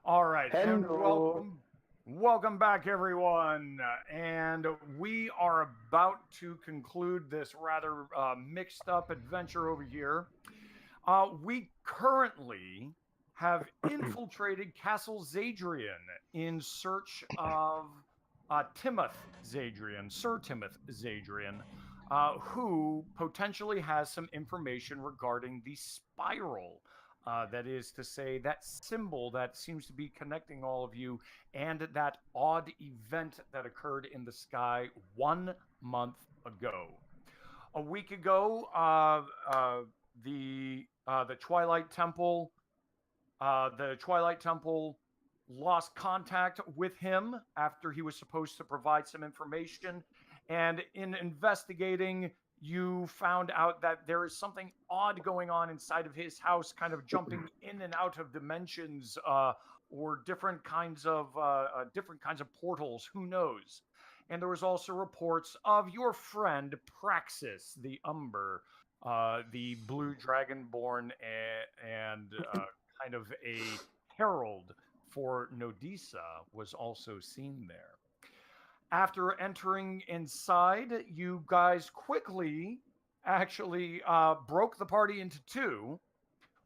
All right, and Hello. welcome back, everyone. And we are about to conclude this rather mixed up adventure over here. We currently have infiltrated Castle Zadrian in search of Sir Timoth Zadrian, who potentially has some information regarding the spiral. That is to say, that symbol that seems to be connecting all of you, and that odd event that occurred in the sky 1 month ago. A week ago, the Twilight Temple lost contact with him after he was supposed to provide some information, and in investigating, you found out that there is something odd going on inside of his house, kind of jumping in and out of dimensions, or different kinds of portals. Who knows? And there was also reports of your friend Praxis, the Umber, the blue dragonborn, and kind of a herald for Nodisa, was also seen there. After entering inside, you guys quickly actually broke the party into two,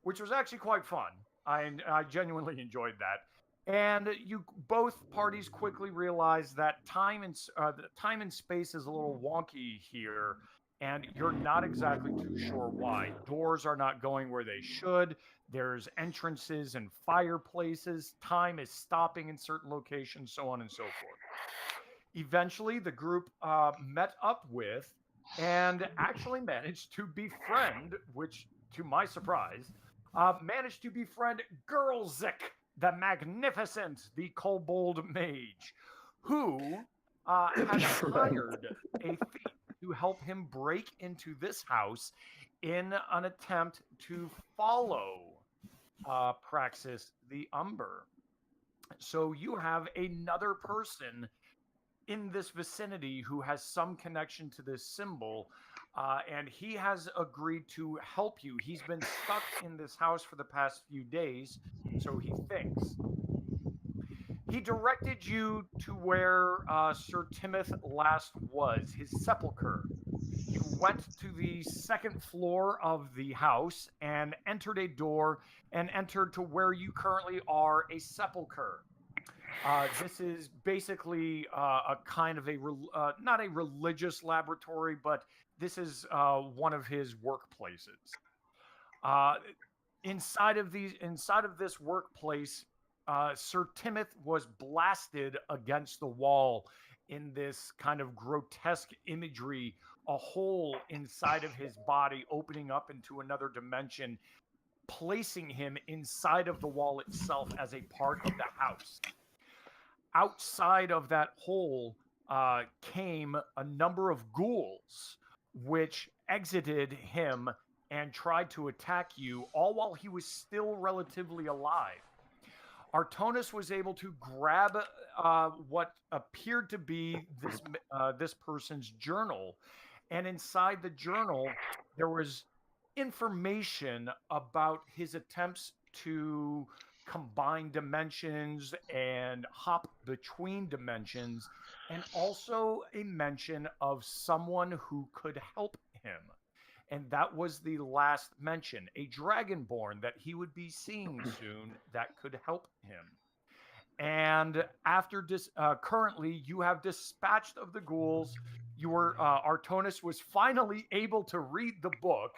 which was actually quite fun. I genuinely enjoyed that. And you both parties quickly realize that time and space is a little wonky here, and you're not exactly too sure why. Doors are not going where they should. There's entrances and fireplaces. Time is stopping in certain locations, so on and so forth. Eventually, the group met up with and actually managed to befriend, which, to my surprise, managed to befriend Girlzik, the Magnificent, the Kobold Mage, who had hired a thief to help him break into this house in an attempt to follow Praxis the Umber. So you have another person in this vicinity who has some connection to this symbol, and he has agreed to help you. He's been stuck in this house for the past few days, so he thinks. He directed you to where Sir Timoth last was, his sepulcher. You went to the second floor of the house and entered a door and entered to where you currently are, a sepulcher. This is basically a kind of not a religious laboratory, but this is one of his workplaces. Uh, inside of this workplace, Sir Timoth was blasted against the wall in this kind of grotesque imagery, a hole inside of his body opening up into another dimension, placing him inside of the wall itself as a part of the house. Outside of that hole came a number of ghouls, which exited him and tried to attack you, all while he was still relatively alive. Artonis was able to grab what appeared to be this person's journal, and inside the journal there was information about his attempts to combine dimensions and hop between dimensions, and also a mention of someone who could help him. And that was the last mention, a dragonborn that he would be seeing soon that could help him. And currently, you have dispatched of the ghouls. Artonis was finally able to read the book,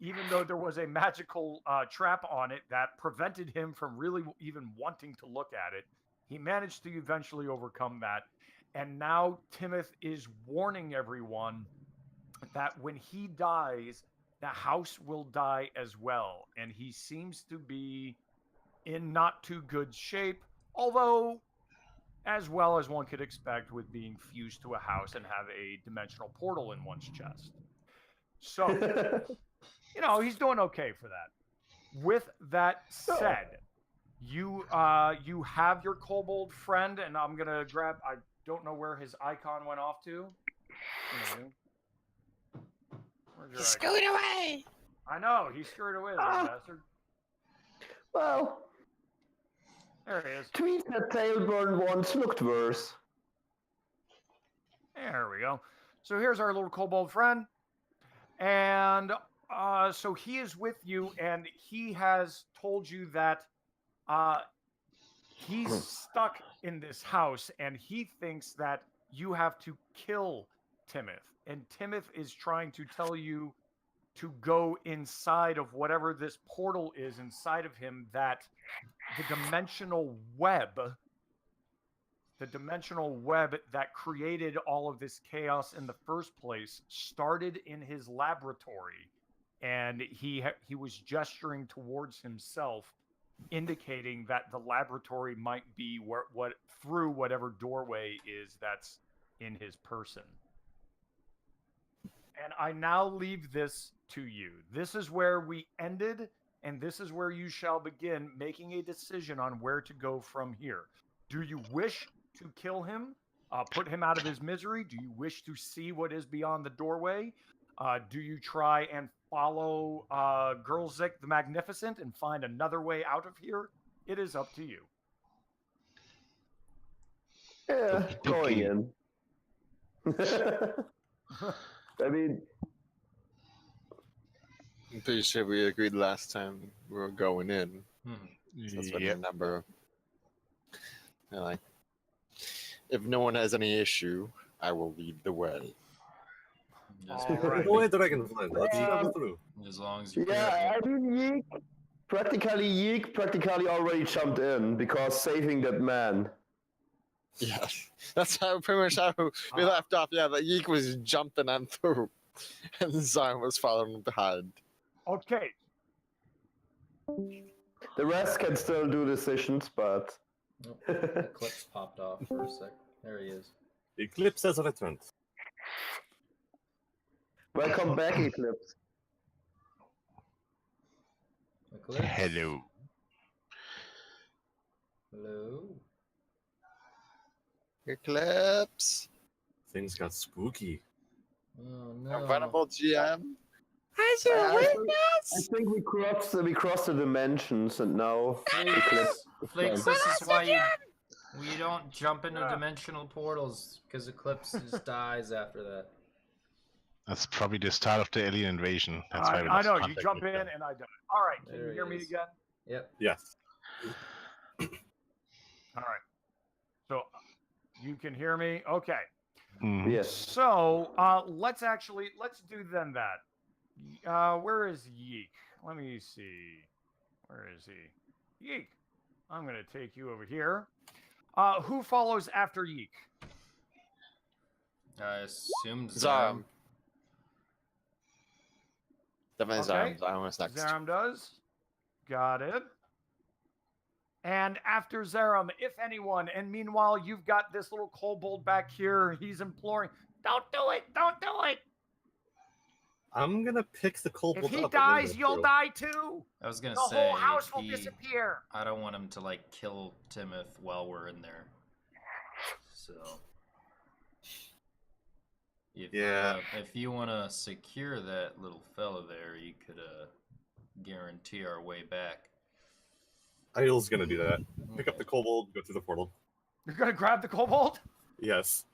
even though there was a magical trap on it that prevented him from really even wanting to look at it. He managed to eventually overcome that, and now Timoth is warning everyone that when he dies, the house will die as well, and he seems to be in not too good shape, although as well as one could expect with being fused to a house and have a dimensional portal in one's chest. So, he's doing okay for that. With that Oh, said, you have your kobold friend, and I'm gonna grab. I don't know where his icon went off to. Where's He your icon? scooted away. I know he scurried away, little ah, bastard. well, There he is. Tweet that Tailburn once looked worse. There we go. So here's our little kobold friend. And so he is with you, and he has told you that he's stuck in this house, and he thinks that you have to kill Timoth. And Timoth is trying to tell you to go inside of whatever this portal is inside of him, that the dimensional web that created all of this chaos in the first place started in his laboratory, and he was gesturing towards himself, indicating that the laboratory might be what through whatever doorway is that's in his person. And I now leave this to you. This is where we ended, and this is where you shall begin making a decision on where to go from here. Do you wish to kill him, put him out of his misery? Do you wish to see what is beyond the doorway? Do you try and follow Girlzik the Magnificent and find another way out of here? It is up to you. Yeah, going in. I mean, I'm pretty sure we agreed last time we were going in. That's what I remember. And like, if no one has any issue, I will lead the way. Alright. Go ahead, Dragonfly. Let's travel through. As long as you yeah, I mean, Yeek practically already jumped in because saving that man. Yeah, that's how pretty much how we left off. Yeah, the Yeek was jumping on through, and Zarn was following behind. Okay. The rest can still do decisions, but... Nope. The clips popped off for a sec. There he is. Eclipse has returned. Welcome back, Eclipse. Eclipse. Hello. Hello. Eclipse. Things got spooky. Oh no. Venerable GM. I think we crossed the dimensions, and now Eclipse. Flakes, this is why we don't jump into dimensional portals, because Eclipse just dies after that. That's probably the start of the alien invasion. That's why we I lost know, you contact jump with in them. and I don't. All right, can There you he hear me is. again? Yep. Yes. All right. So you can hear me? Okay. Yes. So let's do then that. Where is Yeek? Let me see. Where is he? Yeek. I'm going to take you over here. Who follows after Yeek? I assumed Zarm. Definitely Okay. Zarm. Zarm was next. Zaram does. Got it. And after Zaram, if anyone, and meanwhile, you've got this little kobold back here. He's imploring, don't do it. Don't do it. I'm gonna pick the kobold If he up and dies, then you'll go die too. I was gonna The say whole house will he- disappear. I don't want him to like kill Timoth while we're in there. So if you want to secure that little fella there, you could guarantee our way back. Idle's gonna do that. Pick up the kobold, go through the portal. You're going to grab the kobold? Yes.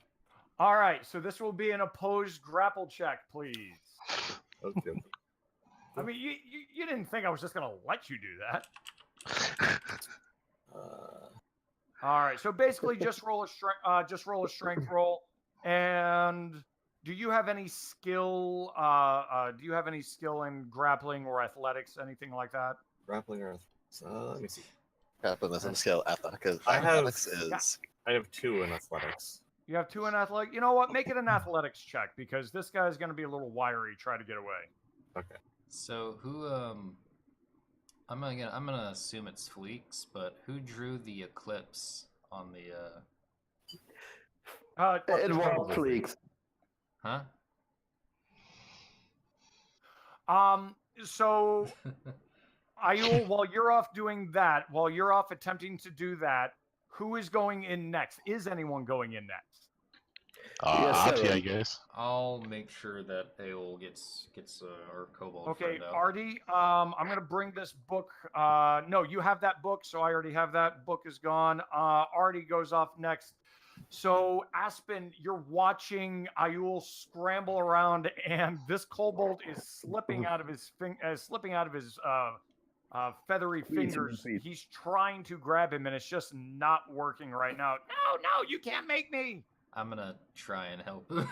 All right, so this will be an opposed grapple check, please. Okay. I mean, you didn't think I was just going to let you do that. All right, so basically just roll a strength roll. And do you have any skill in grappling or athletics, anything like that? Grappling earth. Let me see. Grappling isn't a skill because I have- athletics is. I have 2 in athletics. You have 2 in athletics. You know what? Make it an athletics check because this guy's going to be a little wiry. Try to get away. Okay. So who I'm gonna assume it's Fleeks, but who drew the eclipse on the It was Fleeks. huh? So Ayul, while you're off doing that, while you're off attempting to do that, who is going in next? Is anyone going in next? Yes, Artie, sir. I guess. I'll make sure that Aol gets our kobold Okay, friend out. Artie, I'm gonna bring this book. No, you have that book, so I already have that. Book is gone. Artie goes off next. So Aspen, you're watching Ayul scramble around, and this kobold is slipping out of his feathery fingers. He's trying to grab him, and it's just not working right now. No, you can't make me. I'm gonna try and help him.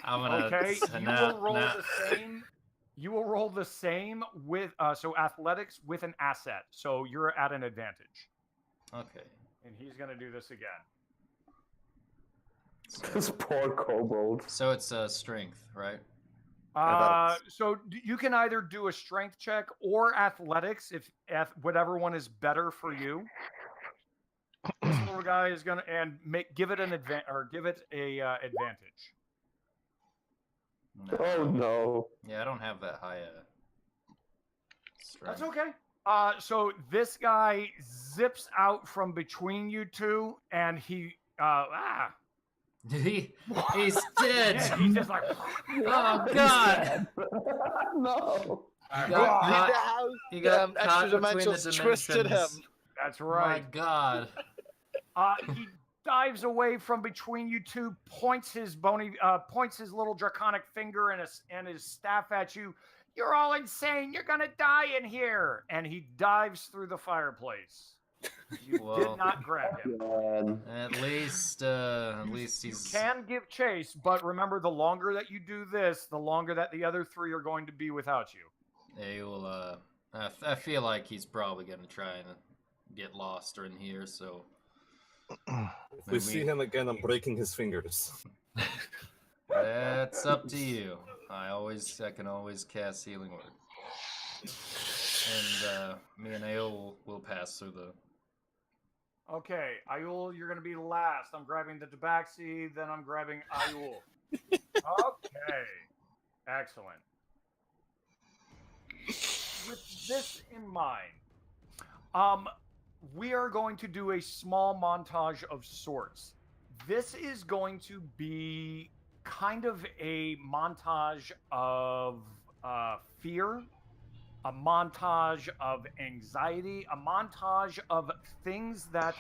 I'm gonna. Okay, you will roll the same. You will roll the same with so athletics with an asset. So you're at an advantage. Okay. And he's gonna do this again. This poor kobold. So it's strength, right? So you can either do a strength check or athletics if whatever one is better for you. This little guy is gonna give it an advantage. No. Oh no. Yeah, I don't have that high strength. That's okay. So this guy zips out from between you two, and he's He's dead. Yeah, he's just like, Oh God! No. He Leave got the house. he got Extra caught between the dimensions twisted him. dimensions. that's My right. God! He dives away from between you two, points his little draconic finger and his staff at you. You're all insane. You're gonna die in here. And he dives through the fireplace. You did not grab him. Man. At least he's. You can give chase, but remember, the longer that you do this, the longer that the other three are going to be without you. He will. I feel like he's probably gonna try and get lost in here. So. If we see him again, I'm breaking his fingers. That's up to you. I can always cast Healing Word. And me and Aol will pass through the. Okay, Ayul, you're going to be last. I'm grabbing the Tabaxi, then I'm grabbing Ayul. Okay, excellent. With this in mind, we are going to do a small montage of sorts. This is going to be kind of a montage of fear, a montage of anxiety, a montage of things that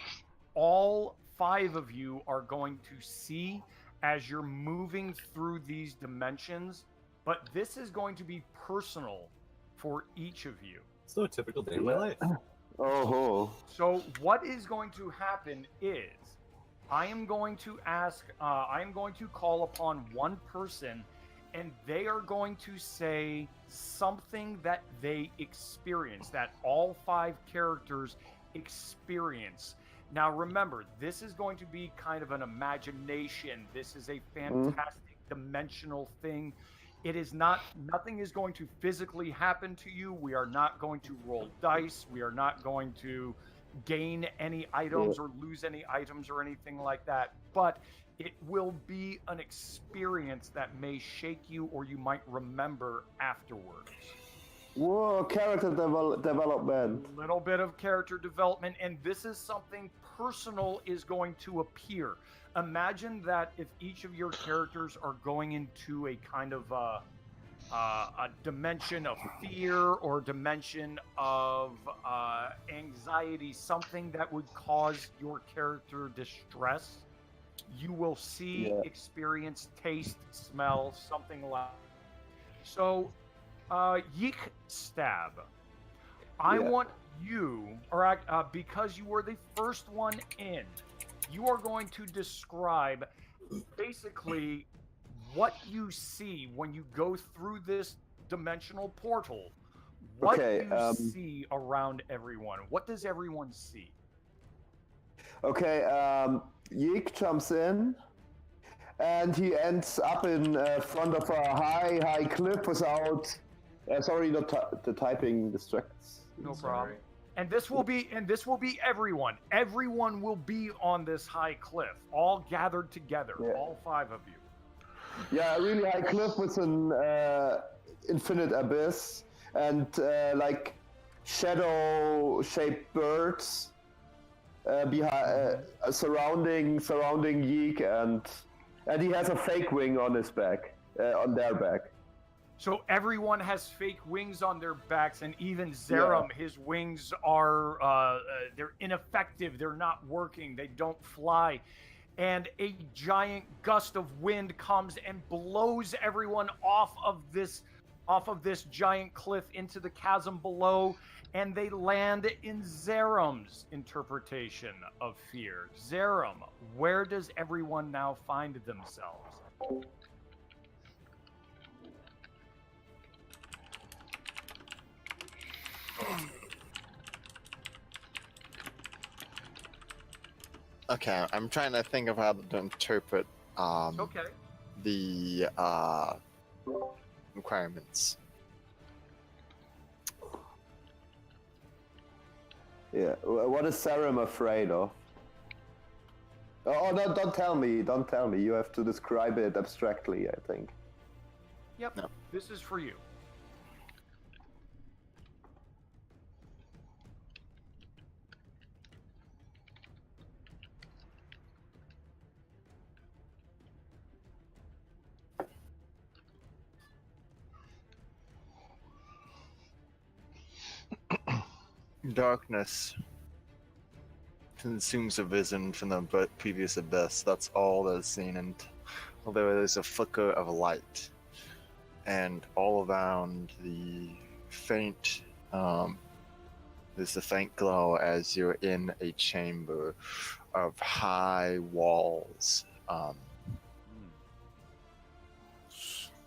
all 5 of you are going to see as you're moving through these dimensions. But this is going to be personal for each of you. It's no typical day in my life. Oh. So what is going to happen is I am going to call upon one person, and they are going to say something that they experience, that all 5 characters experience. Now remember, this is going to be kind of an imagination. This is a fantastic dimensional thing. It is not, nothing is going to physically happen to you. We are not going to roll dice. We are not going to gain any items or lose any items or anything like that. But it will be an experience that may shake you or you might remember afterwards. Whoa, character development. A little bit of character development, and this is something personal is going to appear. Imagine that if each of your characters are going into a kind of a dimension of fear or dimension of anxiety, something that would cause your character distress. You will see, experience, taste, smell, something like. So, Yeek Stab, I want you, or because you were the first one in, you are going to describe basically what you see when you go through this dimensional portal. What do you see around everyone? What does everyone see? Okay, Yeek jumps in, and he ends up in front of a high cliff without. Sorry, the typing distracts. No problem. And this will be everyone. Everyone will be on this high cliff, all gathered together, all 5 of you. Yeah, a really high cliff with an infinite abyss and like shadow-shaped birds behind, surrounding Yeek, and And he has a fake wing on his back, on their back. So everyone has fake wings on their backs, and even Zerum, his wings are they're ineffective. They're not working. They don't fly. And a giant gust of wind comes and blows everyone off of this giant cliff into the chasm below, and they land in Zerum's interpretation of fear. Zerum, where does everyone now find themselves? Okay, I'm trying to think of how to interpret Okay. the requirements. Yeah. What is Sarum afraid of? Oh no! Don't tell me. Don't tell me. You have to describe it abstractly, I think. Yep. No. This is for you. Darkness consumes a vision from the previous abyss. That's all that is seen, and although there's a flicker of light, and all around the faint, there's a faint glow as you're in a chamber of high walls.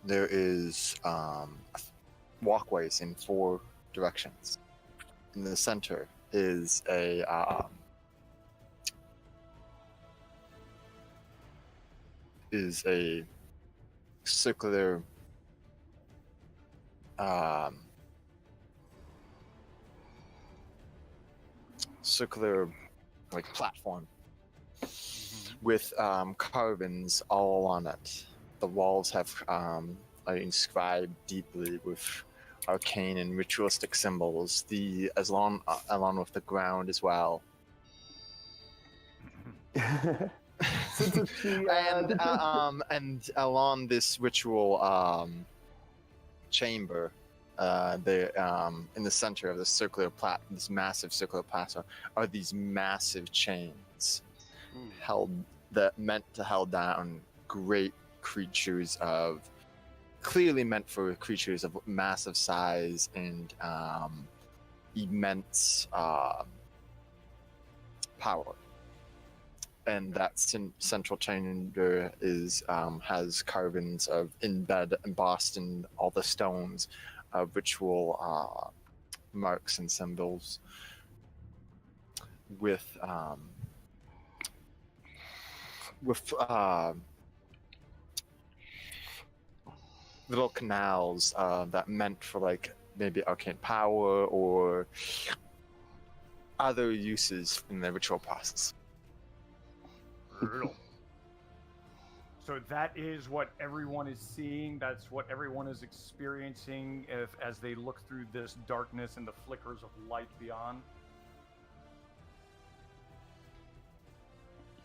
There is walkways in 4 directions. In the center is a circular like platform with carvings all on it. The walls have are inscribed deeply with arcane and ritualistic symbols. Along with the ground as well. And along this ritual chamber, in the center of this massive circular plateau, are these massive chains meant to hold down great creatures clearly meant for creatures of massive size and immense power. And that central chamber has carvings of embossed in all the stones of ritual marks and symbols with little canals that meant for like maybe arcane power or other uses in the ritual process. Brutal. So that is what everyone is seeing. That's what everyone is experiencing as they look through this darkness and the flickers of light beyond.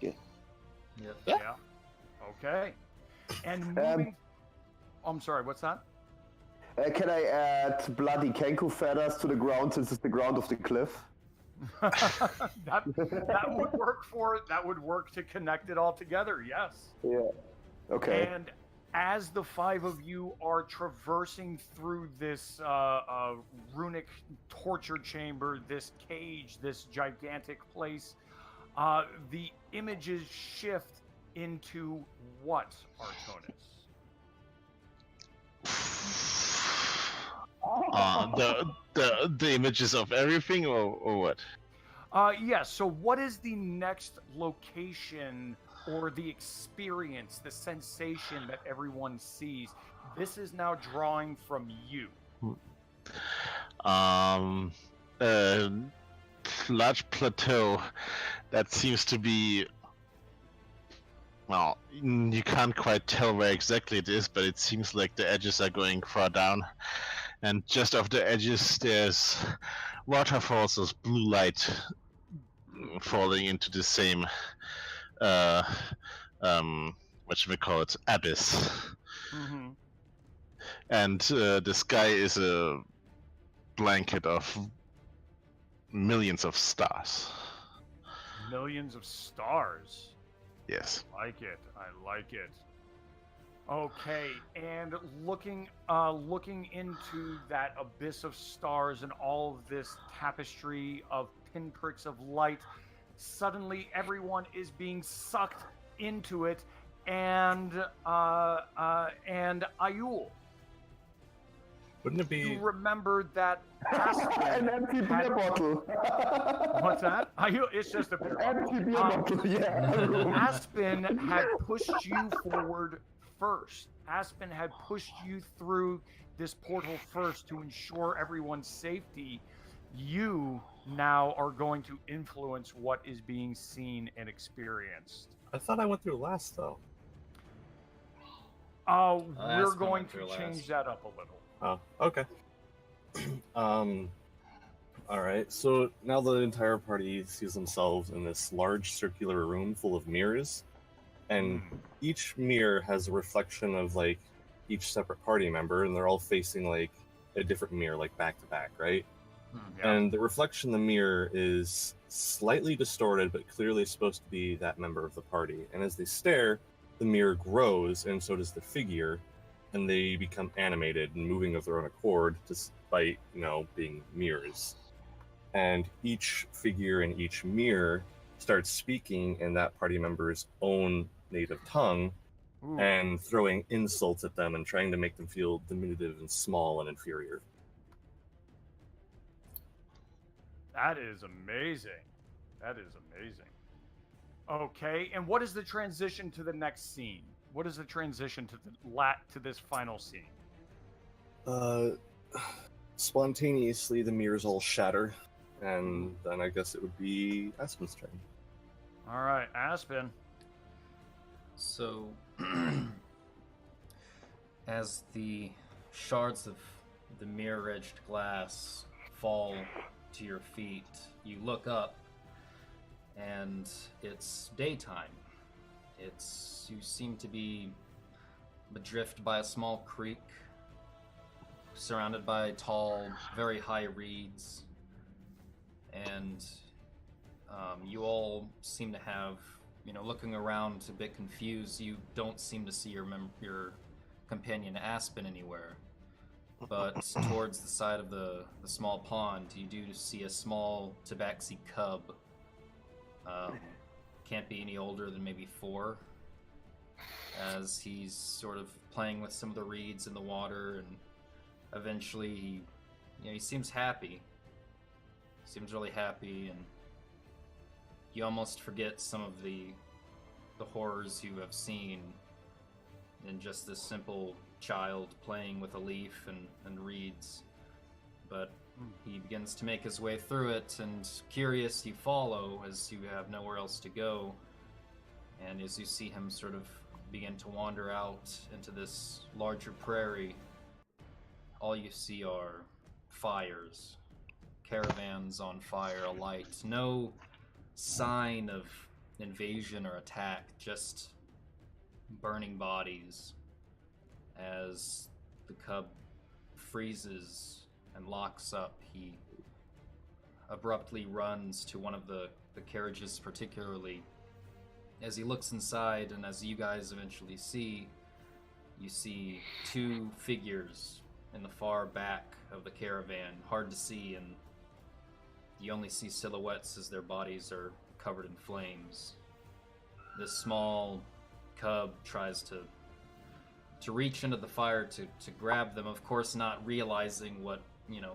Yeah. Yeah. Okay. And moving. I'm sorry. What's that? Can I add bloody Kenku feathers to the ground since it's the ground of the cliff? that would work to connect it all together. Yes. Yeah. Okay. And as the 5 of you are traversing through this runic torture chamber, this cage, this gigantic place, the images shift into what, Artonis? The images of everything, or what? Yes. So, what is the next location or the experience, the sensation that everyone sees? This is now drawing from you. Large plateau that seems to be. Well, you can't quite tell where exactly it is, but it seems like the edges are going far down. And just off the edges, there's waterfalls of blue light falling into the same whatchamacallit, abyss. Mm-hmm. And the sky is a blanket of millions of stars. Millions of stars. Yes. I like it. I like it. Okay, and looking into that abyss of stars and all of this tapestry of pinpricks of light, suddenly everyone is being sucked into it, and Ayul, Wouldn't it be? you remember that An Aspen empty had, beer bottle. what's that? Ayul, it's just a beer bottle. Empty beer bottle, yeah. Aspen had pushed you forward first. Aspen had pushed you through this portal first to ensure everyone's safety. You now are going to influence what is being seen and experienced. I thought I went through last though. We're Aspen going went to through change last. that up a little. Oh, okay. All right. So now the entire party sees themselves in this large circular room full of mirrors, and each mirror has a reflection of like each separate party member, and they're all facing like a different mirror, like back to back, right? Yeah. And the reflection in the mirror is slightly distorted, but clearly supposed to be that member of the party. And as they stare, the mirror grows, and so does the figure, and they become animated and moving of their own accord, despite, being mirrors. And each figure in each mirror starts speaking in that party member's own native tongue, Ooh, and throwing insults at them and trying to make them feel diminutive and small and inferior. that is amazing. That is amazing. Okay, and what is the transition to the next scene? What is the transition to to this final scene? Spontaneously, the mirrors all shatter, and then I guess it would be Aspen's turn. All right, Aspen. So, as the shards of the mirror-edged glass fall to your feet, you look up, and it's daytime. You seem to be adrift by a small creek, surrounded by tall, very high reeds, and you all seem to have, looking around a bit confused. You don't seem to see your companion Aspen anywhere, but towards the side of the small pond, you do see a small tabaxi cub. Can't be any older than maybe 4, as he's sort of playing with some of the reeds in the water, and eventually he seems happy. Seems really happy, and you almost forget some of the horrors you have seen in just this simple child playing with a leaf and reeds. But he begins to make his way through it, and curious, you follow as you have nowhere else to go. And as you see him sort of begin to wander out into this larger prairie, all you see are fires, caravans on fire, alight. No sign of invasion or attack, just burning bodies as the cub freezes and locks up. He abruptly runs to one of the carriages particularly. As he looks inside, and as you guys eventually see, you see 2 figures in the far back of the caravan, hard to see, and you only see silhouettes as their bodies are covered in flames. This small cub tries to reach into the fire to grab them, of course not realizing what,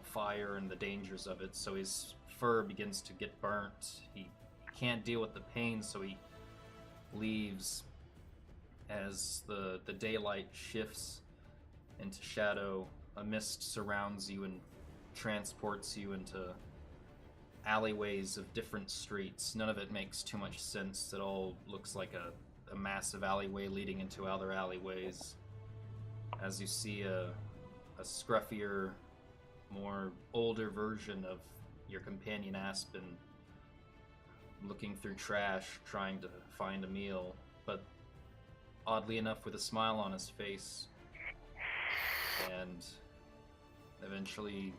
fire and the dangers of it, so his fur begins to get burnt. He can't deal with the pain, so he leaves. As the daylight shifts into shadow, a mist surrounds you and transports you into alleyways of different streets. None of it makes too much sense. It all looks like a massive alleyway leading into other alleyways. As you see a scruffier, more older version of your companion Aspen looking through trash, trying to find a meal, but oddly enough, with a smile on his face. And eventually,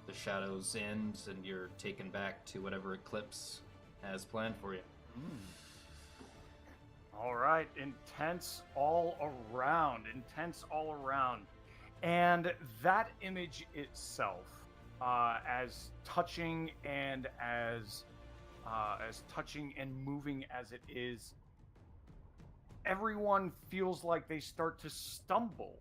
the shadows end, and you're taken back to whatever Eclipse has planned for you. All right, intense all around, intense all around. And that image itself, as touching and as touching and moving as it is, everyone feels like they start to stumble.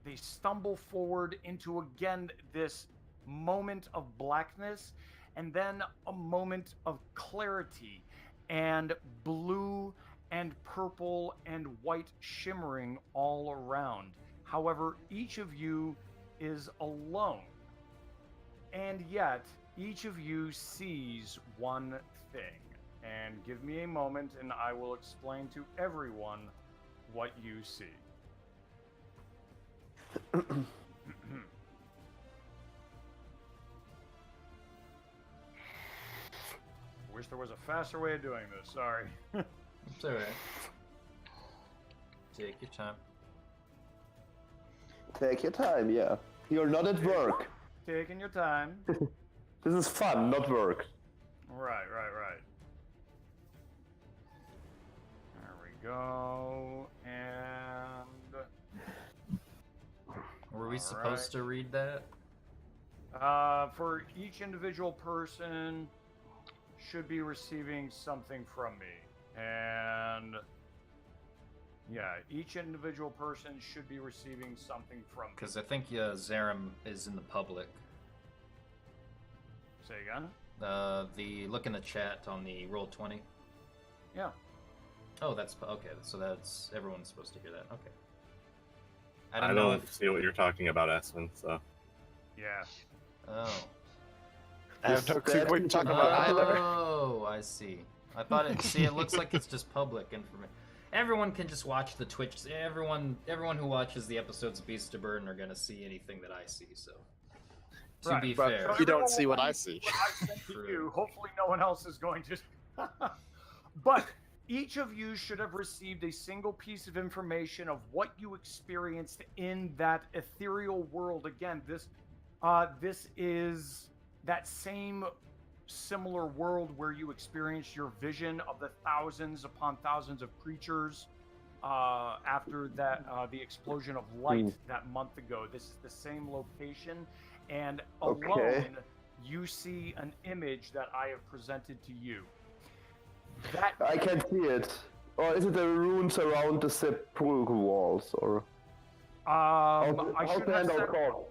They stumble forward into, again, this moment of blackness, and then a moment of clarity and blue and purple and white shimmering all around. However, each of you is alone, and yet each of you sees one thing. And give me a moment and I will explain to everyone what you see. Wish there was a faster way of doing this, sorry. It's alright. Take your time. Take your time, yeah. You're not at work. Taking your time. This is fun, not work. Right. There we go. And Were we supposed to read that? for each individual person should be receiving something from me. And yeah, each individual person should be receiving something from me. Because I think Zaram is in the public. Say again? The look in the chat on the Roll20. Yeah. Oh, that's okay. So that's everyone's supposed to hear that. Okay. I don't see what you're talking about, Espen. So. Yeah. Oh. I have no clue what you're talking about either. Oh, I see. I thought it. See, it looks like it's just public information. Everyone can just watch the Twitch. Everyone who watches the episodes of Beast of Burden are gonna see anything that I see. So, to be fair, You don't see what I see. What I sent to you. Hopefully, no one else is going to. But each of you should have received a single piece of information of what you experienced in that ethereal world. Again, this is that same similar world where you experienced your vision of the thousands upon thousands of creatures after that the explosion of light that month ago. This is the same location, and alone you see an image that I have presented to you. That I can see it. Or is it the runes around the sepulchre walls? Or I how should to have handle said, call?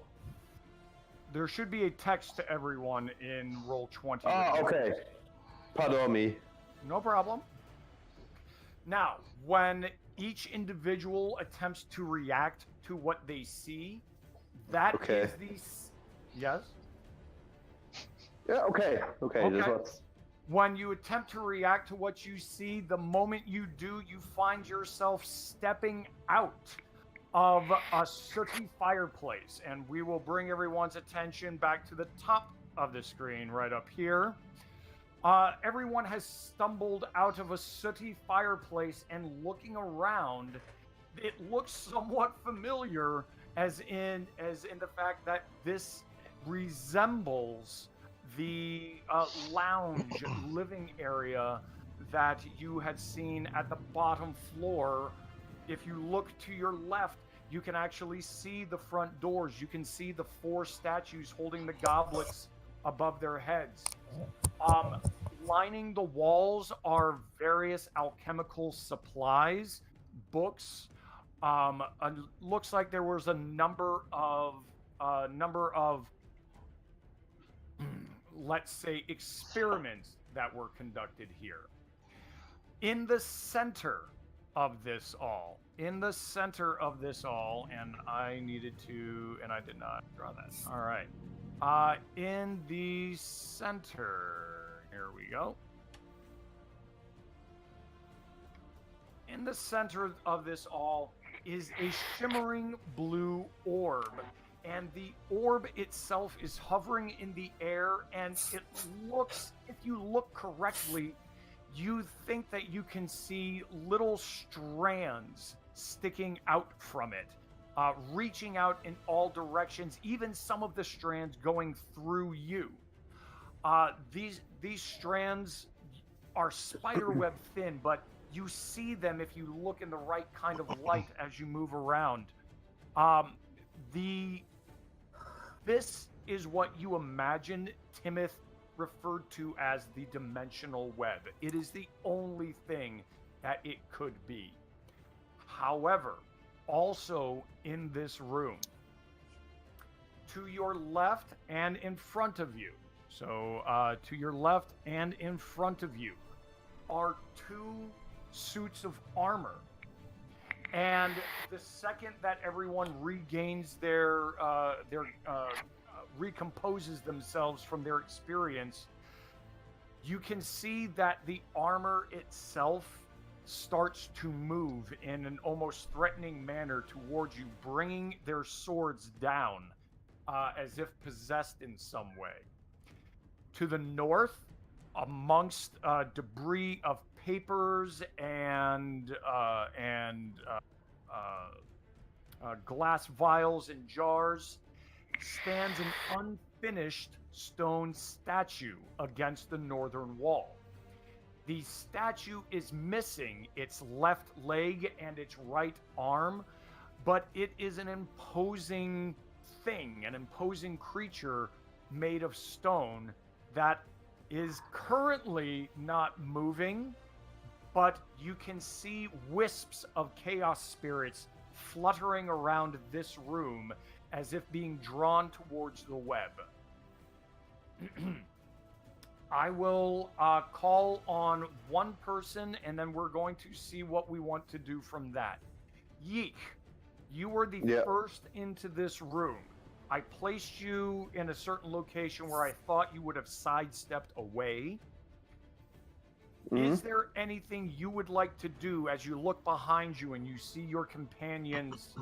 there should be a text to everyone in Roll20. Ah, okay. Pardon me. No problem. Now, when each individual attempts to react to what they see, that is the... Yes? Yeah, okay. This was... When you attempt to react to what you see, the moment you do, you find yourself stepping out of a sooty fireplace. And we will bring everyone's attention back to the top of the screen right up here. Everyone has stumbled out of a sooty fireplace, and looking around, it looks somewhat familiar, as in the fact that this resembles the lounge living area that you had seen at the bottom floor. If you look to your left, you can actually see the front doors. You can see the 4 statues holding the goblets above their heads. Lining the walls are various alchemical supplies, books. Looks like there was a number of let's say experiments that were conducted here. In the center of this all, and I needed to, and I did not draw that. All right. In the center, here we go. In the center of this all is a shimmering blue orb. And the orb itself is hovering in the air, and it looks, if you look correctly, you think that you can see little strands sticking out from it, reaching out in all directions, even some of the strands going through you. These strands are spiderweb thin, but you see them if you look in the right kind of light as you move around. This is what you imagine Timoth referred to as the dimensional web. It is the only thing that it could be. However, also in this room, to your left and in front of you, so to your left and in front of you, are two suits of armor. And the second that everyone regains recomposes themselves from their experience, you can see that the armor itself starts to move in an almost threatening manner towards you, bringing their swords down as if possessed in some way. To the north, amongst debris of papers and glass vials and jars, stands an unfinished stone statue against the northern wall. The statue is missing its left leg and its right arm, but it is an imposing thing, an imposing creature made of stone that is currently not moving, but you can see wisps of chaos spirits fluttering around this room as if being drawn towards the web. I will call on one person, and then we're going to see what we want to do from that. Yeek, you were the first into this room. I placed you in a certain location where I thought you would have sidestepped away. Mm-hmm. Is there anything you would like to do as you look behind you and you see your companions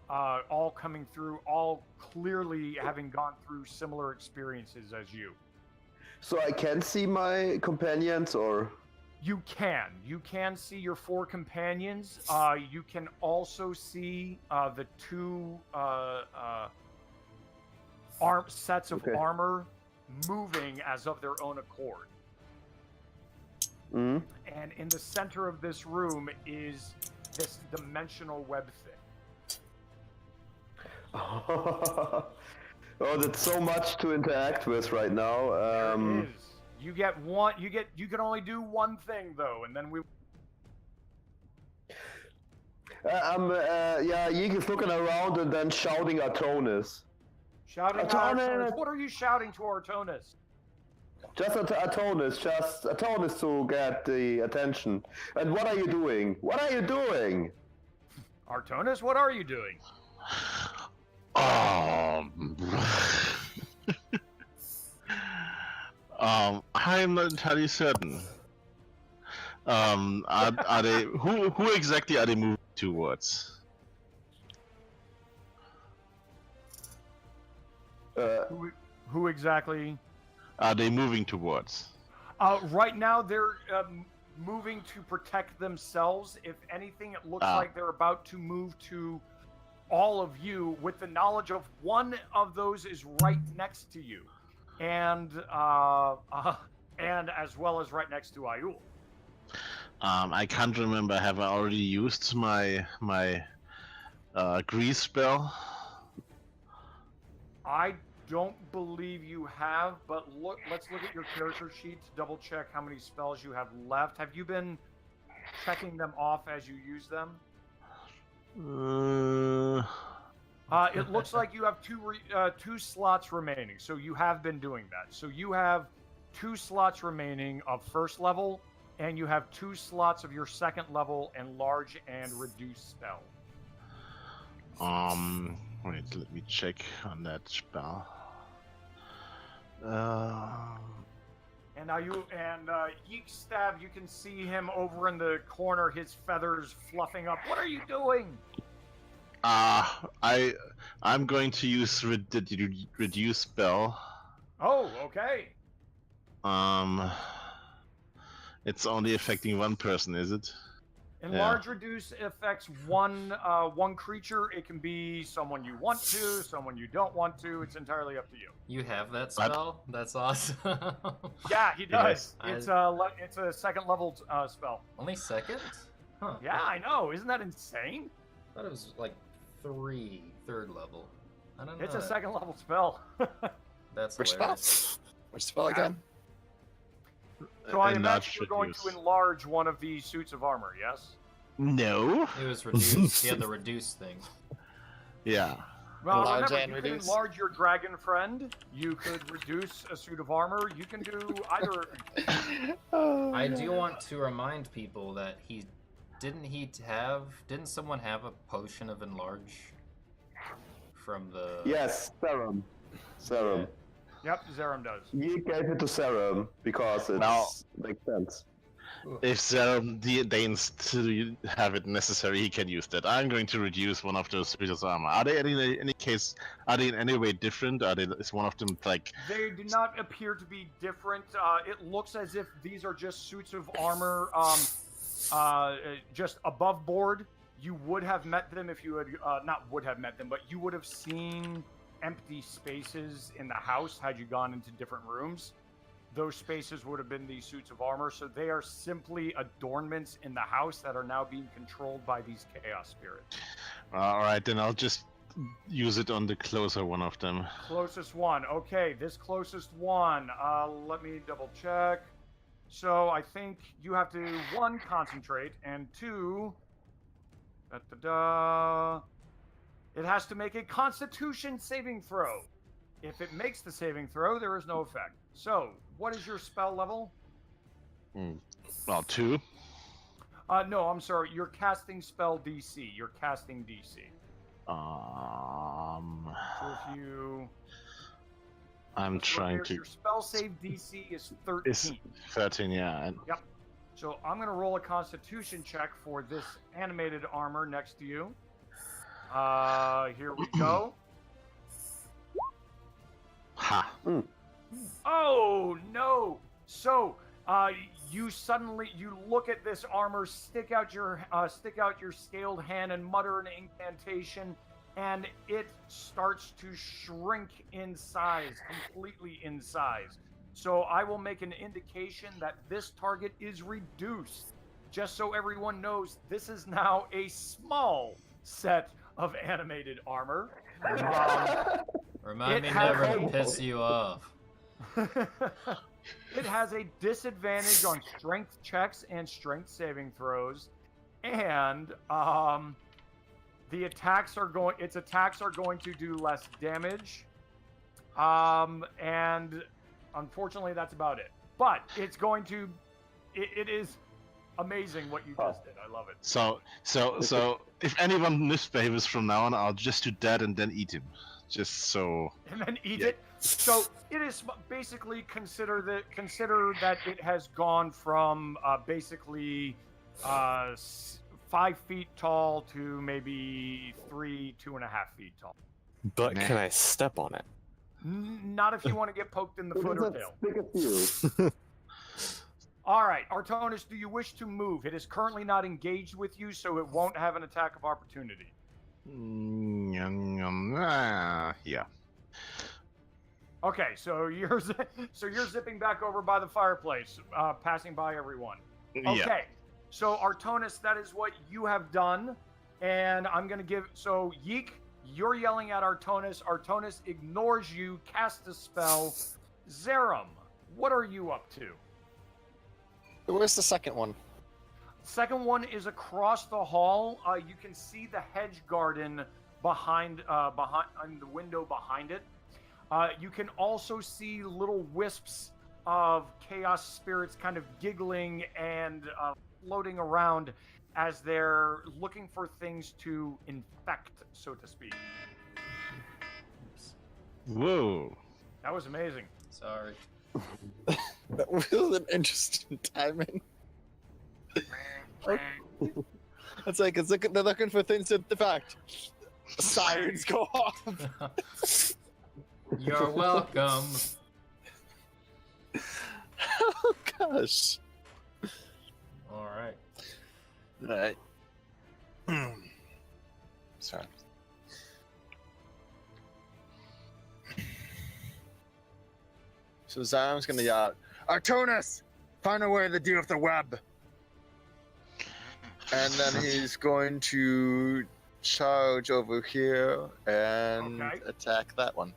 all coming through, all clearly having gone through similar experiences as you? So I can see my companions, or? You can see your four companions. You can also see the two sets of armor moving as of their own accord. Mm-hmm. And in the center of this room is this dimensional web thing. Oh, that's so much to interact with right now. There is. You get one. You can only do one thing though, and then we. Yeek is looking around and then shouting Artonis. Shouting Artonis. What are you shouting to Artonis? Just Artonis, just Artonis to get the attention. And what are you doing? What are you doing? Artonis, what are you doing? I'm not entirely certain. Are they who exactly are they moving towards? Who exactly are they moving towards? Right now, they're moving to protect themselves. If anything, it looks like they're about to move to all of you, with the knowledge of one of those is right next to you, and as well as right next to Ayul. I can't remember. Have I already used my grease spell? I don't believe you have, but let's look at your character sheet to double check how many spells you have left. Have you been checking them off as you use them? It looks like you have two slots remaining, so you have been doing that. So you have 2 slots remaining of first level, and you have 2 slots of your second level enlarge and reduce spell. Wait, let me check on that spell. And Yeek's stab, you can see him over in the corner, his feathers fluffing up. What are you doing? I'm going to use reduce spell. Oh, okay. It's only affecting one person, is it? Enlarge reduce affects one creature. It can be someone you want to, someone you don't want to. It's entirely up to you. You have that spell? That's awesome. Yeah, he does. Yes. It's a second level spell. Only second? Huh. Yeah, I know. Isn't that insane? I thought it was like third level. I don't know. It's a second level spell. That's Which spell? hilarious. Which spell again? So I Enlarge imagine you're going to reduce. enlarge one of these suits of armor, yes? No. It was reduced. He had the reduce thing. Yeah. Well, Enlarge remember, and you reduce? could enlarge your dragon friend. You could reduce a suit of armor. You can do either. I do want to remind people that didn't someone have a potion of enlarge from the Yes, Serum. Serum. Yep, Zerum does. You gave it to Serum because it Now- makes sense. If Zerum deigns to have it necessary, he can use that. I'm going to reduce one of those suits of armor. Are they in any way different? Is one of them like? They do not appear to be different. It looks as if these are just suits of armor, just above board. You would have met them if you had not would have met them, but you would have seen empty spaces in the house had you gone into different rooms. Those spaces would have been these suits of armor, so they are simply adornments in the house that are now being controlled by these chaos spirits. All right, then I'll just use it on the closer one of them. Closest one. Okay, this closest one. Let me double check. So I think you have to, 1, concentrate, and 2, it has to make a Constitution saving throw. If it makes the saving throw, there is no effect. So, what is your spell level? Well, 2. No, I'm sorry. Your casting spell DC. Your casting DC. So if you... I'm trying to. Your spell save DC is 13. It's 13, yeah. Yep. So I'm going to roll a Constitution check for this animated armor next to you. Here we go. Ha. Oh no! So you look at this armor, stick out your scaled hand, and mutter an incantation, and it starts to shrink in size, completely in size. So I will make an indication that this target is reduced, just so everyone knows this is now a small set of animated armor. Remind me It never has- to piss you off. It has a disadvantage on strength checks and strength saving throws, and its attacks are going to do less damage. And unfortunately, that's about it. But it's going to. It is amazing what you just did. I love it. So if anyone misbehaves from now on, I'll just do that and then eat him. Just so. And then eat Yeah. it. So it is basically consider that it has gone from basically 5 feet tall to maybe 2.5 feet tall. But Nah. can I step on it? Not if you want to get poked in the foot or tail. Stick a few. All right, Artonis, do you wish to move? It is currently not engaged with you, so it won't have an attack of opportunity. Yeah. Okay, so you're zipping back over by the fireplace, passing by everyone. Yeah. Okay, so Artonis, that is what you have done, and I'm gonna give. So Yeek, you're yelling at Artonis. Artonis ignores you, casts a spell. Zerum, what are you up to? Where's the second one? Second one is across the hall. You can see the hedge garden behind on the window behind it. You can also see little wisps of chaos spirits kind of giggling and floating around as they're looking for things to infect, so to speak. Whoa. That was amazing. Sorry. That was an interesting timing. It's like they're looking for things to infect. Sirens go off. You're welcome. Oh gosh. All right. Right. Sorry. So Zion's gonna yell, Artonis, find a way to deal with the web. And then he's going to charge over here and attack that one.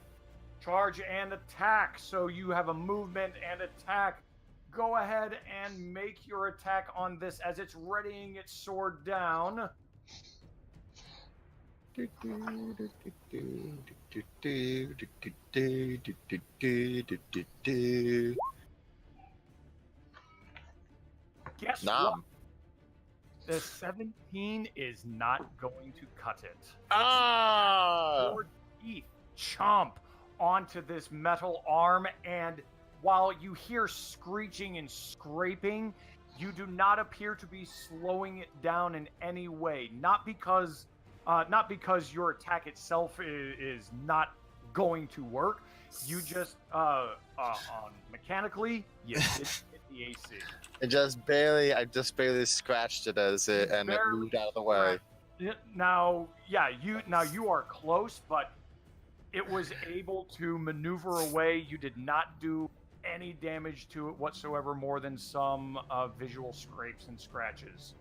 Charge and attack. So you have a movement and attack. Go ahead and make your attack on this as it's readying its sword down. Guess what? The 17 is not going to cut it. Ah! Your teeth chomp onto this metal arm, and while you hear screeching and scraping, you do not appear to be slowing it down in any way. Not because your attack itself is not going to work. You just mechanically, you hit the AC. I just barely scratched it and it moved out of the way. Now you are close, but it was able to maneuver away. You did not do any damage to it whatsoever, more than some visual scrapes and scratches.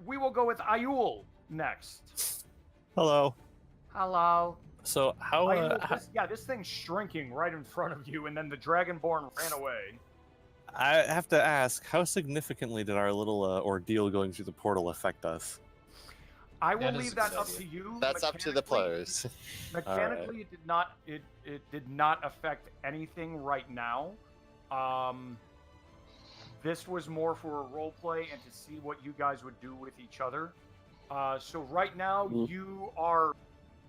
We will go with Ayul next. Hello. Hello. So how? This thing's shrinking right in front of you, and then the Dragonborn ran away. I have to ask, how significantly did our little ordeal going through the portal affect us? I will leave that up to you. That's up to the players. Mechanically, it did not. It did not affect anything right now. This was more for a role play and to see what you guys would do with each other. So right now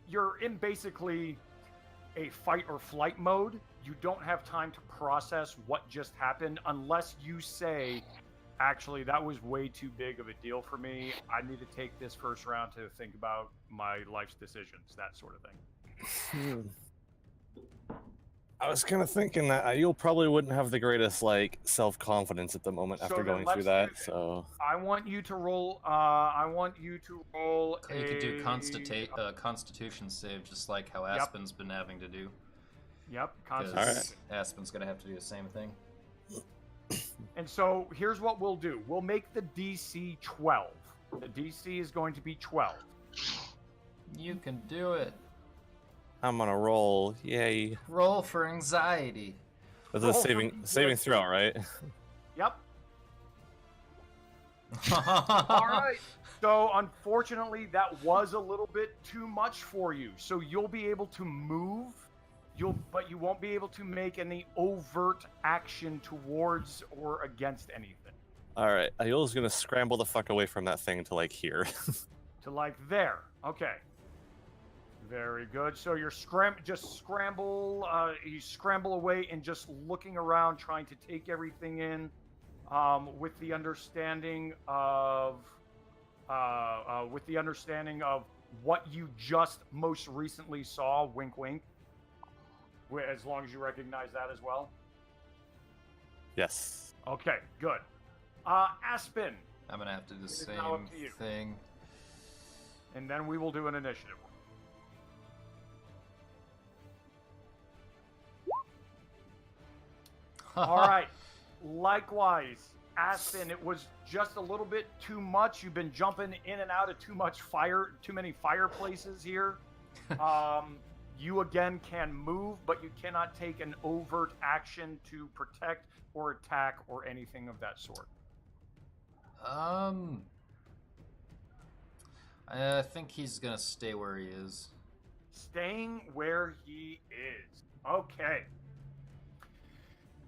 you're in basically a fight or flight mode. You don't have time to process what just happened unless you say, actually, that was way too big of a deal for me. I need to take this first round to think about my life's decisions, that sort of thing. I was kind of thinking that you probably wouldn't have the greatest self-confidence at the moment after going through that. So I want you to roll. You could do Constitution save, just like how Aspen's been having to do. Yep. Aspen's gonna have to do the same thing. And so here's what we'll do. We'll make the DC 12. The DC is going to be 12. You can do it. I'm on a roll. Yay. Roll for anxiety. With a saving throw, right? Yep. All right. So unfortunately, that was a little bit too much for you. So you'll be able to move. But you won't be able to make any overt action towards or against anything. All right, Ayul's gonna scramble the fuck away from that thing to here. To there. Okay. Very good. So you're scramble. You scramble away and just looking around, trying to take everything in, with the understanding of what you just most recently saw. Wink, wink. As long as you recognize that as well. Yes. Okay, good. Aspen. I'm gonna have to do the same thing. And then we will do an initiative. All right. Likewise, Aspen, it was just a little bit too much. You've been jumping in and out of too many fireplaces here. You again can move, but you cannot take an overt action to protect or attack or anything of that sort. I think he's gonna stay where he is. Staying where he is. Okay.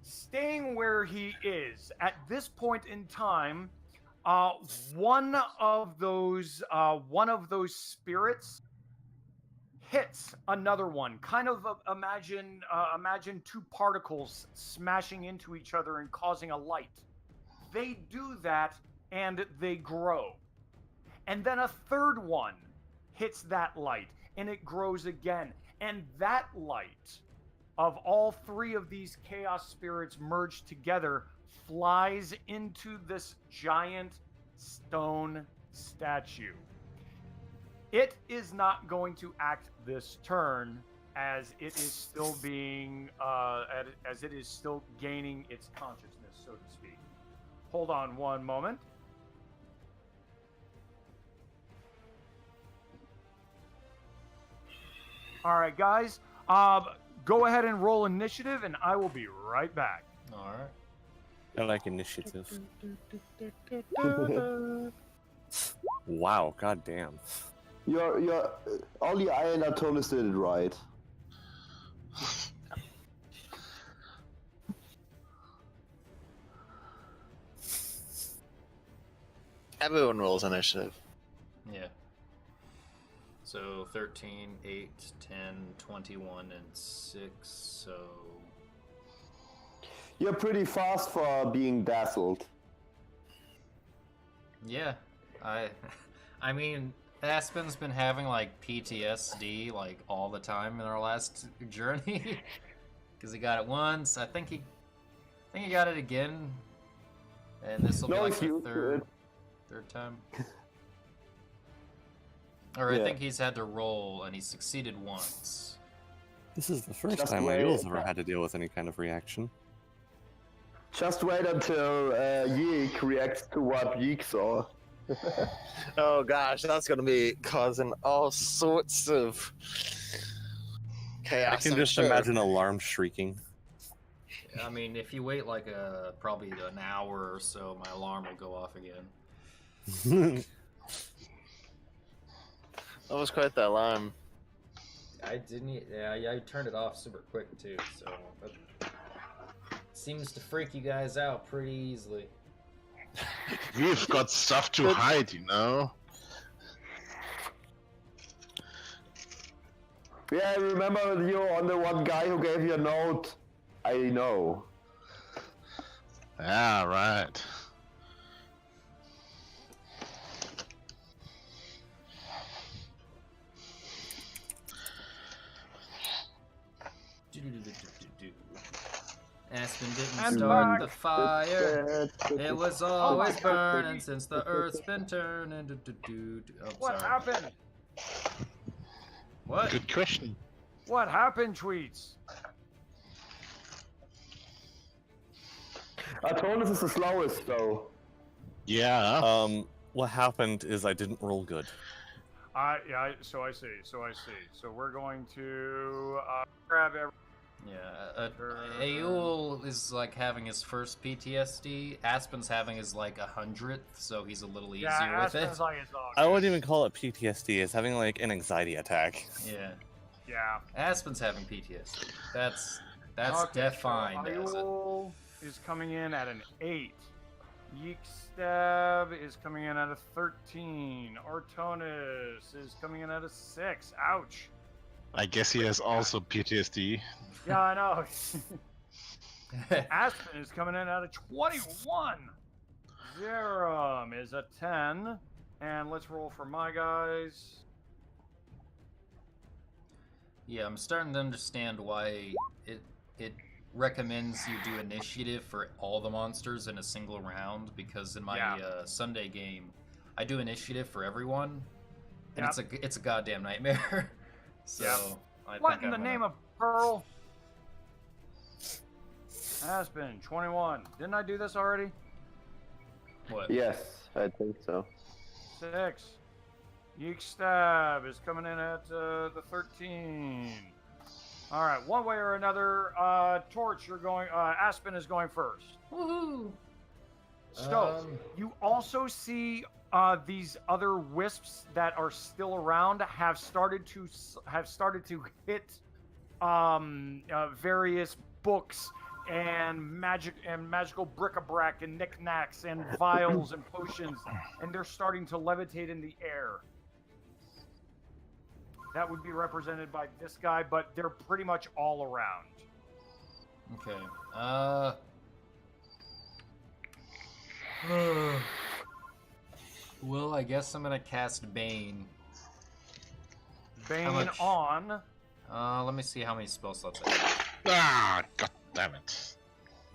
Staying where he is. At this point in time, one of those spirits hits another one. Kind of imagine two particles smashing into each other and causing a light. They do that and they grow. And then a third one hits that light and it grows again. And that light of all three of these chaos spirits merged together flies into this giant stone statue. It is not going to act this turn, as it is still being, as it is still gaining its consciousness, so to speak. Hold on one moment. All right, guys. Go ahead and roll initiative, and I will be right back. All right. I like initiative. Wow, goddamn. Only I and Artonis did it right. Everyone rolls initiative. Yeah. So 13, 8, 10, 21, and 6, so... You're pretty fast for being dazzled. Yeah. I mean, Aspen's been having, like, PTSD, like, all the time in our last journey. Because he got it once. I think he got it again. And this will be, like, the third time. Or I think he's had to roll, and he succeeded once. This is the first Just time wait. Ayul's ever had to deal with any kind of reaction. Just wait until Yeek reacts to what Yeek saw. Oh gosh, that's gonna be causing all sorts of chaos. I can I'm just sure. imagine alarm shrieking. I mean, if you wait, like, probably an hour or so, my alarm will go off again. That was quite the alarm. I didn't. Yeah, I turned it off super quick too. So it seems to freak you guys out pretty easily. We've got stuff to hide, you know? Yeah, I remember you on the one guy who gave you a note. I know. Yeah, right. Aspen didn't And start back. the fire. It was always burning since the earth's been turning. Oh, What sorry. happened? What? Good question. What happened, Tweets? Artonis is the slowest, though. Yeah. What happened is I didn't roll good. So I see. So we're going to grab every. Yeah, Ayul is like having his first PTSD. Aspen's having his like 100th, so he's a little easier with it. Aspen's like his dog. I wouldn't even call it PTSD. It's having like an anxiety attack. Yeah, Yeah. Aspen's having PTSD. That's Okay, defined so as it. Ayul is coming in at an 8. Yeek Stab is coming in at a 13. Artonis is coming in at a 6. Ouch. I guess he has also PTSD. Yeah, I know. Aspen is coming in at a 21. Zerum is a 10. And let's roll for my guys. Yeah, I'm starting to understand why it recommends you do initiative for all the monsters in a single round, because in my Sunday game, I do initiative for everyone, and it's a goddamn nightmare. So What in the name of Pearl? Aspen 21. Didn't I do this already? What? Yes, I think so. 6. Yeek Stab is coming in at the 13. All right, one way or another, Torch, you're going. Aspen is going first. Woohoo! So you also see these other wisps that are still around have started to hit various books and magical bric-a-brac and knickknacks and vials and potions, and they're starting to levitate in the air. That would be represented by this guy, but they're pretty much all around. Okay. Well, I guess I'm gonna cast Bane. Bane much? on. Let me see how many spell slots I have. Ah, god damn it.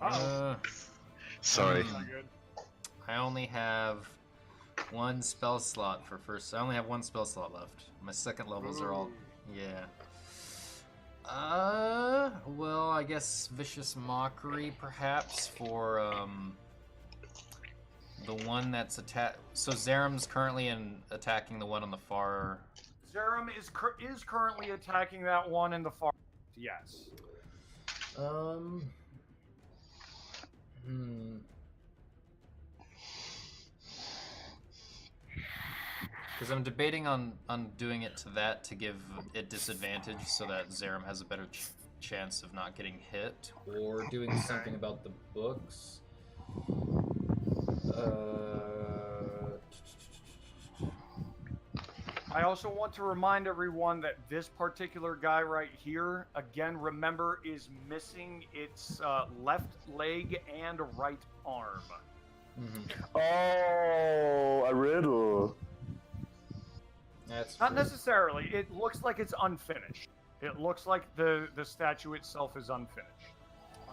Uh-oh. Sorry. Not good. I only have one spell slot for first. I only have one spell slot left. My second levels are all. Yeah. Well, I guess Vicious Mockery, perhaps, for, the one that's So Zeram's currently attacking the one on the far... Zeram is currently attacking that one in the far... Yes. Because I'm debating on doing it to that to give it disadvantage so that Zeram has a better chance of not getting hit, or doing something about the books. I also want to remind everyone that this particular guy right here, again, remember, is missing its left leg and right arm. Oh, a riddle. That's Not true. necessarily. It looks like it's unfinished. It looks like the statue itself is unfinished.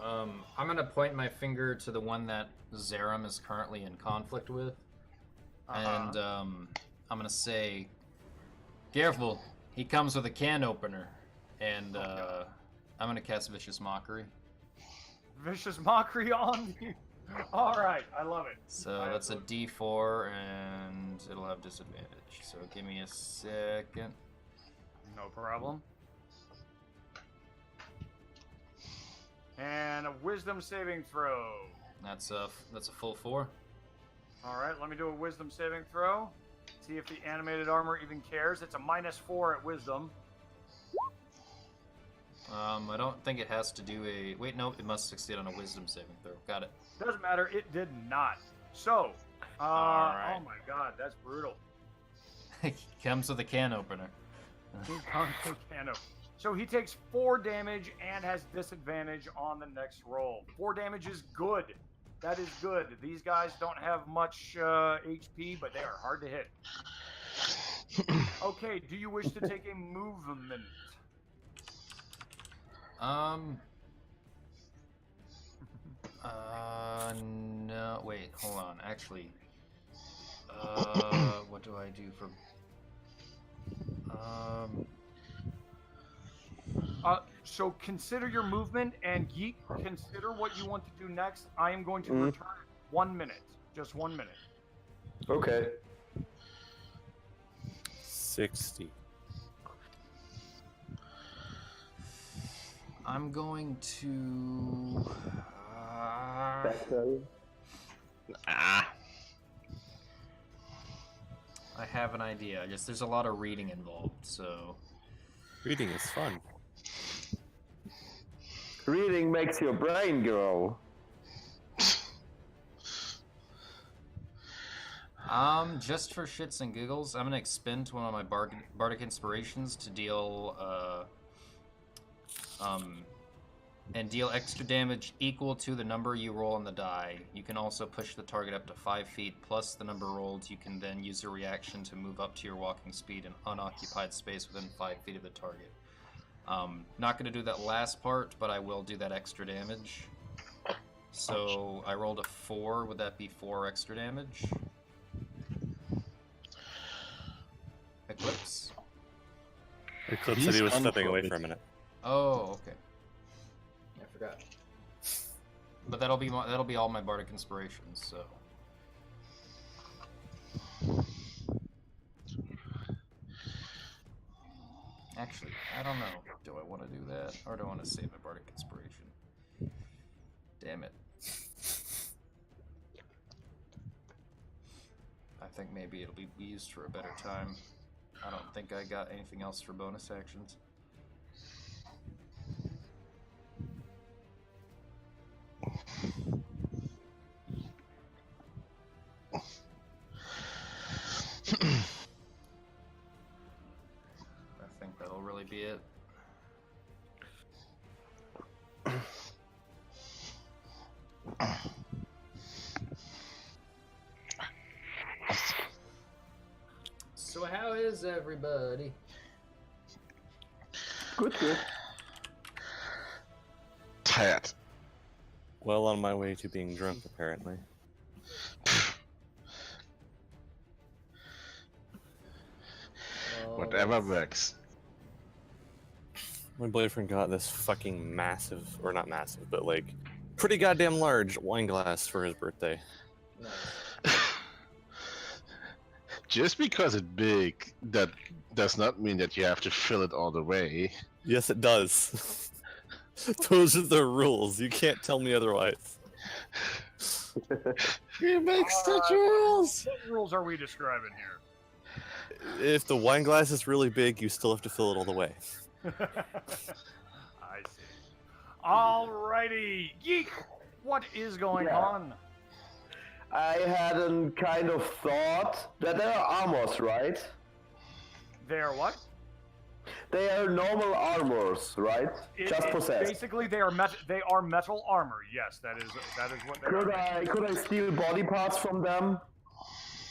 I'm gonna point my finger to the one that Zeram is currently in conflict with, and I'm gonna say, "Careful, he comes with a can opener," and I'm gonna cast Vicious Mockery. Vicious Mockery on you. All right, I love it. So that's a D4, and it'll have disadvantage. So give me a second. No problem. And a Wisdom saving throw. That's a full 4. All right, let me do a Wisdom saving throw. See if the animated armor even cares. It's a -4 at Wisdom. I don't think it has to do a... Wait, nope, it must succeed on a Wisdom saving throw. Got it. Doesn't matter, it did not. So, All right. oh my god, that's brutal. He comes with a can opener. So he takes 4 damage and has disadvantage on the next roll. 4 damage is good. That is good. These guys don't have much HP, but they are hard to hit. Okay, do you wish to take a movement? No, wait, hold on. Actually, what do I do for... So consider your movement, and Yeet, consider what you want to do next. I am going to return 1 minute. Just 1 minute. Okay. 60. I'm going to... Ah. I have an idea. I guess there's a lot of reading involved, so... Reading is fun. Reading makes your brain grow. Just for shits and giggles, I'm gonna expend one of my bardic inspirations to deal, and deal extra damage equal to the number you roll on the die. You can also push the target up to 5 feet plus the number rolled. You can then use a reaction to move up to your walking speed in unoccupied space within 5 feet of the target. Not going to do that last part, but I will do that extra damage. So I rolled a 4. Would that be 4 extra damage? Eclipse? Eclipse said he was stepping away for a minute. Oh, okay. I forgot. But that'll be all my bardic inspirations. So. Actually, I don't know. Do I want to do that, or do I want to save my bardic inspiration? Damn it. I think maybe it'll be used for a better time. I don't think I got anything else for bonus actions. I think that'll really be it. So how is everybody? Good, good. Tired. Well on my way to being drunk, apparently. Whatever works. My boyfriend got this fucking massive, or not massive, but like pretty goddamn large wine glass for his birthday. Nice. Just because it's big, that does not mean that you have to fill it all the way. Yes, it does. Those are the rules. You can't tell me otherwise. You make such rules! What rules are we describing here? If the wine glass is really big, you still have to fill it all the way. I see. Alrighty, Yeek, what is going on? I had a kind of thought that there are armors, right? They are what? They are normal armors, right? Just possessed. Basically, they are metal armor. Yes, that is what they are. Could I steal body parts from them?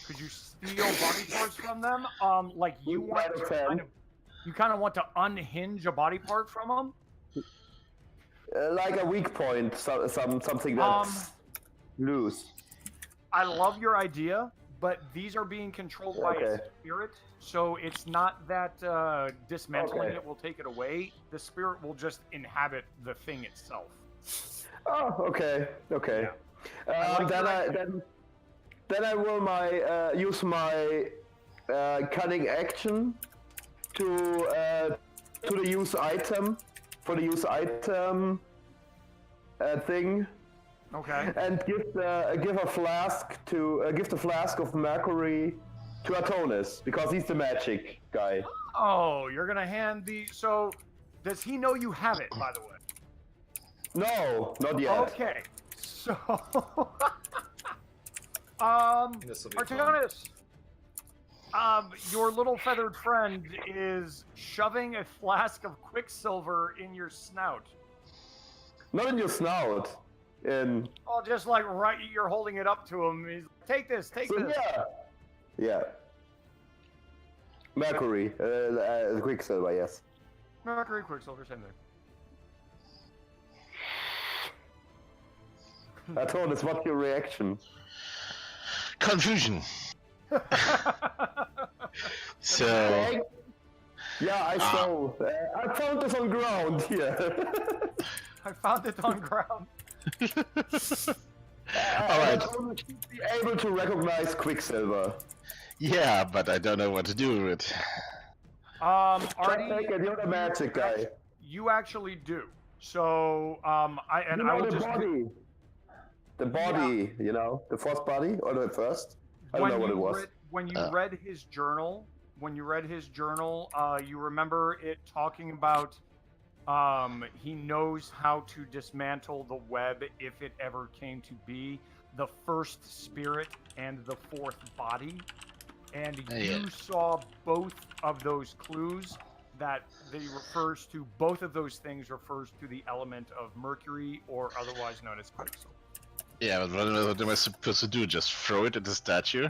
Could you steal body parts from them? Like you want to kind of want to unhinge a body part from them? Like a weak point, something that's loose. I love your idea, but these are being controlled by a spirit, so it's not that dismantling it will take it away. The spirit will just inhabit the thing itself. Oh, okay. Yeah. Then I will use my cunning action to the use item for the use item thing. Okay. And give the flask of mercury to Atonis because he's the magic guy. Oh, you're gonna hand the. So, does he know you have it? By the way. No, not yet. Okay. So, This will be fun. Artanis, your little feathered friend is shoving a flask of quicksilver in your snout. Not in your snout. Oh, just like right, you're holding it up to him. He's like, take this. Yeah. Mercury, quicksilver, yes. Mercury, quicksilver, same thing. Atonis, what's your reaction? Confusion. So. Yeah, I saw. I found this on ground here. I found it on ground. Alright. Be able to recognize quicksilver. Yeah, but I don't know what to do with it. Artie, you're the magic guy. You actually do. So, I will the just. body. The body, the first body or the first? I don't know what it was. When you read his journal, you remember it talking about he knows how to dismantle the web if it ever came to be, the first spirit and the fourth body. And you saw both of those clues that both of those things refers to the element of mercury, or otherwise known as quicksilver. Yeah, but what am I supposed to do? Just throw it at the statue?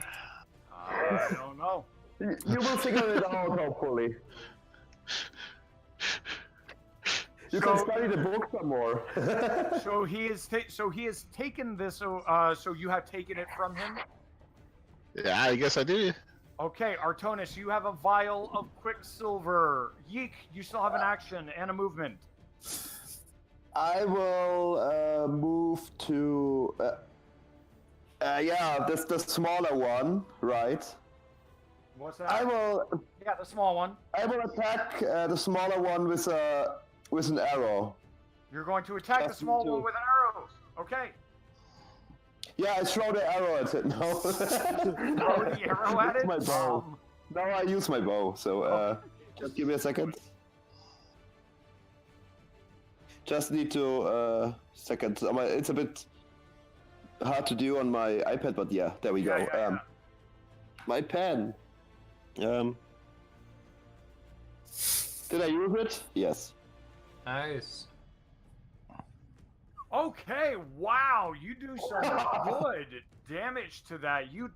I don't know. You will figure it out, hopefully. You can study the book some more. So he has taken this. So you have taken it from him. Yeah, I guess I do. Okay, Artonis, you have a vial of quicksilver. Yeek, you still have an action and a movement. I will move to. This the smaller one, right? What's that? Yeah, the small one. I will attack the smaller one with an arrow. You're going to attack the small one with an arrow. Okay. Yeah, I throw the arrow at it. No. Throw the arrow at it? My bow. No, I use my bow. So just give me a second. Just need to second. It's a bit hard to do on my iPad, but yeah, there we go. Yeah. My pen. Did I use it? Yes. Nice. Okay, wow, you do some good damage to that. You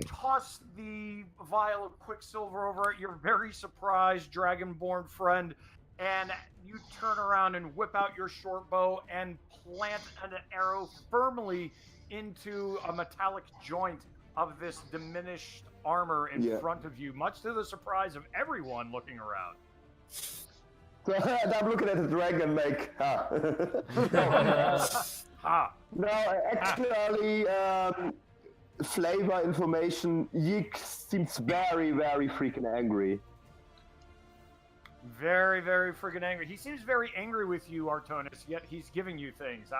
toss the vial of quicksilver over at your very surprised dragonborn friend, and you turn around and whip out your short bow and plant an arrow firmly into a metallic joint of this diminished armor in front of you, much to the surprise of everyone looking around. So I'm looking at the dragon like, ha. Ha. No, actually, flavor information, Yik seems very, very freaking angry. Very, very freaking angry. He seems very angry with you, Artonis, yet he's giving you things.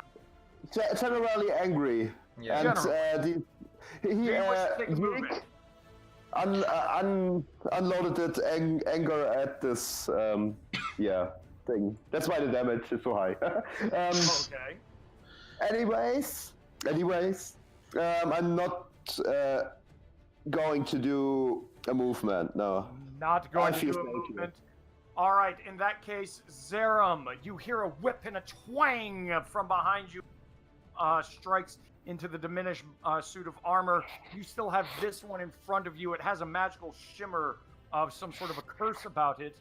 Generally angry. Yeah. And Yik unloaded its anger at this thing. That's why the damage is so high. Okay. Anyways, I'm not going to do a movement. No. Not going to do a movement. All right. In that case, Zerum, you hear a whip and a twang from behind you. Strikes into the diminished suit of armor. You still have this one in front of you. It has a magical shimmer of some sort of a curse about it.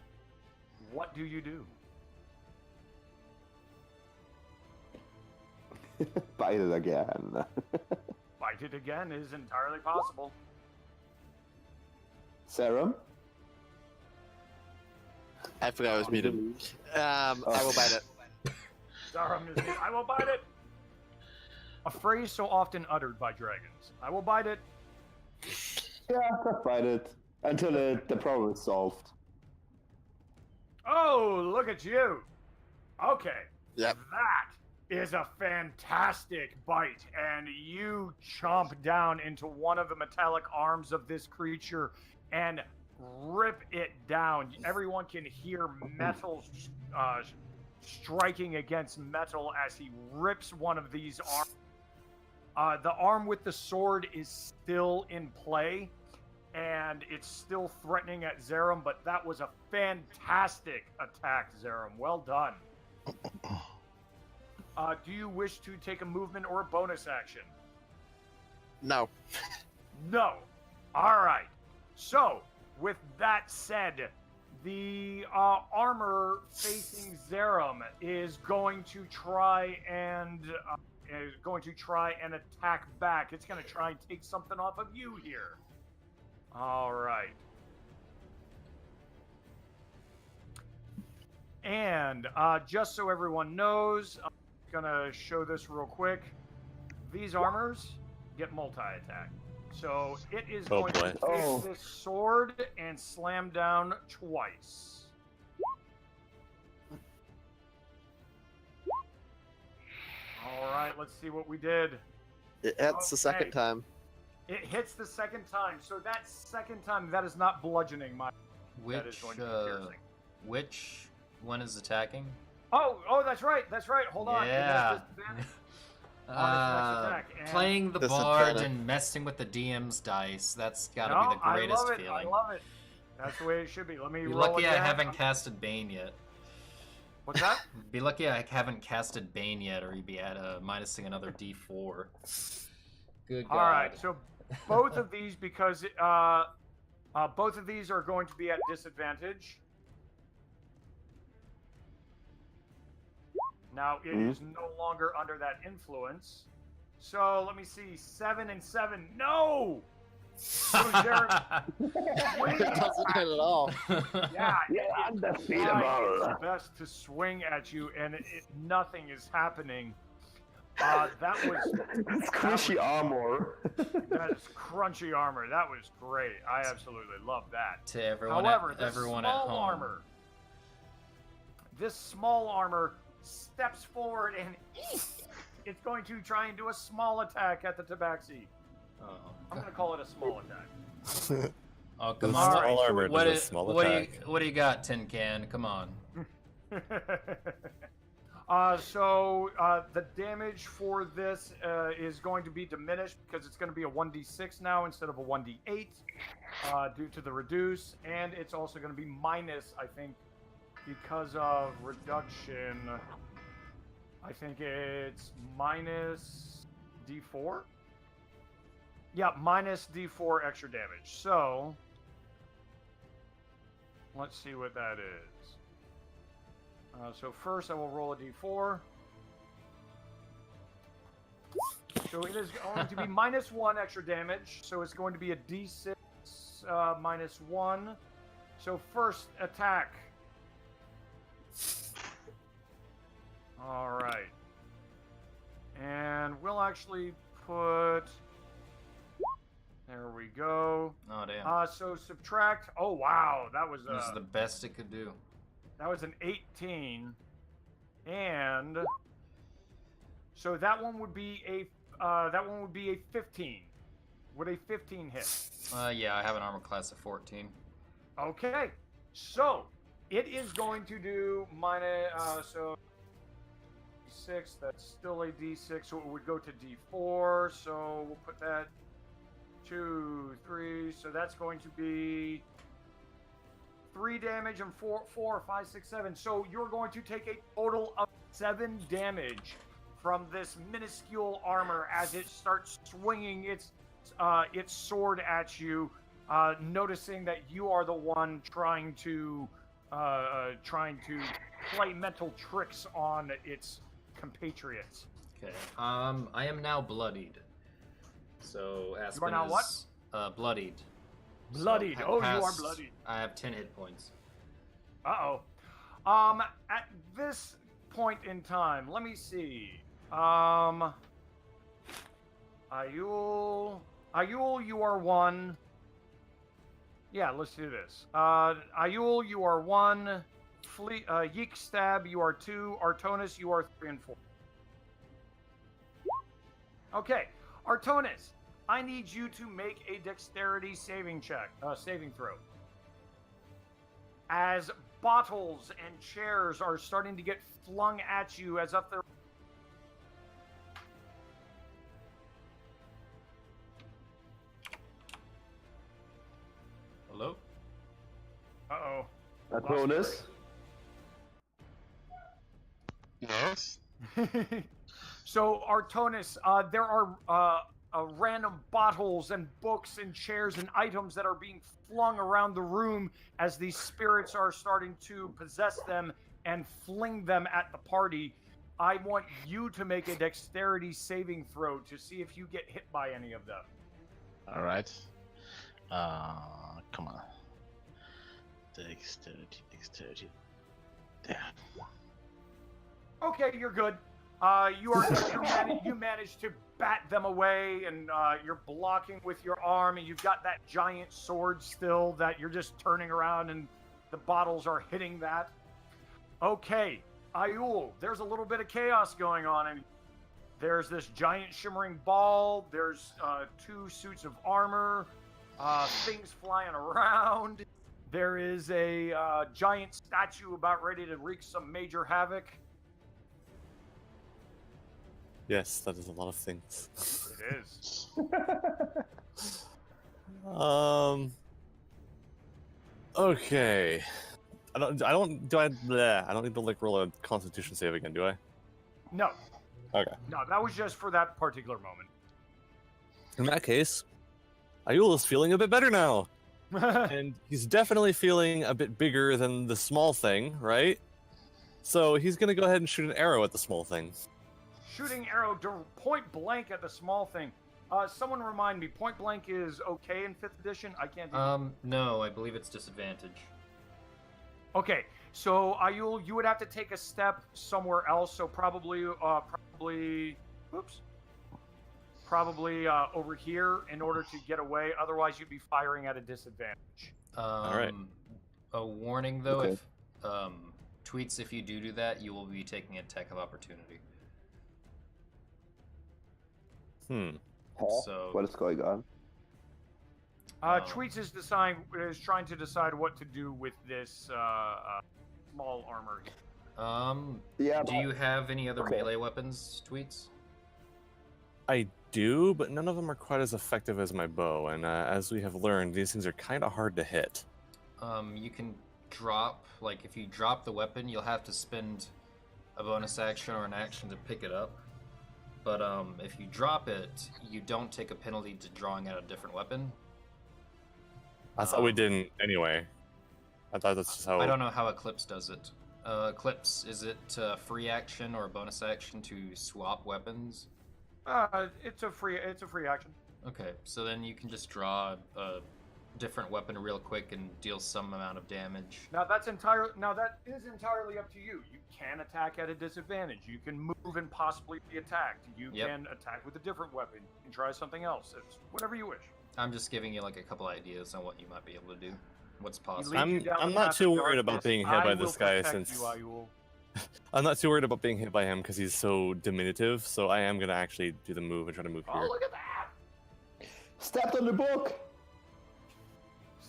What do you do? Bite it again. Bite it again is entirely possible. Serum? I forgot I was muted. I will bite it. Zerum is I will bite it. A phrase so often uttered by dragons. I will bite it. Yeah, just bite it. Until the problem is solved. Oh, look at you. Okay. Yep. That is a fantastic bite. And you chomp down into one of the metallic arms of this creature and rip it down. Everyone can hear metal striking against metal as he rips one of these arms. The arm with the sword is still in play, and it's still threatening at Zerum, but that was a fantastic attack, Zerum. Well done. Do you wish to take a movement or a bonus action? No. No. All right. So, with that said, the armor facing Zerum is going to try and attack back. It's going to try and take something off of you here. All right. And just so everyone knows, I'm going to show this real quick. These armors get multi-attack. So it is going to take this sword and slam down twice. All right, let's see what we did. It hits the second time. It hits the second time. So that second time, that is not bludgeoning. That is going to be piercing. Which one is attacking? Oh, that's right. Hold on. Yeah. Playing the bard and messing with the DM's dice. That's got to be the greatest feeling. I love it. That's the way it should be. Let me roll lucky again. I haven't casted Bane yet. What's that? Be lucky I haven't casted Bane yet, or you'd be at minusing another D4. Good God. All right, so both of these, because both of these are going to be at disadvantage. Now it is no longer under that influence. So let me see, 7 and 7. No. So It doesn't hit at all. Yeah, undefeatable. it's best to swing at you, and nothing is happening. That was squishy armor. That is crunchy armor. That was great. I absolutely love that. To everyone, However, everyone this at small home. armor. This small armor steps forward and it's going to try and do a small attack at the tabaxi. Oh, I'm going to call it a small attack. Oh, come The on. small armor What, does a small attack. what do you got, Tin Can? Come on. So the damage for this is going to be diminished because it's going to be a 1d6 now instead of a 1d8 due to the reduce, and it's also going to be minus, I think, because of reduction. I think it's minus d4. Yeah, minus d4 extra damage. So let's see what that is. So first I will roll a d4. So it is going to be -1 extra damage. So it's going to be a d6 -1. So first attack. All right. And we'll actually put... There we go. Oh, damn. So subtract... Oh, wow. That was This is the best it could do. That was an 18. And... So that one would be a... 15. Would a 15 hit? Yeah, I have an armor class of 14. Okay. So, it is going to do so... D6, that's still a D6, so it would go to D4, so we'll put that 2, 3, so that's going to be 3 damage and 4, 5, 6, 7. So you're going to take a total of 7 damage from this minuscule armor as it starts swinging its sword at you, noticing that you are the one trying to play mental tricks on its compatriots. Okay. I am now bloodied. So Aspen You are now is bloodied. Bloodied. So Oh, you are past- bloodied. I have 10 hit points. Uh-oh. At this point in time, let me see. Ayul, you are 1. Yeah, let's do this. Ayul, you are 1. Yeek Stab, you are 2. Artonis, you are 3 and 4. Okay, Artonis, I need you to make a dexterity saving throw. As bottles and chairs are starting to get flung at you as if they're... Hello? Uh-oh. Artonis? Yes. So, Artonis, there are random bottles and books and chairs and items that are being flung around the room as these spirits are starting to possess them and fling them at the party. I want you to make a dexterity saving throw to see if you get hit by any of them. All right. Come on. Dexterity. There. Okay, you're good. You managed to bat them away, and you're blocking with your arm, and you've got that giant sword still that you're just turning around, and the bottles are hitting that. Okay, Ayul, there's a little bit of chaos going on, and there's this giant shimmering ball. There's 2 suits of armor, things flying around. There is a giant statue about ready to wreak some major havoc. Yes, that is a lot of things. It is. Okay. I don't need to like roll a Constitution save again, do I? No. Okay. No, that was just for that particular moment. In that case, Ayul is feeling a bit better now. And he's definitely feeling a bit bigger than the small thing, right? So he's gonna go ahead and shoot an arrow at the small thing. Shooting arrow point blank at the small thing. Someone remind me, point blank is okay in 5th edition? I can't do No, I believe it's disadvantage. Okay, so Ayul, you would have to take a step somewhere else, so probably over here in order to get away. Otherwise, you'd be firing at a disadvantage. All right. A warning, though, Okay. if tweets, if you do that, you will be taking an attack of opportunity. Huh? So- What is going on? Tweets is trying to decide what to do with this small armor. Yeah, Do you have any other Okay. melee weapons, tweets? I do, but none of them are quite as effective as my bow. And as we have learned, these things are kind of hard to hit. You can drop, like, if you drop the weapon, you'll have to spend a bonus action or an action to pick it up. But if you drop it, you don't take a penalty to drawing out a different weapon. I thought we didn't anyway. I thought that's just how. I don't know how Eclipse does it. Clips, is it free action or a bonus action to swap weapons? It's a free action. Okay, so then you can just draw a different weapon real quick and deal some amount of damage. Now that is entirely up to you. You can attack at a disadvantage. You can move and possibly be attacked. You can attack with a different weapon and try something else. It's whatever you wish. I'm just giving you like a couple ideas on what you might be able to do. What's possible. I'm not too worried about being hit by this guy since I'm not too worried about being hit by him because he's so diminutive. So I am gonna actually do the move and try to move here. Oh, look at that! Stepped on the book.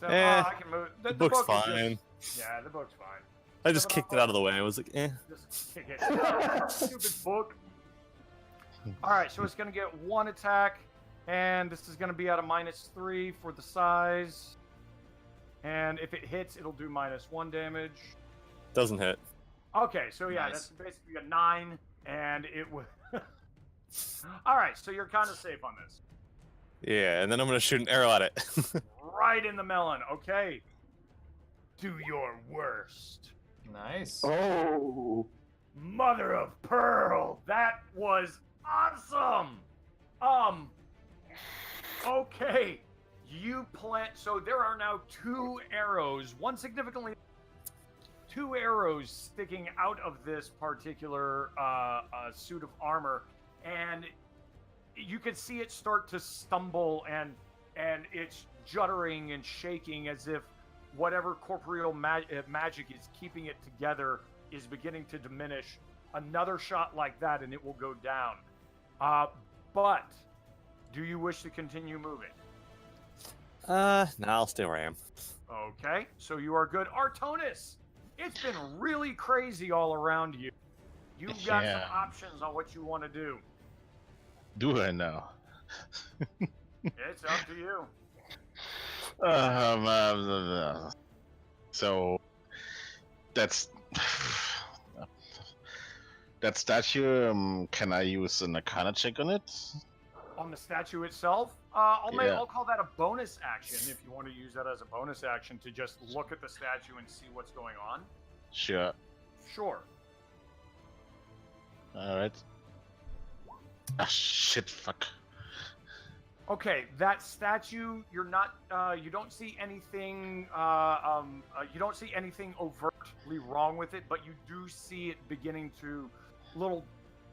I can move. The book's book is fine. Yeah, the book's fine. I just kicked it out of the way. I was like, eh. Just kick it. Stupid book. All right, so it's gonna get 1 attack, and this is gonna be at a -3 for the size. And if it hits, it'll do -1 damage. Doesn't hit. Okay, so yeah, Nice. that's basically a 9, and it would. All right, so you're kind of safe on this. Yeah, and then I'm gonna shoot an arrow at it. Right in the melon. Okay. Do your worst. Nice. Oh. Mother of pearl. That was awesome. Okay. You plant. So there are now 2 arrows. Two arrows sticking out of this particular suit of armor, and you can see it start to stumble, and it's juddering and shaking as if whatever corporeal magic is keeping it together is beginning to diminish. Another shot like that and it will go down. But do you wish to continue moving? Nah, I'll stay where I am. Okay, so you are good. Artonis, it's been really crazy all around you. You've got some options on what you want to do. Do I know? It's up to you. So that's that statue. Can I use an Arcana check on it? On the statue itself, I'll call that a bonus action if you want to use that as a bonus action to just look at the statue and see what's going on. Sure. Sure. All right. Ah, shit! Fuck. Okay, that statue, you're not, you don't see anything, you don't see anything overtly wrong with it, but you do see it beginning to, little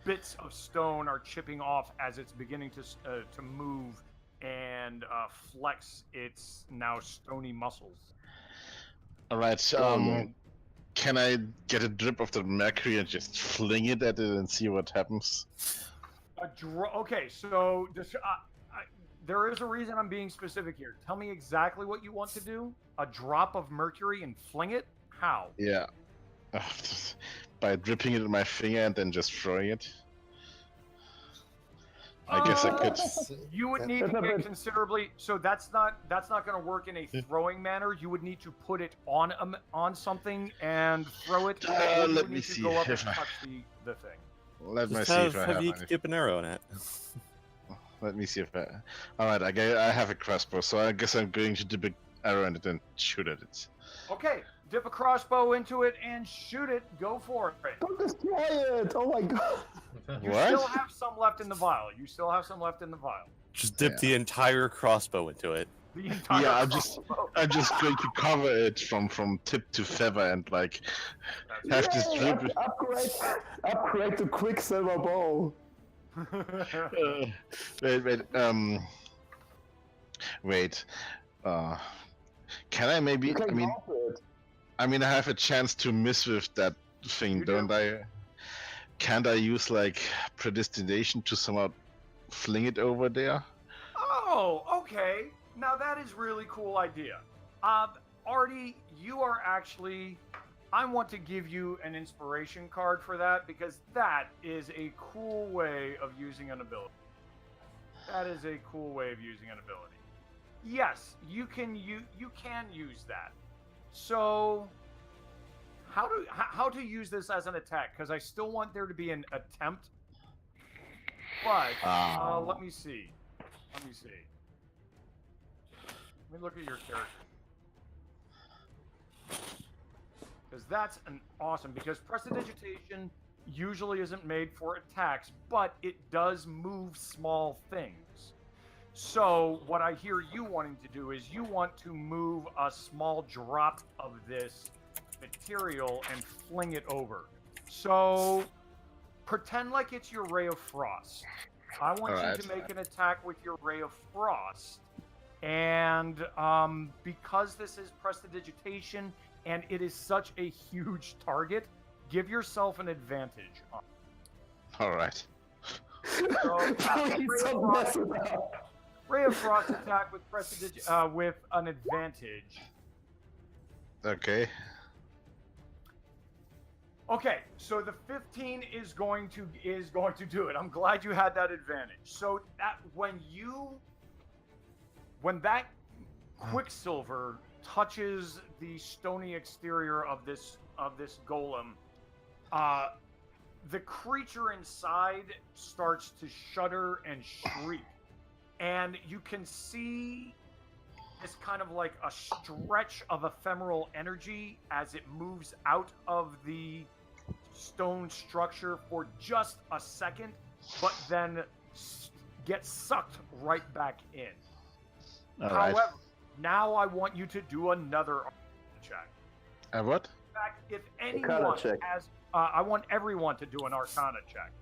bits of stone are chipping off as it's beginning to move and flex its now stony muscles. All right. Can I get a drip of the mercury and just fling it at it and see what happens? Okay, so there is a reason I'm being specific here. Tell me exactly what you want to do. A drop of mercury and fling it? How? Yeah. By dripping it in my finger and then just throwing it. I guess I could. You would need to get considerably. So that's not going to work in a throwing manner. You would need to put it on something and throw it. Let me see. Go up and touch the thing. Let me Just see if I have have you any. dip an arrow in it. Let me see if I. All right, I have a crossbow, so I guess I'm going to dip an arrow in it and shoot at it. Okay, dip a crossbow into it and shoot it. Go for it. Don't destroy it! Oh my god! You What? still have some left in the vial. Just dip the entire crossbow into it. The entire Yeah, crossbow. I'm just going to cover it from tip to feather and like have this drip. Upgrade to Quicksilver bow. Wait. Can I maybe? You can I mean, go for it. I have a chance to miss with that thing, You don't do. I? Can't I use like predestination to somehow fling it over there? Oh, okay. Now that is really cool idea. Artie, you are actually. I want to give you an inspiration card for that because that is a cool way of using an ability. Yes, you can use that. So, how to use this as an attack? Because I still want there to be an attempt. But let me see. Let me look at your character. because that's an awesome. Because prestidigitation usually isn't made for attacks, but it does move small things. So what I hear you wanting to do is you want to move a small drop of this material and fling it over. So pretend like it's your Ray of Frost. I want you to make an attack with your Ray of Frost. And because this is prestidigitation and it is such a huge target, give yourself an advantage on it. All right. So, Ray of Frost attack with with an advantage. Okay. Okay, so the 15 is going to do it. I'm glad you had that advantage. So that when that quicksilver touches the stony exterior of this golem, the creature inside starts to shudder and shriek. And you can see this kind of like a stretch of ephemeral energy as it moves out of the stone structure for just a second, but then gets sucked right back in. However, now I want you to do another check. What? In fact, if anyone has, I want everyone to do an Arcana check.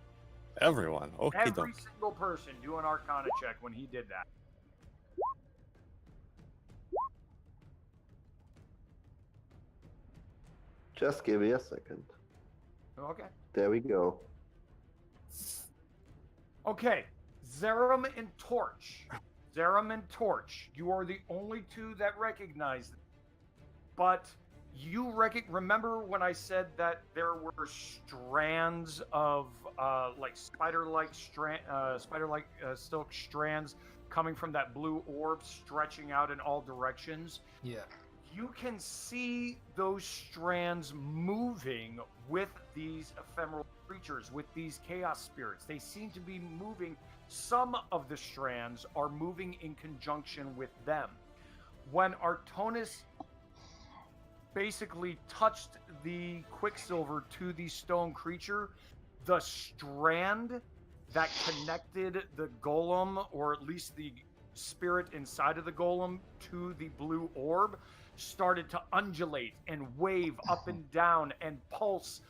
Everyone. Okay. Every single person do an Arcana check when he did that. Just give me a second. Okay. There we go. Okay. Zerum and Torch. Zerum and Torch. You are the only two that recognize them. But you remember when I said that there were strands of like spider-like silk strands coming from that blue orb stretching out in all directions? Yeah. You can see those strands moving with these ephemeral creatures, with these chaos spirits. They seem to be moving. Some of the strands are moving in conjunction with them. When Artonis basically touched the quicksilver to the stone creature, the strand that connected the golem, or at least the spirit inside of the golem, to the blue orb started to undulate and wave up and down and pulse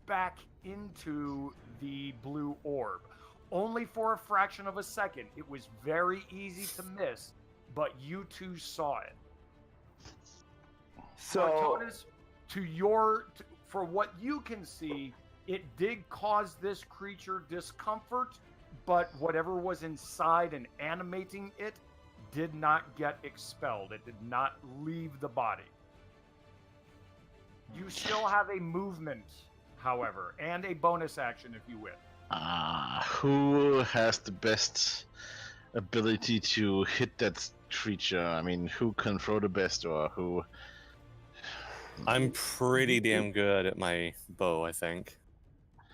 back into the blue orb. Only for a fraction of a second. It was very easy to miss, but you two saw it. So, Artonis, for what you can see, it did cause this creature discomfort, but whatever was inside and animating it did not get expelled. It did not leave the body. You still have a movement, however, and a bonus action if you wish. Who has the best ability to hit that creature? I mean, who can throw the best, or who? I'm pretty damn good at my bow, I think.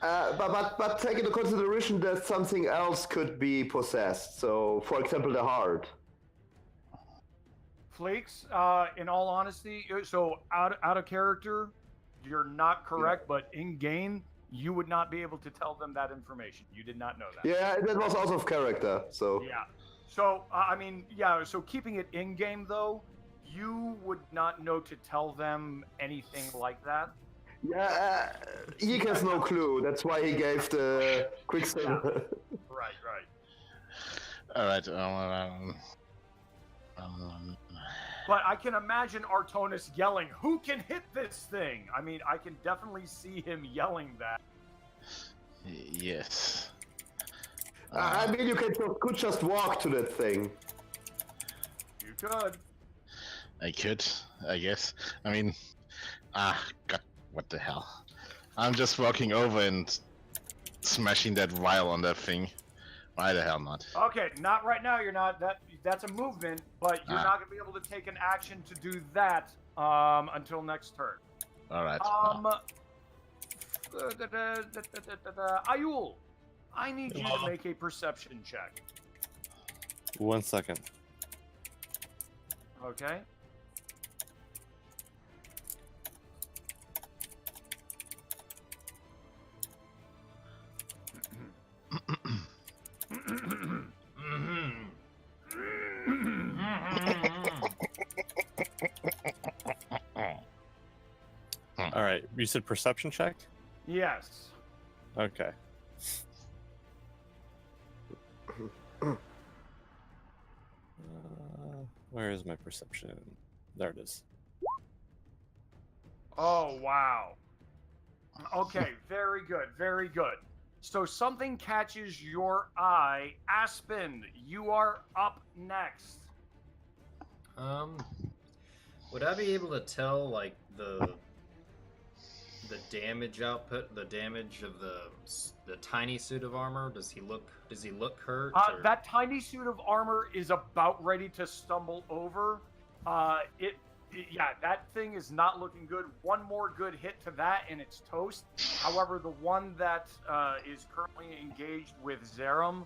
But take into consideration that something else could be possessed. So, for example, the heart. Fleeks, in all honesty, so out of character, you're not correct, but in game, you would not be able to tell them that information. You did not know that. Yeah, that was out of character. So. Yeah. So I mean, yeah. So keeping it in game though, you would not know to tell them anything like that. Yeah, he has no clue. That's why he gave the quicksilver. Yeah. Right. All right. But I can imagine Artonis yelling, "Who can hit this thing?" I mean, I can definitely see him yelling that. Yes. I mean, you could just walk to that thing. You could. I could, I guess. I mean, God, what the hell? I'm just walking over and smashing that vial on that thing. Why the hell not? Okay, not right now. You're not. That's a movement, but you're not gonna be able to take an action to do that until next turn. All right. Ayul, I need you to make a perception check. 1 second. Okay. All right, you said perception check? Yes. Okay. Where is my perception? There it is. Oh, wow. Okay, very good, very good. So something catches your eye. Aspen, you are up next. Would I be able to tell like the damage output, the damage of the tiny suit of armor? Does he look hurt? Or... That tiny suit of armor is about ready to stumble over. Yeah, that thing is not looking good. One more good hit to that and it's toast. However, the one that is currently engaged with Zerum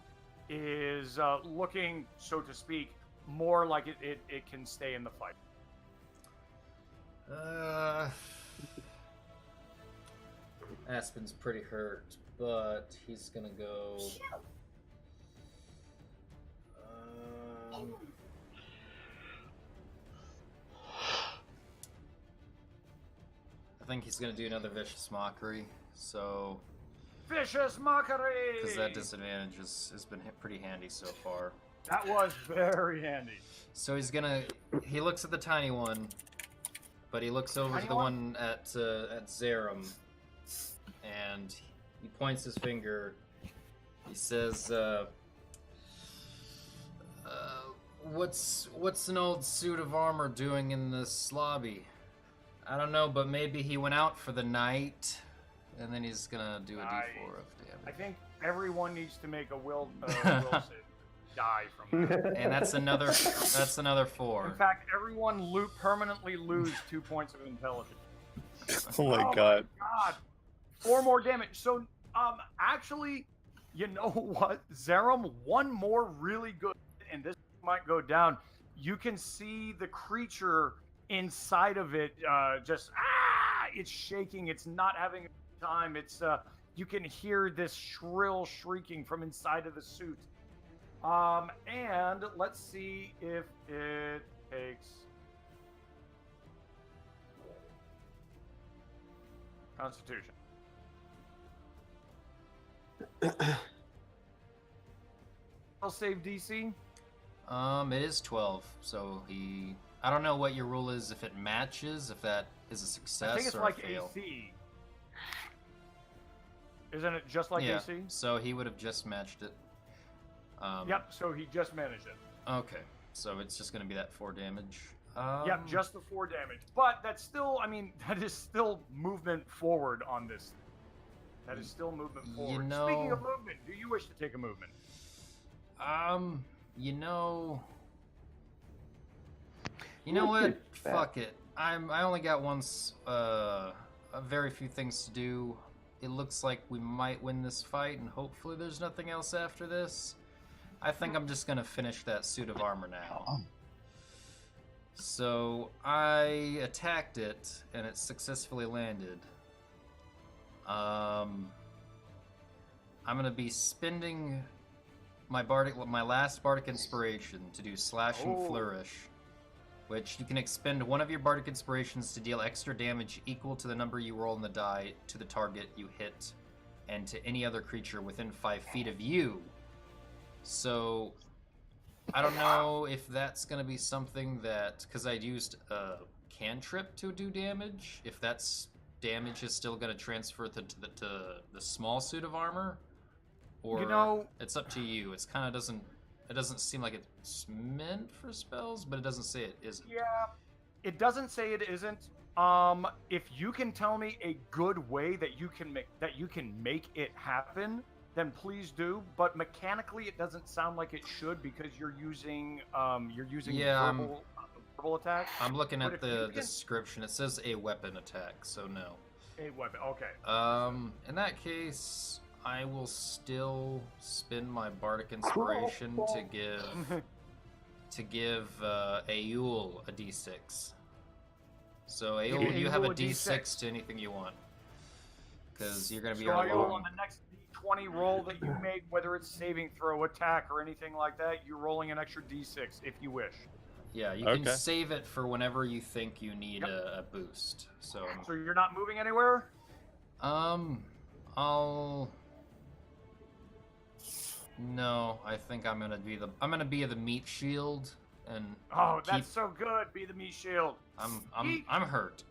is looking, so to speak, more like it can stay in the fight. Aspen's pretty hurt, but he's gonna go. I think he's gonna do another vicious mockery. So. Vicious mockery. Because that disadvantage has been pretty handy so far. That was very handy. So he looks at the tiny one, but he looks over to the one at Zerum, and he points his finger. He says, "What's an old suit of armor doing in this lobby? I don't know, but maybe he went out for the night." And then he's gonna do a D4 of damage. I think everyone needs to make a will save. Die from that. And that's another 4. In fact, everyone permanently lose 2 points of intelligence. Oh my god. 4 more damage. So, actually, you know what? Zerum, one more really good, and this might go down. You can see the creature inside of it it's shaking. It's not having a time. It's you can hear this shrill shrieking from inside of the suit. And let's see if it takes Constitution. Will save DC? It is 12, so I don't know what your rule is, if it matches, if that is a success or a fail. I think it's like AC. Isn't it just like AC? So he would have just matched it. Yep, so he just managed it. Okay, so it's just going to be that 4 damage. Yep, just the 4 damage. But that's still, that is still movement forward on this. That is still movement forward. Speaking of movement, do you wish to take a movement? You know what? Fuck it. I only got very few things to do. It looks like we might win this fight, and hopefully there's nothing else after this. I think I'm just gonna finish that suit of armor now. So I attacked it, and it successfully landed. I'm gonna be spending my last bardic inspiration to do slashing flourish, which you can expend one of your bardic inspirations to deal extra damage equal to the number you roll on the die to the target you hit, and to any other creature within 5 feet of you. So I don't know if that's going to be something that, because I used a cantrip to do damage, if that's damage is still going to transfer to the small suit of armor, or it's up to you. It doesn't seem like it's meant for spells, but it doesn't say it isn't. Yeah, it doesn't say it isn't. If you can tell me a good way that you can make it happen, then please do. But mechanically, it doesn't sound like it should, because you're using verbal attack. I'm looking at the description. It says a weapon attack, so no. A weapon. Okay. In that case, I will still spend my bardic inspiration to give Aul a d6. So Aul, you have a d6 to anything you want, because you're going to be on the next d20 roll that you make, whether it's saving throw, attack, or anything like that, you're rolling an extra d6 if you wish. Yeah, you can save it for whenever you think you need a boost. So you're not moving anywhere? No, I think I'm gonna be the meat shield and. That's so good. Be the meat shield. I'm hurt.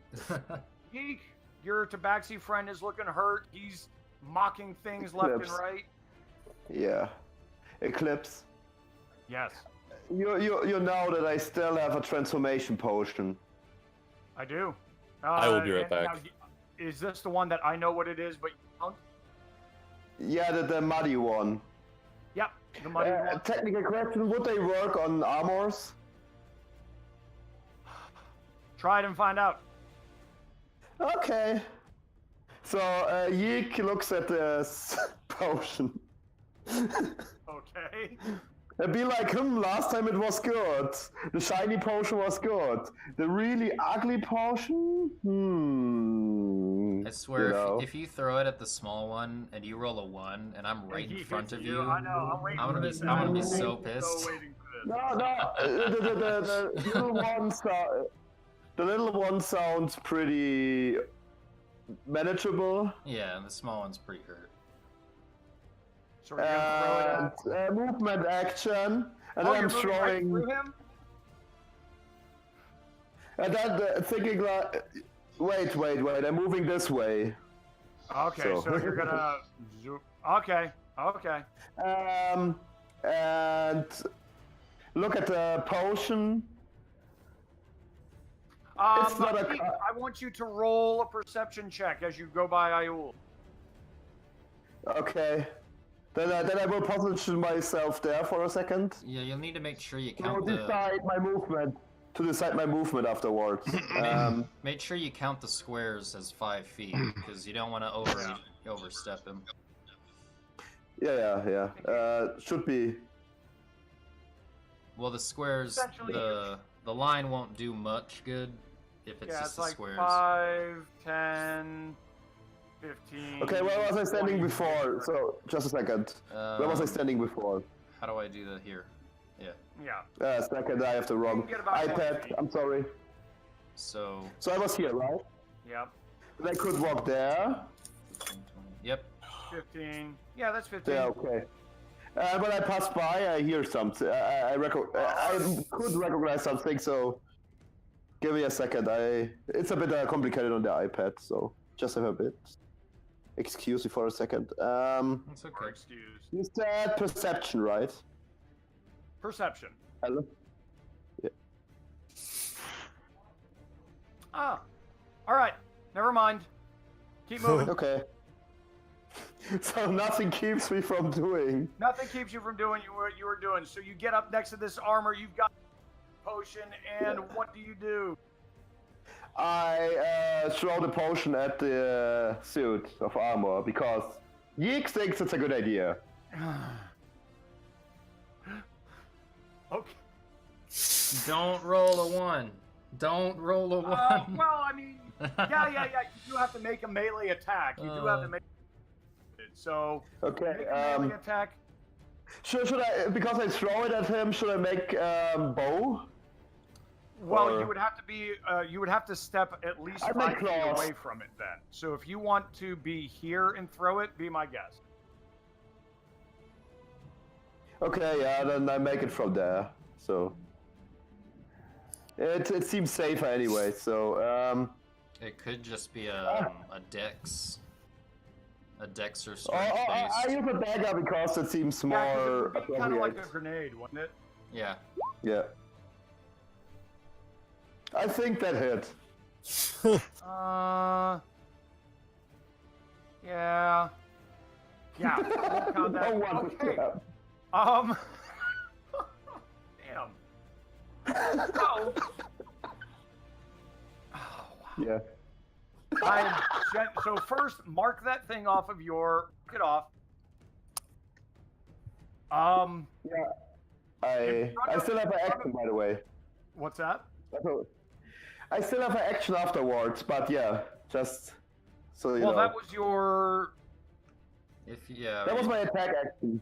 Geek, your Tabaxi friend is looking hurt. He's mocking things left and right. Yeah. Eclipse. Yes. You know that I still have a transformation potion. I do. I will be right back. Now, is this the one that I know what it is, but you don't? Yeah, the muddy one. Yep, the muddy one. Technical question, would they work on armors? Try it and find out. Okay. So, Yeek looks at the potion. Okay. It'd be like, last time it was good. The shiny potion was good. The really ugly potion? I swear, if you throw it at the small one and you roll a 1 and I'm right in front of you, I know, I'm waiting I'm gonna be so pissed. So waiting for this. No, the little one sounds pretty manageable. Yeah, and the small one's pretty hurt. So we're gonna throw it at... movement action, and you're I'm moving right throwing. through him? And then thinking like, wait, I'm moving this way. Okay, so you're gonna zoom. Okay. And look at the potion. It's not I want you to roll a perception check as you go by Ayul. Okay. Then I will position myself there for a second. Yeah, you'll need to make sure you count To decide my movement afterwards. Make sure you count the squares as 5 feet, because you don't want to overstep them. Yeah. Should be. Well, the squares, the line won't do much good if it's just the like squares. 5, 10, 15. Okay, where was I standing before? So, just a second. Where was I standing before? How do I do that here? Yeah. Second, I have the wrong iPad. I'm sorry. So I was here, right? Yep. And I could walk there. 15, 20. Yep. 15. Yeah, that's 15. Yeah, okay. When I pass by, I hear something. I could recognize something, so give me a second. It's a bit complicated on the iPad, so just have a bit. Excuse me for a second. That's okay. Excuse. You said perception, right? Perception. Hello? Yeah. Ah. All right. Never mind. Keep moving. Okay. So nothing keeps me from doing. Nothing keeps you from doing what you were doing. So you get up next to this armor. You've got potion, and what do you do? I throw the potion at the suit of armor because Yeek thinks it's a good idea. Okay. Don't roll a 1. Don't roll a 1. Well, I mean, yeah. You do have to make a melee attack. You do have to make it. So, okay. Make a melee attack. Should I, because I throw it at him, should I make bow? Well, you would have to step at least 5 feet away from it then. So if you want to be here and throw it, be my guest. Okay, yeah, then I make it from there. So it seems safer anyway. So It could just be a dex. A dex or strength I use a dagger because it seems more appropriate. Kind of like a grenade, wouldn't it? Yeah. Yeah. I think that hit. Yeah. Yeah. We'll count that. No one Okay. Damn. Oh. Oh, wow. Yeah. So first, mark that thing off of your. Mark it off. Yeah. I still have an action, by the way. What's that? I still have an action afterwards, but yeah, just so you know. Well, that was your. That was my attack action.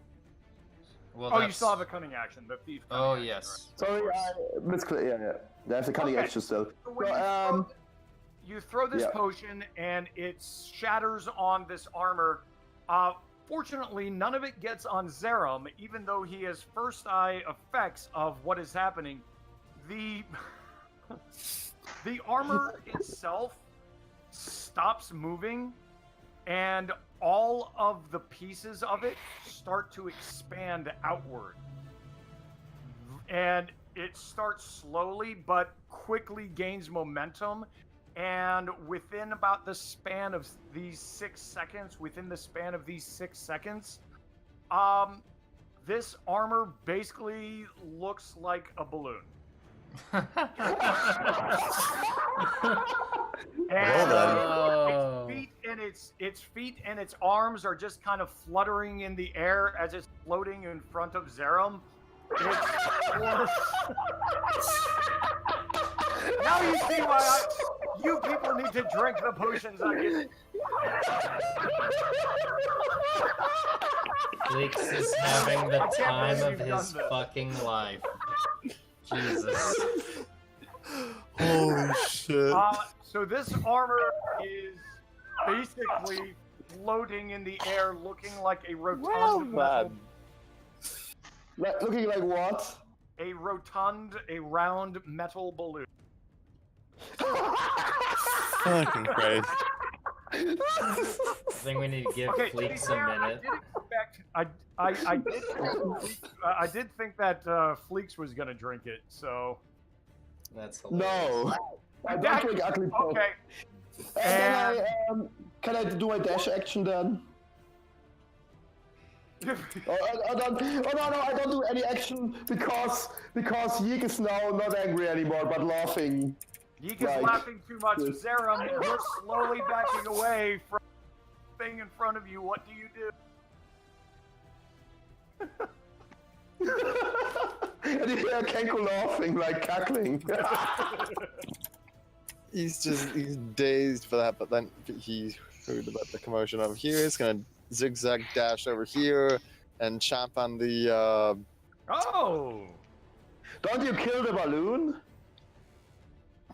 Well, Oh, you still have a cunning action, the thief. Cunning Oh action, yes. right? Sorry, I misclicked. Yeah. There's a cunning Okay. action still. So when So, you throw this yeah. potion and it shatters on this armor. Fortunately, none of it gets on Zerum, even though he has first eye effects of what is happening. The the armor itself stops moving, and all of the pieces of it start to expand outward. And it starts slowly, but quickly gains momentum. And within about the span of these 6 seconds, this armor basically looks like a balloon. And its feet and its arms are just kind of fluttering in the air as it's floating in front of Zerum. Now you see why you people need to drink the potions I give. Fleeks is having the time of his fucking life. Jesus. Holy shit. So this armor is basically floating in the air, looking like a rotund. Looking like what? A round metal balloon. Fucking Christ. I think we need to give Fleeks a minute. I did think that Fleeks was gonna drink it, so. That's hilarious. No. I don't drink ugly potion. Okay. And then can I do my dash action then? No, I don't do any action because Yeek is now not angry anymore, but laughing. Yeek is laughing too much. Zerum, you're slowly backing away from the thing in front of you. What do you do? And you hear Kenko laughing, like cackling. He's dazed for that, but then he heard about the commotion over here. He's gonna zigzag dash over here and chomp on the. Oh! Don't you kill the balloon?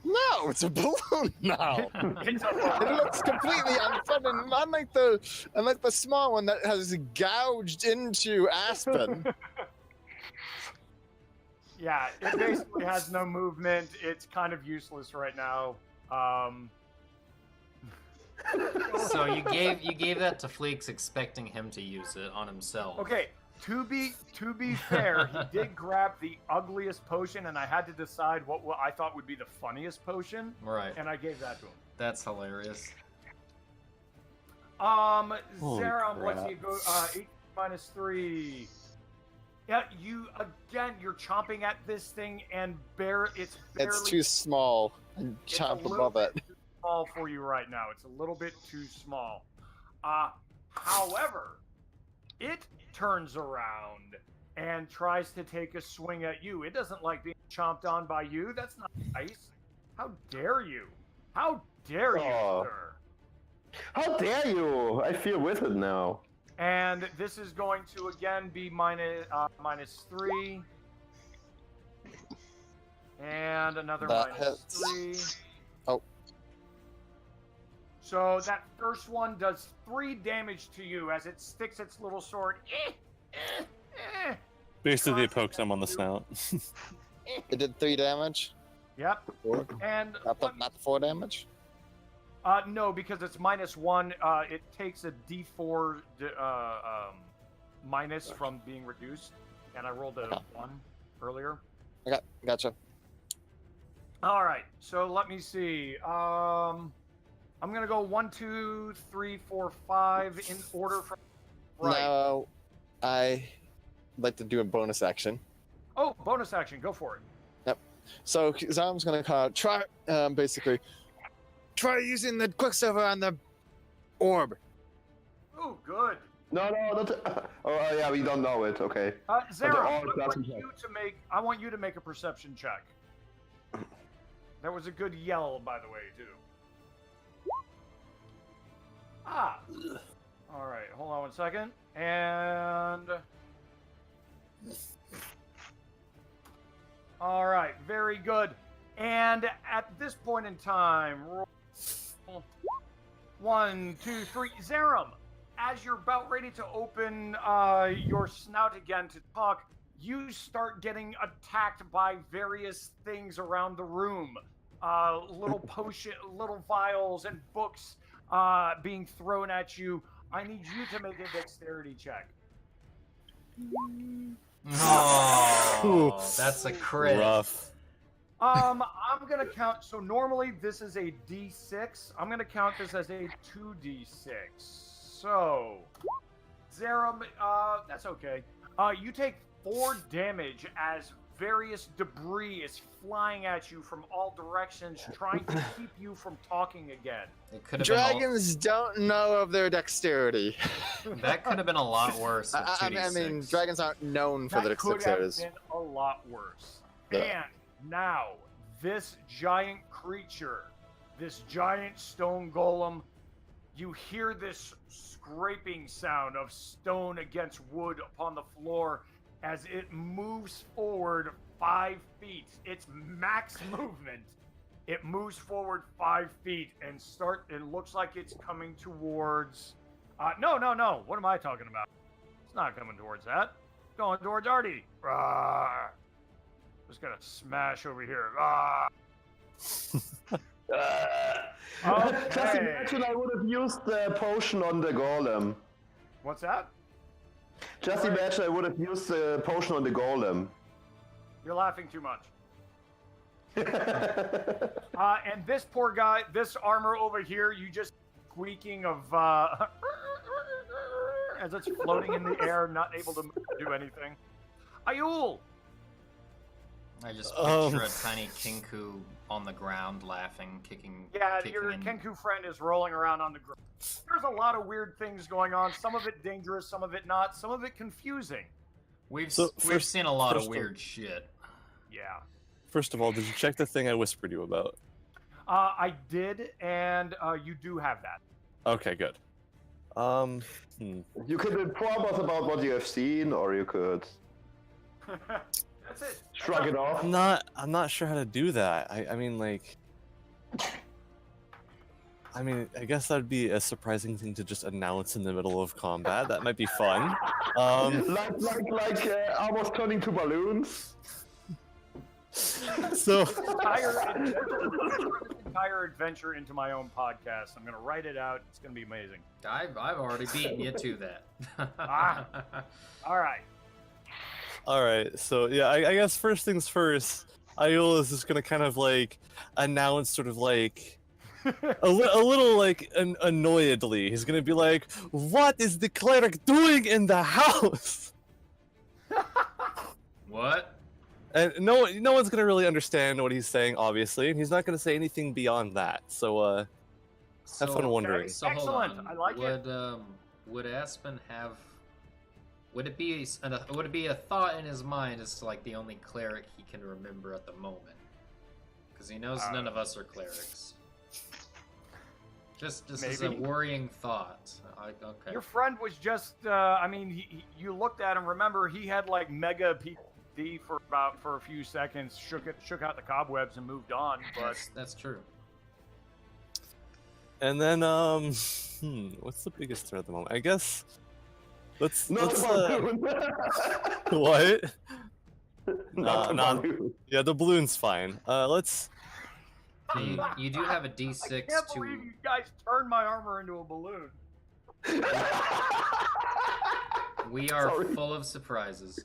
No, it's a balloon now. It's a It looks completely unfun, unlike the small one that has gouged into Aspen. Yeah, it basically has no movement. It's kind of useless right now. So you gave that to Fleeks, expecting him to use it on himself. Okay, to be fair, he did grab the ugliest potion, and I had to decide what I thought would be the funniest potion. Right. And I gave that to him. That's hilarious. Zerum, what's he go? 8 minus 3. Yeah, you're chomping at this thing, and it's barely. It's too small. And chomp above it. Too small for you right now. It's a little bit too small. However, it turns around and tries to take a swing at you. It doesn't like being chomped on by you. That's not nice. How dare you? How dare you, sir? How dare you? I feel withered now. And this is going to again be minus 3. And another That minus hits. 3. Oh. So that first one does 3 damage to you as it sticks its little sword. Basically, it pokes him on the snout. It did 3 damage. Yep. And Not the 4 damage. no, because it's minus 1. It takes a D4 minus from being reduced, and I rolled a 1 earlier. Okay, gotcha. All right, so let me see. I'm gonna go 1, 2, 3, 4, 5 in order from right. Now, I like to do a bonus action. Oh, bonus action, go for it. Yep. So Zarm's gonna try using the Quicksilver on the orb. Ooh, good. No, not. Oh, yeah, we don't know it. Okay. Zara, all doesn't check. I want you to make a perception check. That was a good yell, by the way, too. All right, hold on one second. And all right, very good. And at this point in time, roll 1, 2, 3, Zerum. As you're about ready to open your snout again to talk, you start getting attacked by various things around the room. Little little vials and books being thrown at you. I need you to make a dexterity check. Oh, that's a crit. Rough. I'm gonna count. So normally this is a D6. I'm gonna count this as a 2D6. So, Zerum, that's okay. You take 4 damage as various debris is flying at you from all directions, trying to keep you from talking again. It could have Dragons don't know of their dexterity. That could have been a lot worse. With 2d6. I mean, dragons aren't known for their That could dexterity. have been a lot worse. Yeah. And now, this giant creature, this giant stone golem, you hear this scraping sound of stone against wood upon the floor as it moves forward 5 feet. Its max movement. It moves forward 5 feet and it looks like it's coming towards... No. What am I talking about? It's not coming towards that. It's going towards Artie. Just gonna smash over here. Just Okay. imagine I would have used the potion on the golem. What's that? Just imagine I would have used the potion on the golem. You're laughing too much. And this poor guy, this armor over here, you just squeaking of as it's floating in the air, not able to do anything. Ayul! I just picture a tiny Kinku on the ground laughing, kicking. Yeah, kicking your in. Kenku friend is rolling around on the ground. There's a lot of weird things going on. Some of it dangerous, some of it not, some of it confusing. We've So, we've seen a lot of first of- weird shit. Yeah. First of all, did you check the thing I whispered you about? I did, and you do have that. Okay, good. You could inform us about what you have seen, or you could That's it. shrug it off. I'm not sure how to do that. I mean, I guess that'd be a surprising thing to just announce in the middle of combat. That might be fun. Like almost turning to balloons. So Entire adventure into my own podcast. I'm gonna write it out. It's gonna be amazing. I've already beaten you to that. All right. all right, so yeah, I guess first things first. Ayul is just gonna kind of announce, sort of a little annoyedly. He's gonna be like, "What is the cleric doing in the house?" What? And no one's gonna really understand what he's saying, obviously, and he's not gonna say anything beyond that. So, have fun wondering. So hold Excellent. on. I like it. Would Aspen have? Would it be a thought in his mind as to the only cleric he can remember at the moment? Because he knows none of us are clerics. Just as a Maybe. worrying thought. Okay. Your friend was just. You looked at him. Remember, he had mega PD for a few seconds. Shook out the cobwebs and moved on. But That's true. And then, what's the biggest threat at the moment? I guess let's Not the balloon. what? Not the Nah, balloon. yeah, the balloon's fine. Let's. You do have a D6 I can't to. believe you guys turned my armor into a balloon. We are Sorry. full of surprises.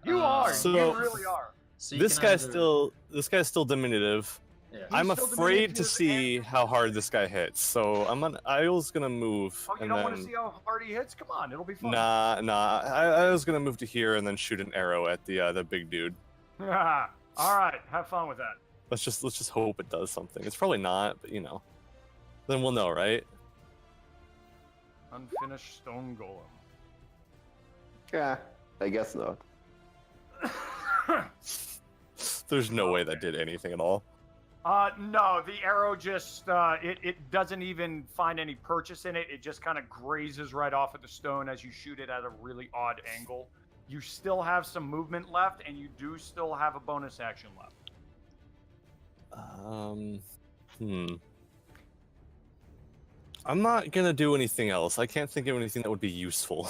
You are. So- You really are. So you This can guy's either- still diminutive. Yeah. I'm still afraid to diminutive see and- how hard this guy hits, so Ayul's gonna move. Oh, you and don't then... want to see how hard he hits? Come on, it'll be fun. Nah. I was gonna move to here and then shoot an arrow at the big dude. All right, have fun with that. Let's just hope it does something. It's probably not, but then we'll know, right? Unfinished stone golem. Yeah, I guess not. There's no way that did anything at all. No, the arrow just, it doesn't even find any purchase in it. It just kind of grazes right off of the stone as you shoot it at a really odd angle. You still have some movement left, and you do still have a bonus action left. I'm not gonna do anything else. I can't think of anything that would be useful.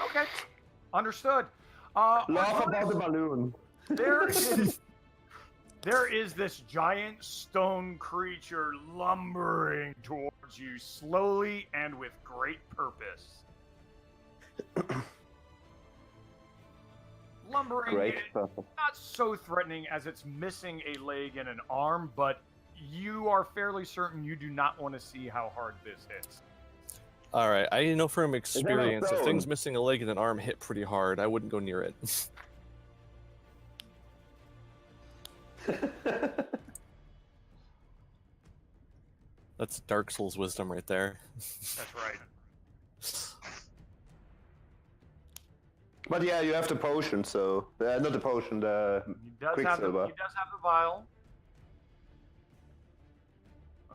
Okay, understood. Laugh about the balloon. There is this giant stone creature lumbering towards you slowly and with great purpose. Lumbering Great is purpose. not so threatening as it's missing a leg and an arm, but you are fairly certain you do not want to see how hard this hits. All right, I know from experience, if stone? things missing a leg and an arm hit pretty hard, I wouldn't go near it. That's Dark Souls wisdom right there. That's right. But yeah, you have the potion, so not the potion, the He does Quicksilver. have the vial.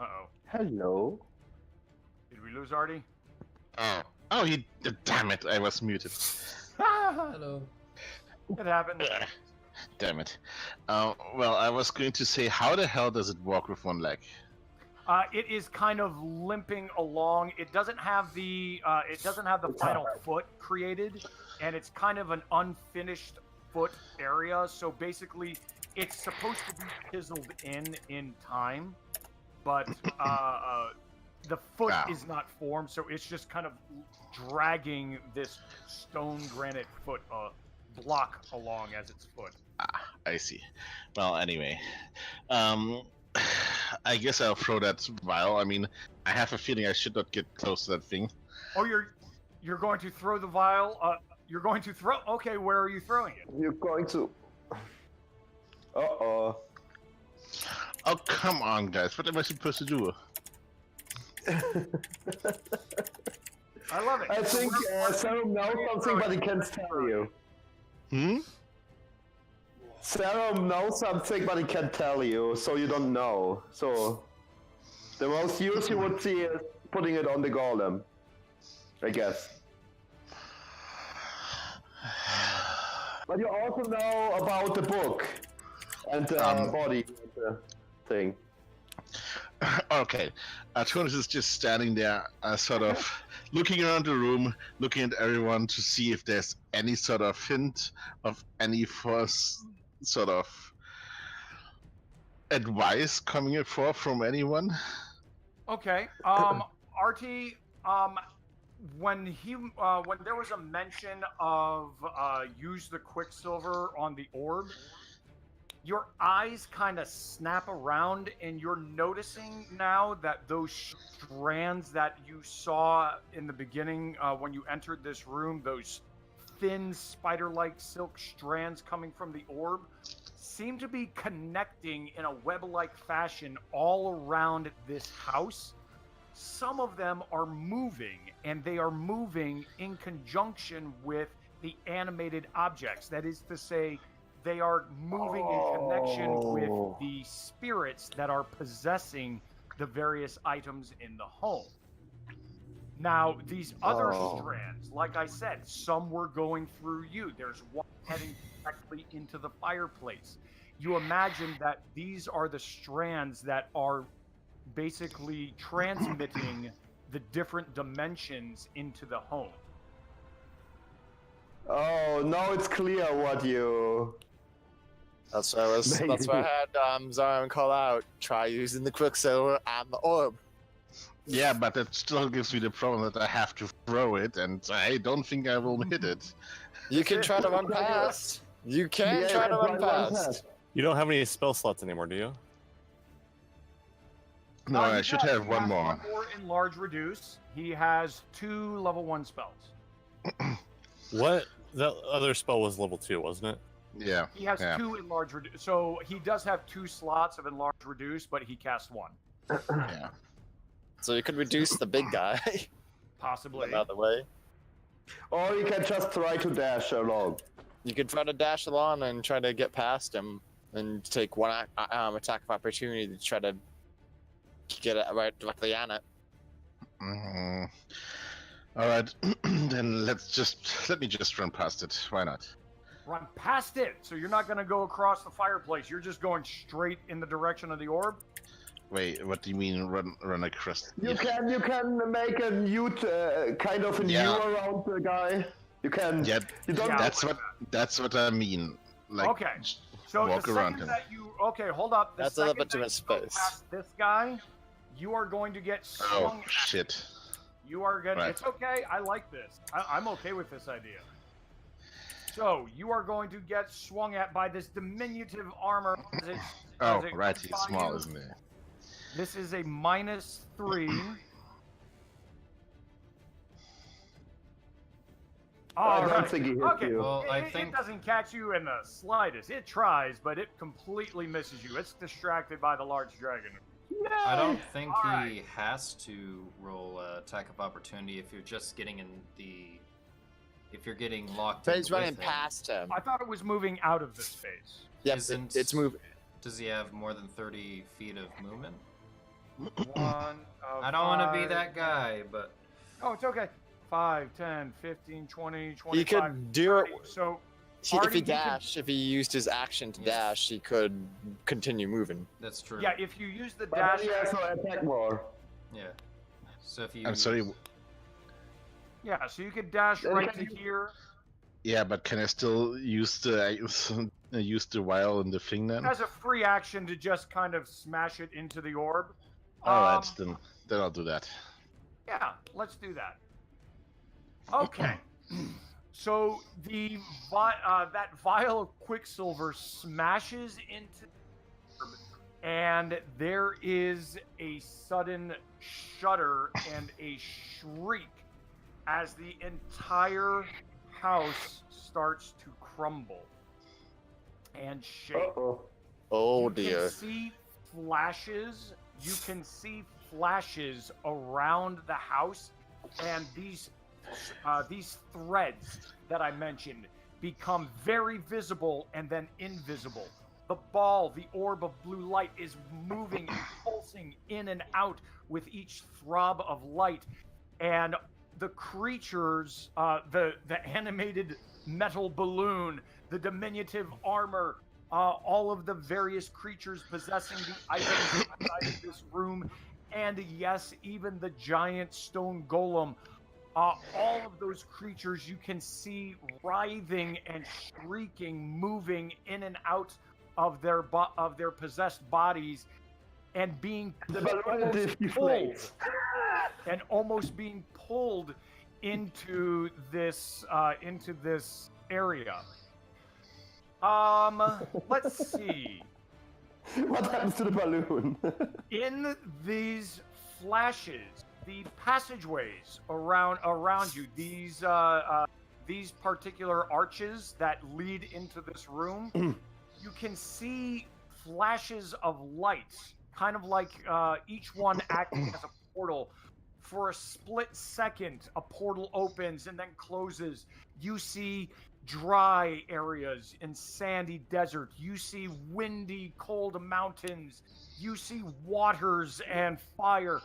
Uh-oh. Hello. Did we lose Artie? Oh, he. Damn it! I was muted. Hello. It happened. Damn it. Well, I was going to say, how the hell does it walk with one leg? It is kind of limping along. It doesn't have the final foot created, and it's kind of an unfinished foot area. So basically, it's supposed to be chiseled in time, but the foot is not formed. So it's just kind of dragging this stone granite foot block along as its foot. I see. Well, anyway, I guess I'll throw that vial. I mean, I have a feeling I should not get close to that thing. Oh, you're going to throw the vial? You're going to throw? Okay, where are you throwing it? You're going to... Uh-oh. Oh, come on, guys. What am I supposed to do? I love it. I think Sarah knows something, but he can't tell you. Sarah knows something, but he can't tell you, so you don't know. So, the most use you would see is putting it on the golem, I guess. But you also know about the book and the body and the thing. Okay, Turnus is just standing there, sort of looking around the room, looking at everyone to see if there's any sort of hint of any first sort of advice coming forth from anyone. Okay. Artie, when there was a mention of use the Quicksilver on the orb, your eyes kind of snap around, and you're noticing now that those strands that you saw in the beginning when you entered this room, those thin spider-like silk strands coming from the orb, seem to be connecting in a web-like fashion all around this house. Some of them are moving, and they are moving in conjunction with the animated objects. That is to say, they are moving in connection with the spirits that are possessing the various items in the home. Now, these other strands, like I said, some were going through you. There's one heading directly into the fireplace. You imagine that these are the strands that are basically transmitting the different dimensions into the home. Oh, now it's clear what you... That's why I had Zion call out, try using the Quicksilver and the orb. Yeah, but that still gives me the problem that I have to throw it, and I don't think I will hit it. You can try to run past. You can try to run past. You don't have any spell slots anymore, do you? No, I should have one more. One more Enlarge Reduce. He has 2 level 1 spells. What? That other spell was level 2, wasn't it? Yeah. He has 2 Enlarge Reduce. So he does have 2 slots of Enlarge Reduce, but he casts 1. Yeah. So you could reduce the big guy. Possibly. Another way. Or you can just try to dash along. You could try to dash along and try to get past him and take one attack of opportunity to try to get it right directly on it. All right, then let me just run past it. Why not? Run past it. So you're not going to go across the fireplace. You're just going straight in the direction of the orb. Wait, what do you mean run across? You can make a newt, kind of a U around the guy. You can. Yeah, you don't. That's what I mean. Like, okay. So walk the around second him. that you hold up. The That's a little second bit too that much you go space. past this guy, you are going to get swung. Oh shit! You are going to. Right. It's okay. I like this. I'm okay with this idea. So you are going to get swung at by this diminutive armor. Oh, right. He's small, isn't he? This is a -3. I don't think he hit Okay. you. Well, I It think doesn't catch you in the slightest. It tries, but it completely misses you. It's distracted by the large dragon. I don't think All he right. has to roll attack of opportunity if you're just getting if you're getting locked But in he's running with him. past him. I thought it was moving out of the space. Yep, Isn't- it's moving. Does he have more than 30 feet of movement? One. I don't want to be that guy, but Oh, it's okay. 5, 10, 15, 20, He 25. could do it 30. So if Artie, he you can- dashed. If he used his action to Yeah. dash, he could continue moving. that's true. yeah, if you use the But dash, then he has no attack more. Yeah. So if you I'm sorry. yeah, so you could dash Then right can to you- here. Yeah, but can I still use the vial and the thing then? It has a free action to just kind of smash it into the orb. All right, then I'll do that. Yeah, let's do that. Okay. So that vial of Quicksilver smashes into the orb, and there is a sudden shudder and a shriek as the entire house starts to crumble and shake. Uh-oh. Oh You dear. can see flashes. You can see flashes around the house, and these threads that I mentioned become very visible and then invisible. The ball, the orb of blue light, is moving and pulsing in and out with each throb of light, and the creatures, the animated metal balloon, the diminutive armor, all of the various creatures possessing the items inside of this room, and yes, even the giant stone golem. All of those creatures you can see writhing and shrieking, moving in and out of their possessed bodies, and being The balloon deflates. and almost being pulled into this area. Let's see. What happens to the balloon? In these flashes, the passageways around you, these particular arches that lead into this room, you can see flashes of light, kind of like each one acting as a portal. For a split second, a portal opens and then closes. You see dry areas and sandy desert. You see windy, cold mountains. You see waters and fire.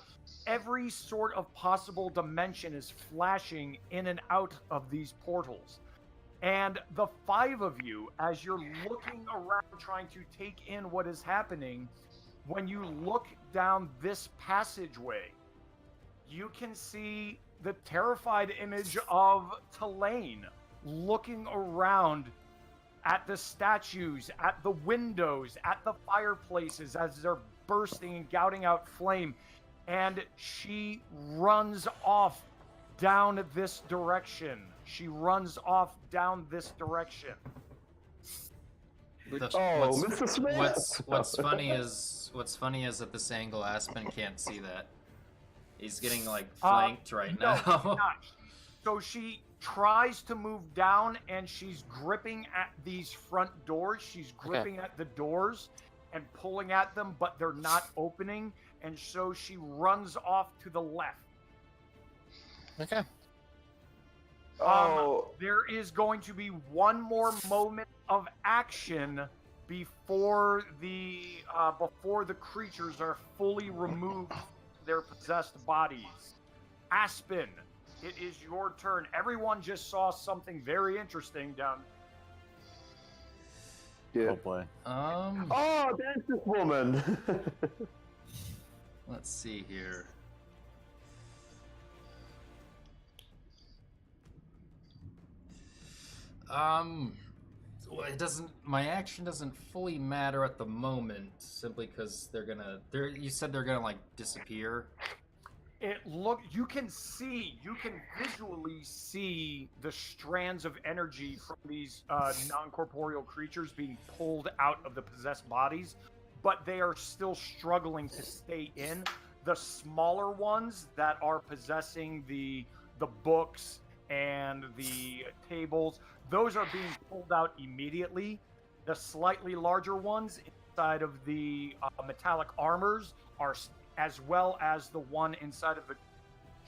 Every sort of possible dimension is flashing in and out of these portals. And the five of you, as you're looking around trying to take in what is happening, when you look down this passageway, you can see the terrified image of Tulane looking around at the statues, at the windows, at the fireplaces as they're bursting and gouting out flame. And she runs off down this direction. She runs off down this direction. Mr. Smith. What's funny is at this angle, Aspen can't see that. He's getting like flanked right No, now. she's not. So she tries to move down, and she's gripping at these front doors. She's gripping at the doors and pulling at them, but they're not opening. And so she runs off to the left. Okay. Oh, There is going to be one more moment of action before the creatures are fully removed from their possessed bodies. Aspen, it is your turn. Everyone just saw something very interesting down. Yeah. Oh boy. Oh, there's this woman. Let's see here. Well, it doesn't. My action doesn't fully matter at the moment, simply because they're gonna. You said they're gonna like disappear. You can visually see the strands of energy from these non-corporeal creatures being pulled out of the possessed bodies, but they are still struggling to stay in. The smaller ones that are possessing the books and the tables, those are being pulled out immediately. The slightly larger ones inside of the metallic armors are, as well as the one inside of the,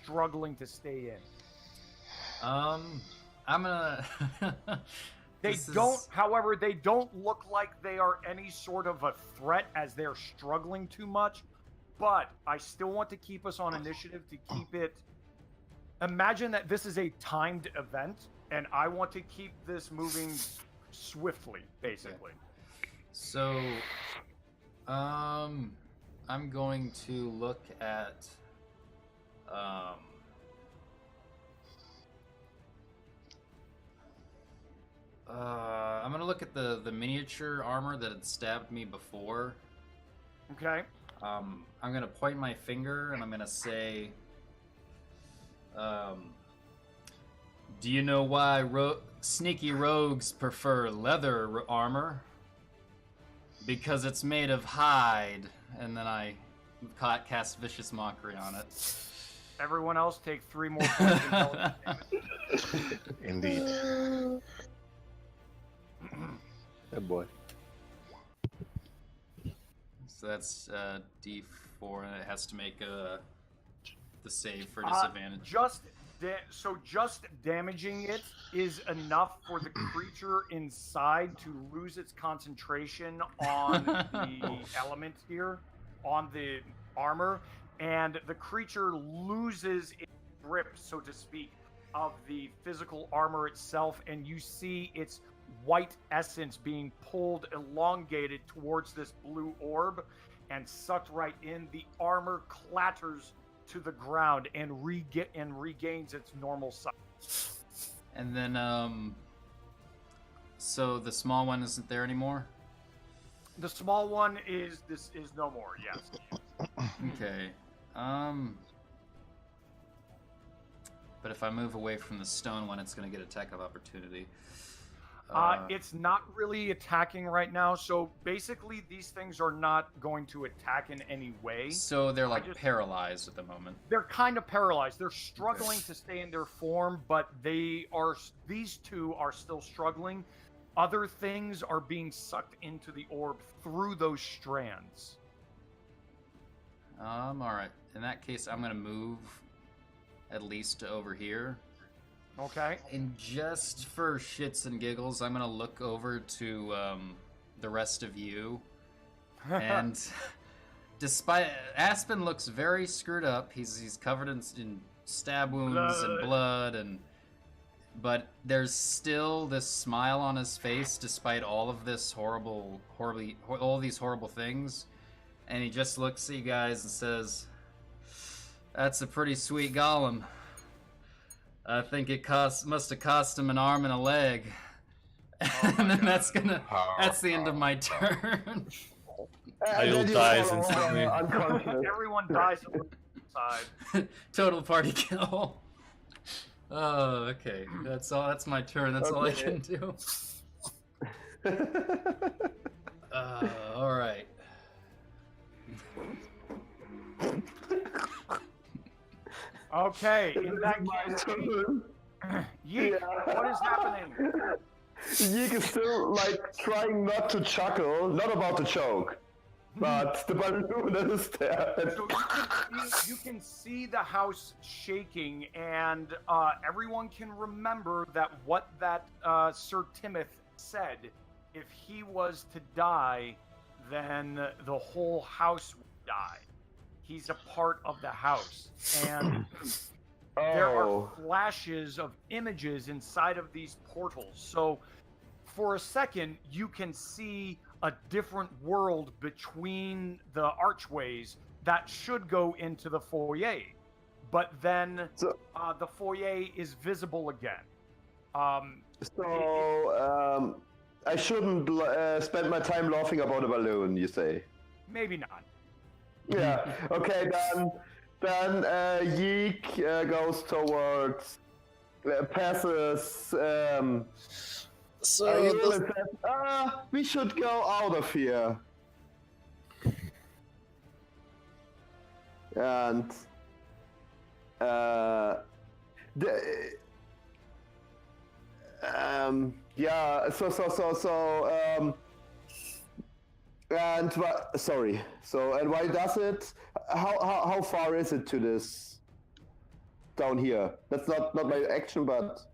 struggling to stay in. I'm gonna. However, they don't look like they are any sort of a threat as they're struggling too much. But I still want to keep us on initiative to keep it. Imagine that this is a timed event, and I want to keep this moving swiftly, basically. So, I'm going to look at I'm gonna look at the miniature armor that had stabbed me before. Okay. I'm gonna point my finger and I'm gonna say, do you know why sneaky rogues prefer leather armor? Because it's made of hide. And then I cast Vicious Mockery on it. Everyone else take 3 more points of intelligence damage. Indeed. Good boy. So that's D4, and it has to make the save for disadvantage. Just damaging it is enough for the creature inside to lose its concentration on the element here, on the armor, and the creature loses its grip, so to speak, of the physical armor itself, and you see its white essence being pulled, elongated towards this blue orb and sucked right in. The armor clatters to the ground and regains its normal size. And then, so the small one isn't there anymore? The small one is no more, yes. Okay. But if I move away from the stone one, it's going to get attack of opportunity. It's not really attacking right now, so basically these things are not going to attack in any way. So they're like paralyzed at the moment. They're kind of paralyzed. They're struggling to stay in their form, but these two are still struggling. Other things are being sucked into the orb through those strands. All right. In that case, I'm going to move at least to over here. Okay. And just for shits and giggles, I'm gonna look over to the rest of you. And despite Aspen looks very screwed up, he's covered in stab wounds and blood, but there's still this smile on his face despite all of this all these horrible things. And he just looks at you guys and says, "That's a pretty sweet golem. I think it must have cost him an arm and a leg." And then that's the end of my turn. Ayul dies instantly. Everyone dies inside. Total party kill. Oh, okay. That's all. That's my turn. That's all I can do. All right. Okay, in that case, Yeek, what is happening? Yeek is still like trying not to chuckle, not about the joke, but the balloon is there. So you can see the house shaking, and everyone can remember that what that Sir Timoth said, if he was to die, then the whole house would die. He's a part of the house. And there are flashes of images inside of these portals. So for a second, you can see a different world between the archways that should go into the foyer. But then the foyer is visible again. I shouldn't spend my time laughing about a balloon, you say? Maybe not. Yeah, okay, then Yeek goes towards, passes, Ayul and says, we should go out of here. And, yeah, and sorry. So, and why does it? How far is it to this down here? That's not my action, but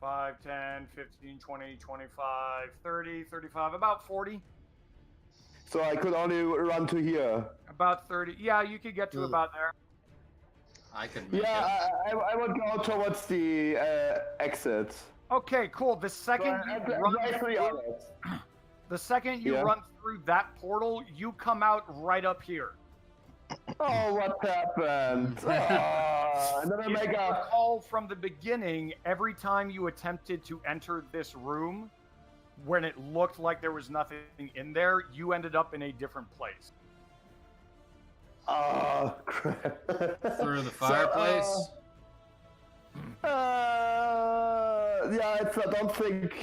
5, 10, 15, 20, 25, 30, 35, about 40. So I could only run to here. About 30. Yeah, you could get to about there. I could make I would go towards the exit. Okay, cool. The second you run through, run through that portal, you come out right up here. Oh, what happened? And then I make a call from the beginning. Every time you attempted to enter this room, when it looked like there was nothing in there, you ended up in a different place. Oh, crap. Through the fireplace? Yeah, I don't think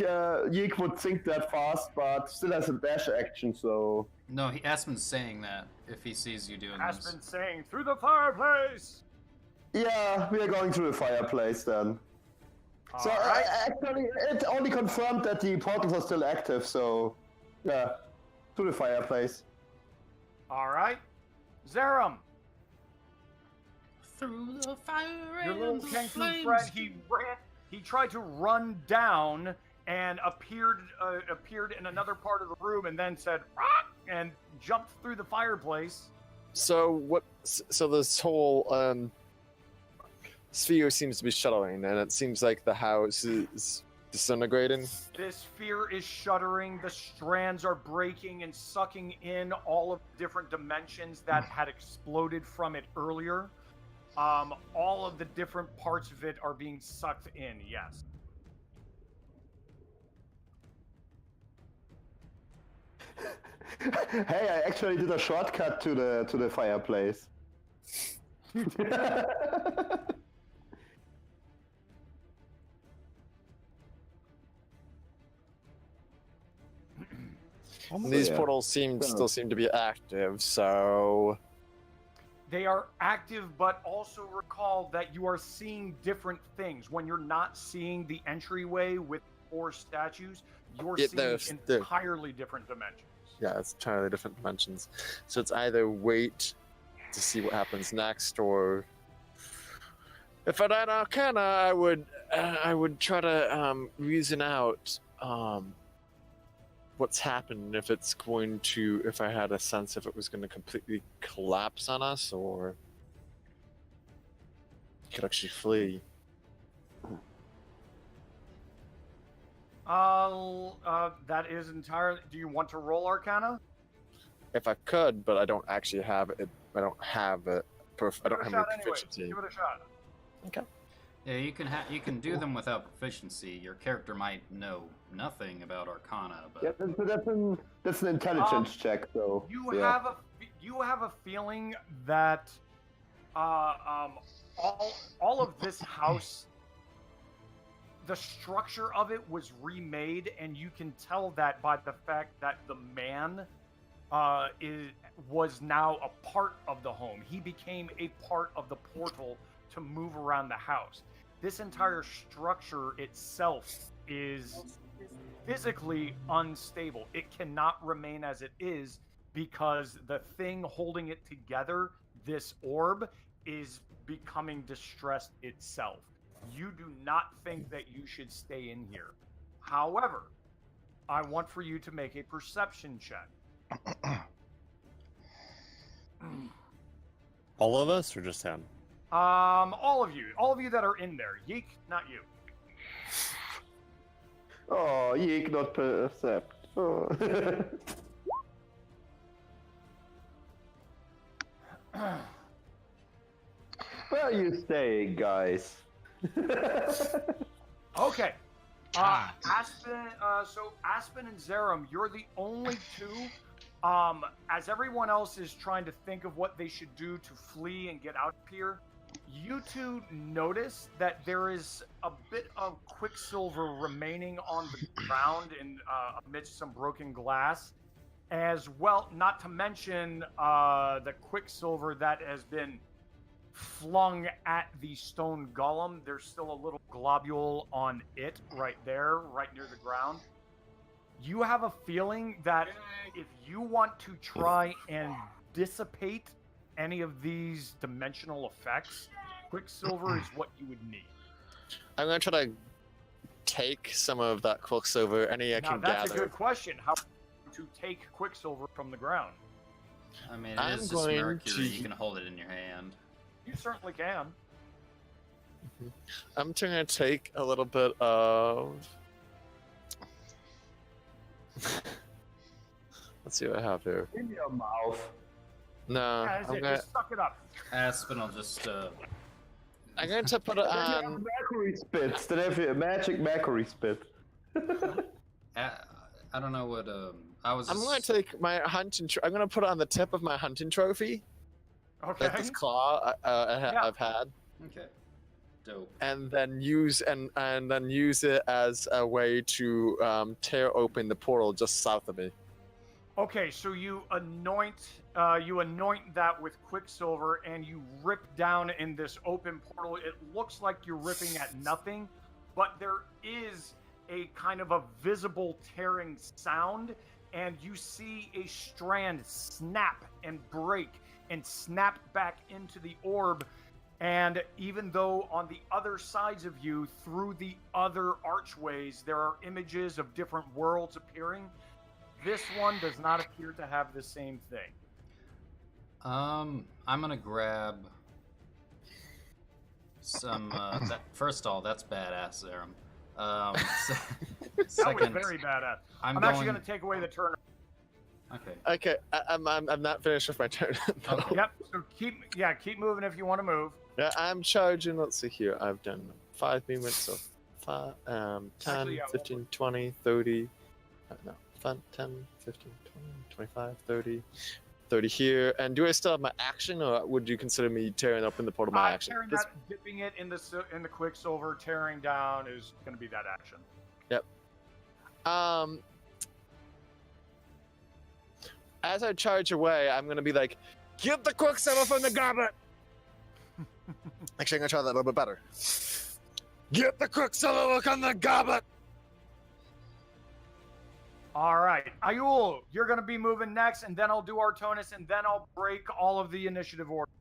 Yeek would think that fast, but still has a dash action, so... No, Aspen's saying that if he sees you doing this. Aspen's saying, through the fireplace! Yeah, we are going through the fireplace then. So actually, it only confirmed that the portals are still active, so... Yeah, through the fireplace. Alright. Zerum! Through the fire Your and little the Kenku flames. friend, he tried to run down and appeared in another part of the room and then said, "Rock!" and jumped through the fireplace. So this whole sphere seems to be shuttling, and it seems like the house is disintegrating. This sphere is shuddering. The strands are breaking and sucking in all of the different dimensions that had exploded from it earlier. All of the different parts of it are being sucked in, yes. Hey, I actually did a shortcut to the fireplace. These portals still seem to be active, so... They are active, but also recall that you are seeing different things. When you're not seeing the entryway with 4 statues, you're seeing entirely different dimensions. Yeah, it's entirely different dimensions. So it's either wait to see what happens next, or if I had Arcana, I would try to reason out what's happened, if I had a sense if it was going to completely collapse on us, or could actually flee. That is entirely... Do you want to roll Arcana? If I could, but I don't actually have it. I don't have it. I don't have any proficiency. Give it a shot. Okay. Yeah, you can do them without proficiency. Your character might know nothing about Arcana, but yeah, that's an intelligence check, though. You have a feeling that all of this house, the structure of it was remade, and you can tell that by the fact that the man was now a part of the home. He became a part of the portal to move around the house. This entire structure itself is physically unstable. It cannot remain as it is because the thing holding it together, this orb, is becoming distressed itself. You do not think that you should stay in here. However, I want for you to make a perception check. All of us or just him? All of you that are in there. Yeek, not you. Oh, Yeek not percept. Oh. Where are you staying, guys? Okay. Aspen, so Aspen and Zerum, you're the only two. As everyone else is trying to think of what they should do to flee and get out of here, you two notice that there is a bit of quicksilver remaining on the ground in amidst some broken glass, as well. Not to mention the quicksilver that has been flung at the stone golem. There's still a little globule on it right there, right near the ground. You have a feeling that if you want to try and dissipate any of these dimensional effects, quicksilver is what you would need. I'm gonna try to take some of that quicksilver, any I Now, can that's gather. a good question. How to take quicksilver from the ground? I mean, I'm it is just going mercury. to- You can hold it in your hand. You certainly can. I'm gonna take a little bit of. Let's see what I have here. In your mouth. No, That's I'm it. gonna. Just suck it up. Aspen will just. I'm going to put it Then you have on. mercury spits. Then have you a magic mercury spit. I don't know what. I was. I'm going to take my hunting. I'm going to put it on the tip of my hunting trophy. Okay. Like this claw I've had, Okay. Dope. and then use and then use it as a way to tear open the portal just south of me. Okay, so you anoint that with quicksilver, and you rip down in this open portal. It looks like you're ripping at nothing, but there is a kind of a visible tearing sound, and you see a strand snap and break and snap back into the orb. And even though on the other sides of you, through the other archways, there are images of different worlds appearing, this one does not appear to have the same thing. I'm gonna grab some. First of all, that's badass, Zerum. That Second, was very badass. I'm actually going to take away the turn. Okay. Okay, I'm not finished with my turn. No. Okay. Yep. So keep moving if you want to move. Yeah, I'm charging. Let's see here. I've done 5 movements, so 10, Actually, yeah, 15, 20, 30. No, 5, 10, 15, 20, 25, 30. 30 here. And do I still have my action, or would you consider me tearing up in the portal my action? Tearing This- that, dipping it in the quicksilver, tearing down is going to be that action. As I charge away, I'm gonna be like, "Get the quicksilver from the goblet." Actually, I'm gonna try that a little bit better. Get the quicksilver from the goblet. All right, Ayul, you're going to be moving next, and then I'll do Artonis, and then I'll break all of the initiative order.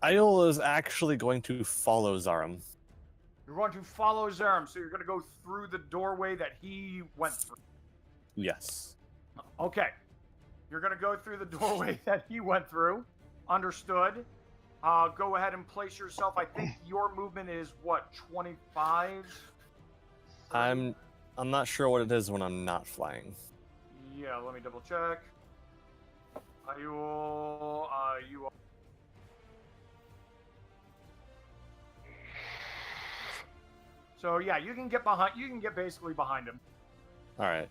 Idol is actually going to follow Zarum. You're going to follow Zerum, so you're going to go through the doorway that he went through. Yes. Okay. You're going to go through the doorway that he went through. Understood. Go ahead and place yourself. I think your movement is, what, 25? I'm not sure what it is when I'm not flying. Yeah, let me double check. You are... So yeah, you can get behind. You can get basically behind him. All right.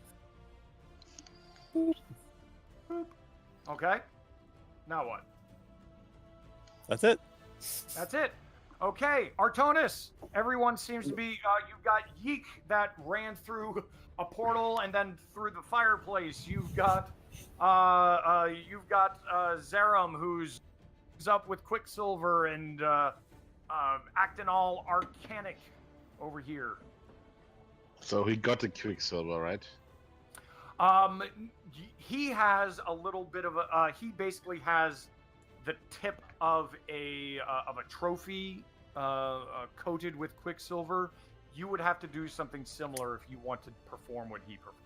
Okay. Now what? That's it. That's it. Okay, Artonis. Everyone seems to be. You've got Yeek that ran through a portal and then through the fireplace. You've got Zerum, who's up with Quicksilver and acting all arcanic over here. So he got the quicksilver, right? He has a little bit of a. He basically has the tip of a trophy coated with quicksilver. you would have to do something similar if you want to perform what he performed.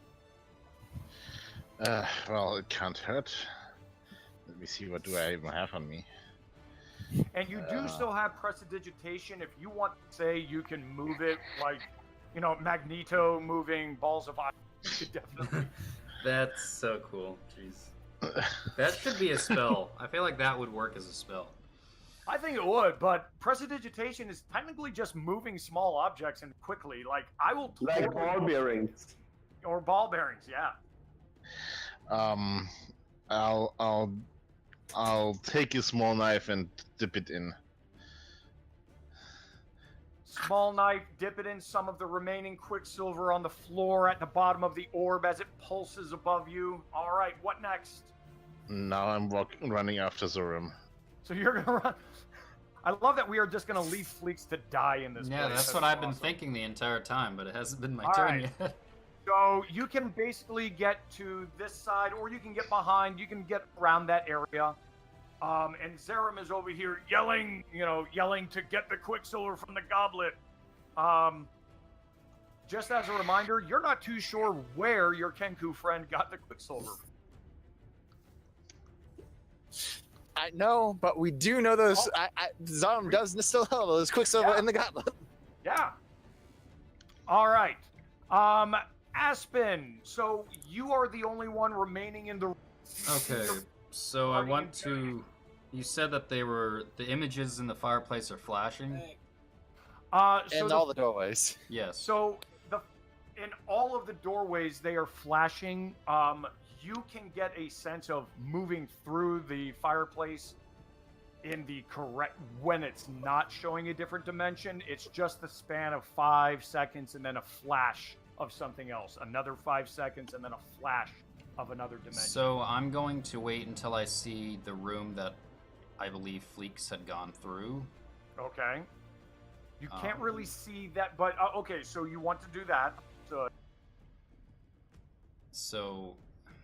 Well, it can't hurt. Let me see, what do I even have on me? And you do still have prestidigitation. If you want to say you can move it like, you know, Magneto moving balls of iron, you could definitely. That's so cool. Jeez. That should be a spell. I feel like that would work as a spell. I think it would, but prestidigitation is technically just moving small objects and quickly. Like, I will Like ball bearings. Or ball bearings, yeah. I'll take a small knife and dip it in. Small knife, dip it in some of the remaining quicksilver on the floor at the bottom of the orb as it pulses above you. All right, what next? Now I'm running after Zoram. So you're gonna run. I love that we are just gonna leave Fleeks to die in this. Yeah, place. that's what I've been thinking the entire time, but it hasn't been my All turn right. yet. So you can basically get to this side, or you can get behind. You can get around that area. And Zerum is over here yelling to get the quicksilver from the goblet. Just as a reminder, you're not too sure where your Kenku friend got the quicksilver. I know, but we do know those. Zom does still have those quicksilver in the goblet. Yeah. All right. Aspen. So you are the only one remaining in the. Okay. So I want to. You said that the images in the fireplace are flashing. In all the doorways. Yes. So in all of the doorways, they are flashing. You can get a sense of moving through the fireplace in the correct when it's not showing a different dimension. It's just the span of 5 seconds and then a flash of something else. Another 5 seconds and then a flash of another dimension. So I'm going to wait until I see the room that I believe Fleeks had gone through. Okay. You can't really see that, but okay, so you want to do that. So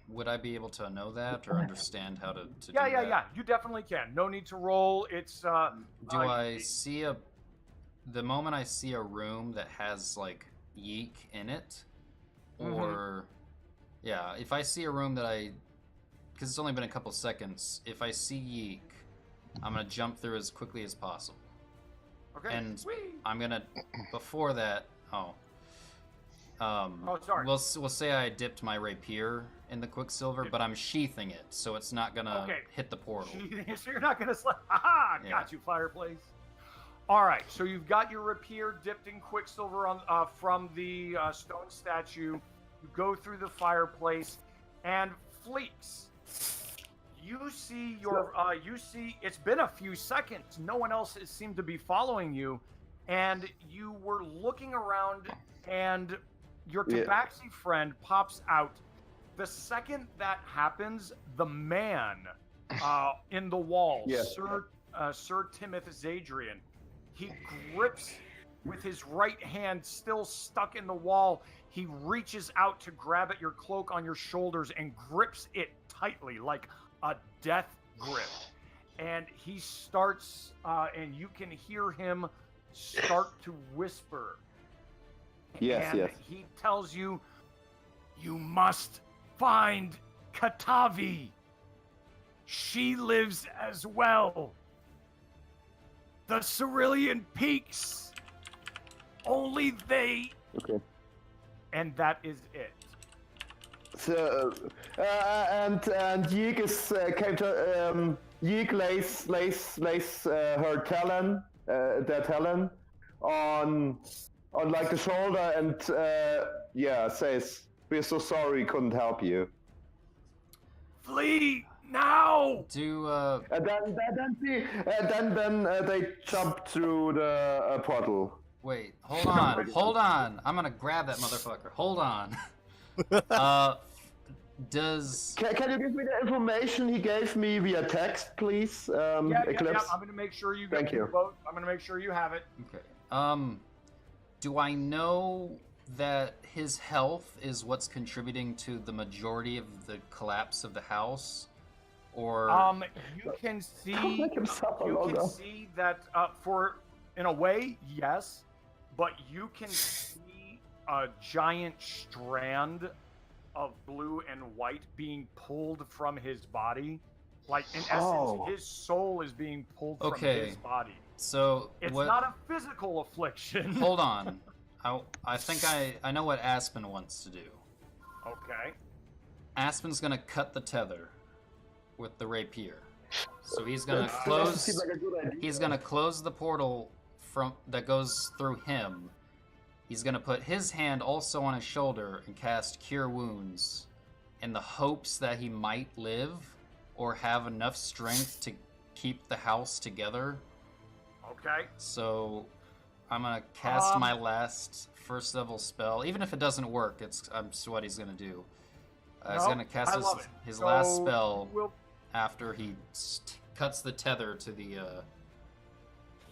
would I be able to know that or understand how to do that? Yeah. You definitely can. No need to roll. It's do I see the moment I see a room that has like Yeek in it, or yeah, if I see a room that because it's only been a couple seconds, if I see Yeek, I'm gonna jump through as quickly as possible. Okay. And I'm gonna before that. Sorry. We'll say I dipped my rapier in the quicksilver, but I'm sheathing it, so it's not gonna hit the portal. So you're not gonna slap. Aha! Yeah. Got you, fireplace. All right. So you've got your rapier dipped in quicksilver on from the stone statue. You go through the fireplace, and Fleeks, you see it's been a few seconds. No one else seemed to be following you, and you were looking around, and your Tabaxi friend pops out. The second that happens, the man in the wall, Sir Timoth Zadrian, he grips with his right hand still stuck in the wall. He reaches out to grab at your cloak on your shoulders and grips it tightly like a death grip. And he starts, and you can hear him start to whisper. Yes. He tells you, you must find Katavi. She lives as well. The Cerulean Peaks. Only they. Okay. And that is it. So, and Yeek is Yeek lays her talon, their talon, on like the shoulder, and says, "We're so sorry, couldn't help you." Flee now! And then they jump through the portal. Wait, hold on. I'm gonna grab that motherfucker. Hold on. Can you give me the information he gave me via text, please? Eclipse? I'm gonna make sure you Thank you. Both. I'm gonna make sure you have it. Okay. Do I know that his health is what's contributing to the majority of the collapse of the house? Or you can see that in a way, yes. but you can see a giant strand of blue and white being pulled from his body. Like, in essence, his soul is being pulled from his body. So it's not a physical affliction. Hold on. I think I know what Aspen wants to do. Okay. Aspen's gonna cut the tether with the rapier. So he's gonna close. Seems like a good idea. He's gonna close the portal that goes through him. He's gonna put his hand also on his shoulder and cast Cure Wounds, in the hopes that he might live or have enough strength to keep the house together. Okay. So I'm gonna cast my last first level spell. Even if it doesn't work, it's what he's gonna do. He's gonna cast his last spell after he cuts the tether to the.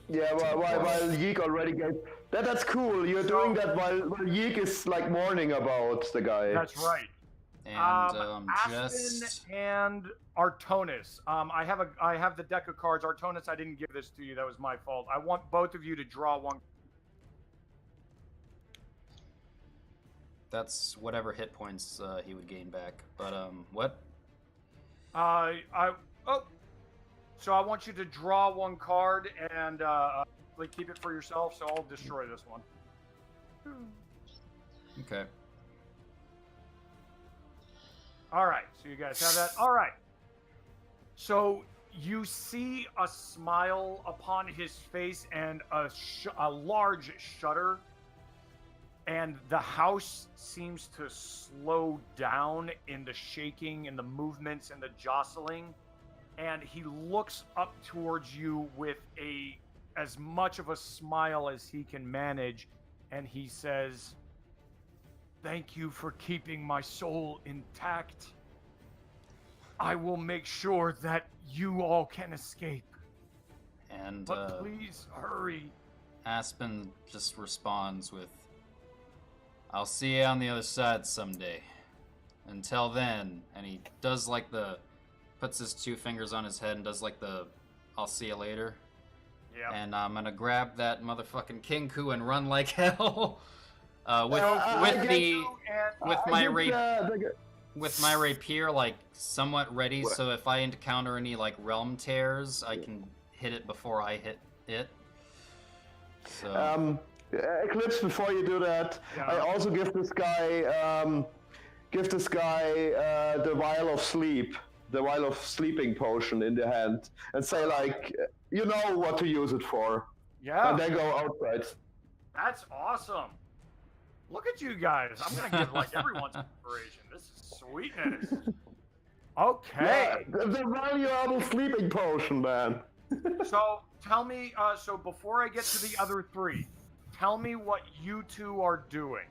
Yeah, while Yeek already gave. That's cool. You're doing that while Yeek is like mourning about the guy. That's right. And Aspen and Artonis. I have the deck of cards. Artonis, I didn't give this to you. That was my fault. I want both of you to draw one. That's whatever hit points he would gain back. But what? So I want you to draw one card and keep it for yourself. So I'll destroy this one. Okay. All right. So you guys have that. All right. So you see a smile upon his face and a large shudder. And the house seems to slow down in the shaking and the movements and the jostling. And he looks up towards you with as much of a smile as he can manage. And he says, "Thank you for keeping my soul intact. I will make sure that you all can escape. And but please hurry." Aspen just responds with, "I'll see you on the other side someday. Until then," and he does puts his two fingers on his head and does "I'll see you later." Yeah. And I'm gonna grab that motherfucking Kinku and run like hell. With my rapier somewhat ready, so if I encounter any realm tears, I can hit it before I hit it. So. Eclipse, before you do that, I also give this guy the vial of sleep, the vial of sleeping potion in the hand, and say you know what to use it for. Yeah. And then go outside. That's awesome. Look at you guys. I'm gonna give everyone's inspiration. This is sweetness. Okay. Yeah, the valuable sleeping potion, man. So tell me. So before I get to the other three. Tell me what you two are doing.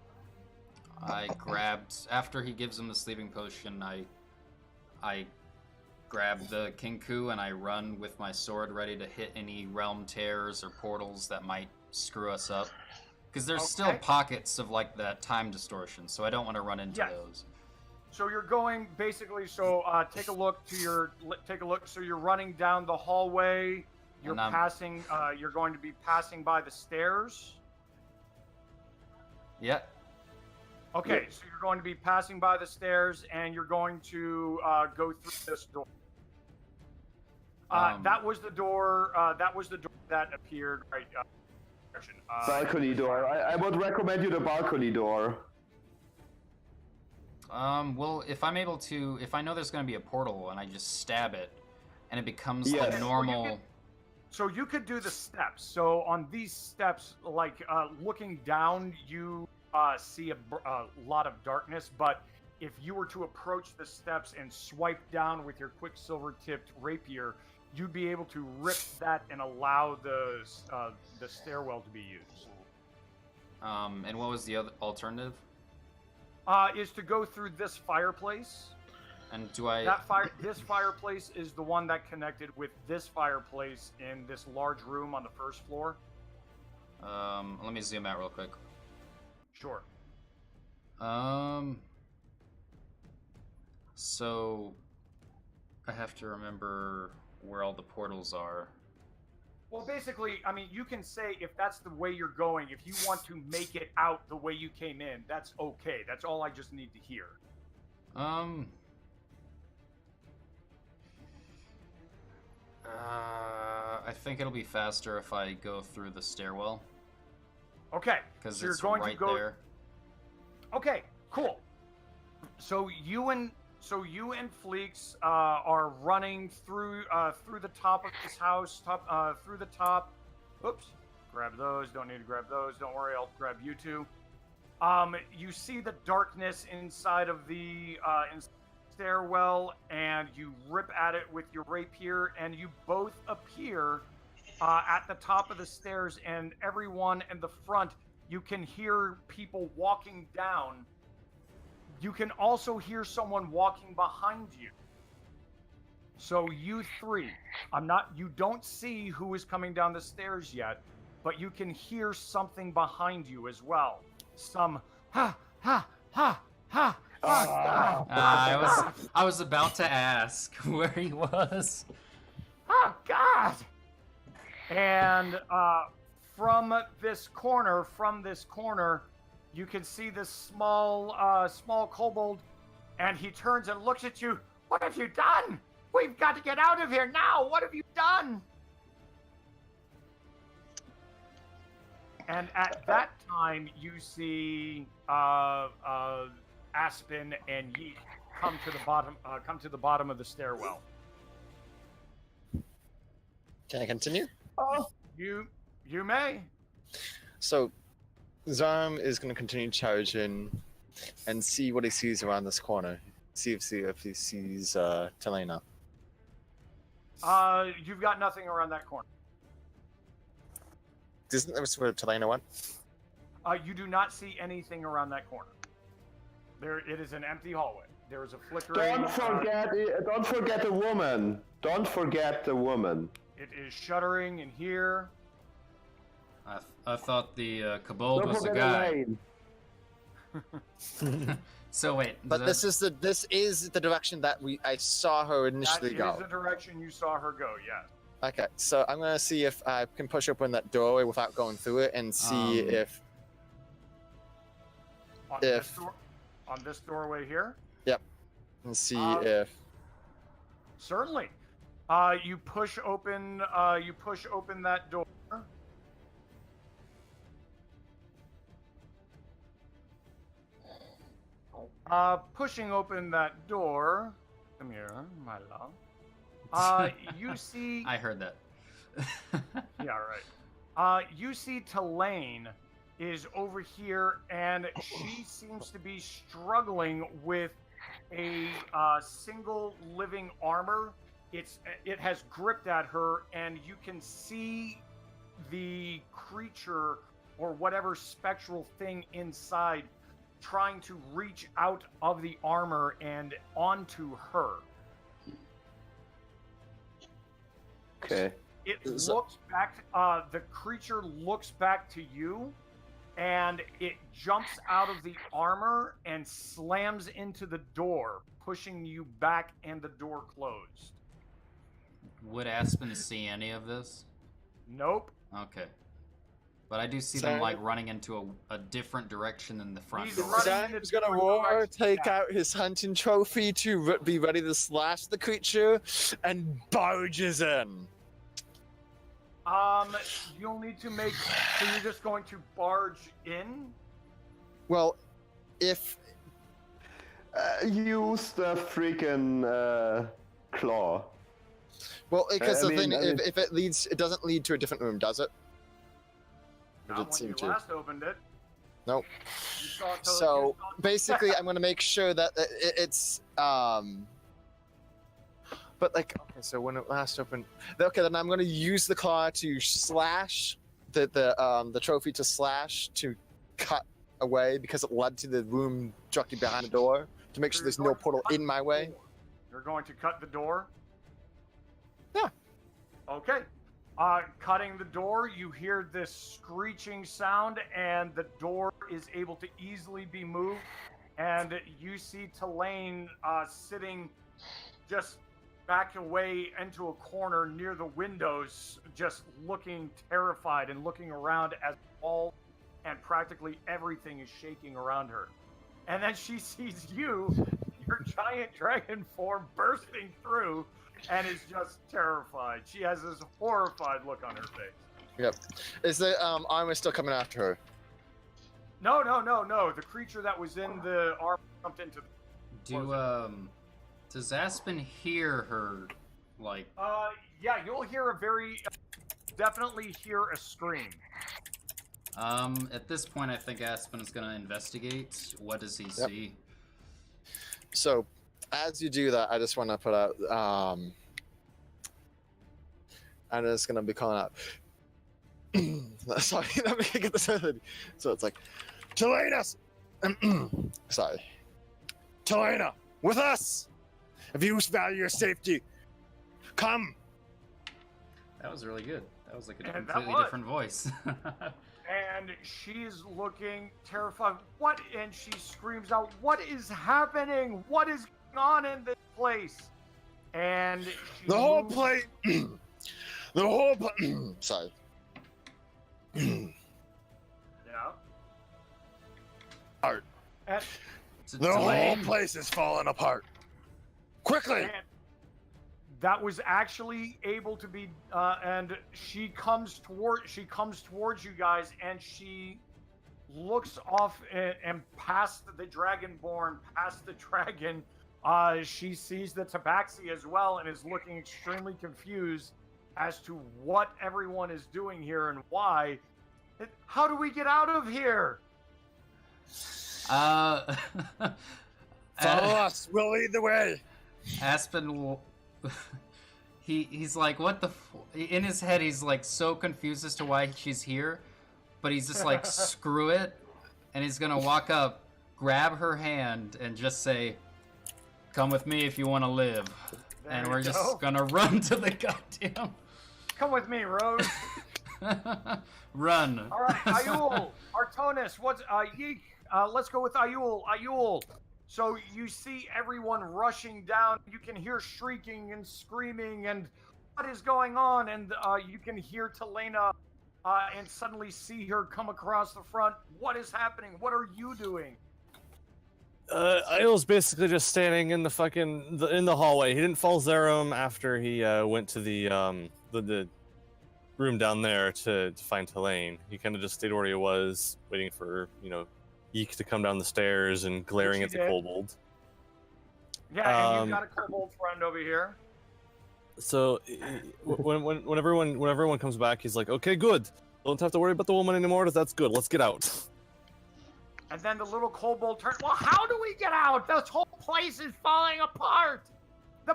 After he gives him the sleeping potion, I grab the Kinku and I run with my sword ready to hit any realm tears or portals that might screw us up. Because there's still pockets of that time distortion, so I don't want to run into those. So you're going basically. So take a look. So you're running down the hallway. You're passing. You're going to be passing by the stairs. Yeah. Okay, so you're going to be passing by the stairs, and you're going to go through this door. That was the door. That appeared right. Balcony door. I would recommend you the balcony door. Well, if I know there's going to be a portal, and I just stab it, and it becomes normal. So you could do the steps. So on these steps, looking down, you see a lot of darkness. But if you were to approach the steps and swipe down with your quicksilver-tipped rapier, you'd be able to rip that and allow the stairwell to be used. And what was the other alternative? Is to go through this fireplace. And this fireplace is the one that connected with this fireplace in this large room on the first floor. Let me zoom out real quick. Sure. So I have to remember where all the portals are. Well, basically, I mean, you can say if that's the way you're going, if you want to make it out the way you came in, that's okay. That's all I just need to hear. I think it'll be faster if I go through the stairwell. Okay. Because So you're it's going right to go there. Okay, cool. So you and Fleeks are running through the top of this house, through the top. Oops, grab those. Don't need to grab those. Don't worry, I'll grab you two. You see the darkness inside of the stairwell, and you rip at it with your rapier, and you both appear at the top of the stairs, and everyone in the front. You can hear people walking down. You can also hear someone walking behind you. So you three, you don't see who is coming down the stairs yet, but you can hear something behind you as well. Some ha ha ha ha ha. I was about to ask where he was. Oh God! And from this corner, you can see this small kobold, and he turns and looks at you. What have you done? We've got to get out of here now. What have you done? And at that time, you see Aspen and Yeet come to the bottom of the stairwell. Can I continue? Oh, you may. So, Zarm is going to continue charging and see what he sees around this corner. See if he sees Telena. You've got nothing around that corner. Isn't that where Telena went? You do not see anything around that corner. It is an empty hallway. There is a flickering. Don't forget the woman. Don't forget the woman. It is shuddering in here. I thought the kobold was a guy. So wait. But this is the direction that I saw her initially go. That is the direction you saw her go. Yes. Okay, so I'm gonna see if I can push open that doorway without going through it, and see if on this doorway here. Yep, and see if certainly. You push open that door. Pushing open that door. Come here, my love. You see. I heard that. Yeah, right. You see Telane is over here, and she seems to be struggling with a single living armor. It has gripped at her, and you can see the creature or whatever spectral thing inside trying to reach out of the armor and onto her. Okay. It looks back. The creature looks back to you, and it jumps out of the armor and slams into the door, pushing you back, and the door closed. Would Aspen see any of this? Nope. Okay. But I do see them like running into a different direction than the front door. Sam's gonna roar, take out his hunting trophy to be ready to slash the creature, and barges in. You'll need to make. So you're just going to barge in? Well, if use the freaking claw. Well, because if it doesn't lead to a different room, does it? Not when you last opened it. Nope. So basically, I'm going to make sure that it's But like, okay, so when it last opened, okay, then I'm going to use the claw to slash the trophy to slash to cut away because it led to the room directly behind the door to make sure there's no portal in my way. You're going to cut the door? Yeah. Okay. Cutting the door, you hear this screeching sound, and the door is able to easily be moved. And you see Telane sitting just back away into a corner near the windows, just looking terrified and looking around as all and practically everything is shaking around her. And then she sees you, your giant dragon form, bursting through, and is just terrified. She has this horrified look on her face. Yep. Is the armor still coming after her? No. The creature that was in the armor jumped into the... Does Aspen hear her, like... Yeah, you'll hear definitely hear a scream. At this point, I think Aspen is gonna investigate. What does he see? So, as you do that, I just want to put out, I'm just gonna be calling out... Sorry, let me get this out. So it's like, Telena! Sorry. Telena, with us! If you value your safety, come! That was really good. That was like a completely different voice. And she's looking terrified. What? And she screams out, "What is happening? What is going on in this place?" And the whole place. Sorry. Yeah. Art. And the whole place is falling apart. Quickly. And that was actually able to be, and she comes towards you guys, and she looks off and past the Dragonborn, past the dragon. She sees the Tabaxi as well, and is looking extremely confused as to what everyone is doing here and why. How do we get out of here? Follow us. We'll lead the way. Aspen will... he's like, what the in his head he's like so confused as to why she's here, but he's just like, screw it, and he's gonna walk up, grab her hand, and just say, come with me if you want to live. And we're just gonna run to the goddamn... Come with me, Rose. Run. All right, Ayul, Artonis, Yeek, let's go with Ayul. So you see everyone rushing down. You can hear shrieking and screaming, and what is going on? And you can hear Telena, and suddenly see her come across the front. What is happening? What are you doing? Ayul's basically just standing in the hallway. He didn't follow Zerum after he went to the room down there to find Helene. He kind of just stayed where he was, waiting for Yeek to come down the stairs and glaring at the kobold. Yeah, and you've got a kobold friend over here. So when everyone comes back, he's like, "Okay, good. Don't have to worry about the woman anymore. That's good. Let's get out." And then the little kobold turns. Well, how do we get out? This whole place is falling apart.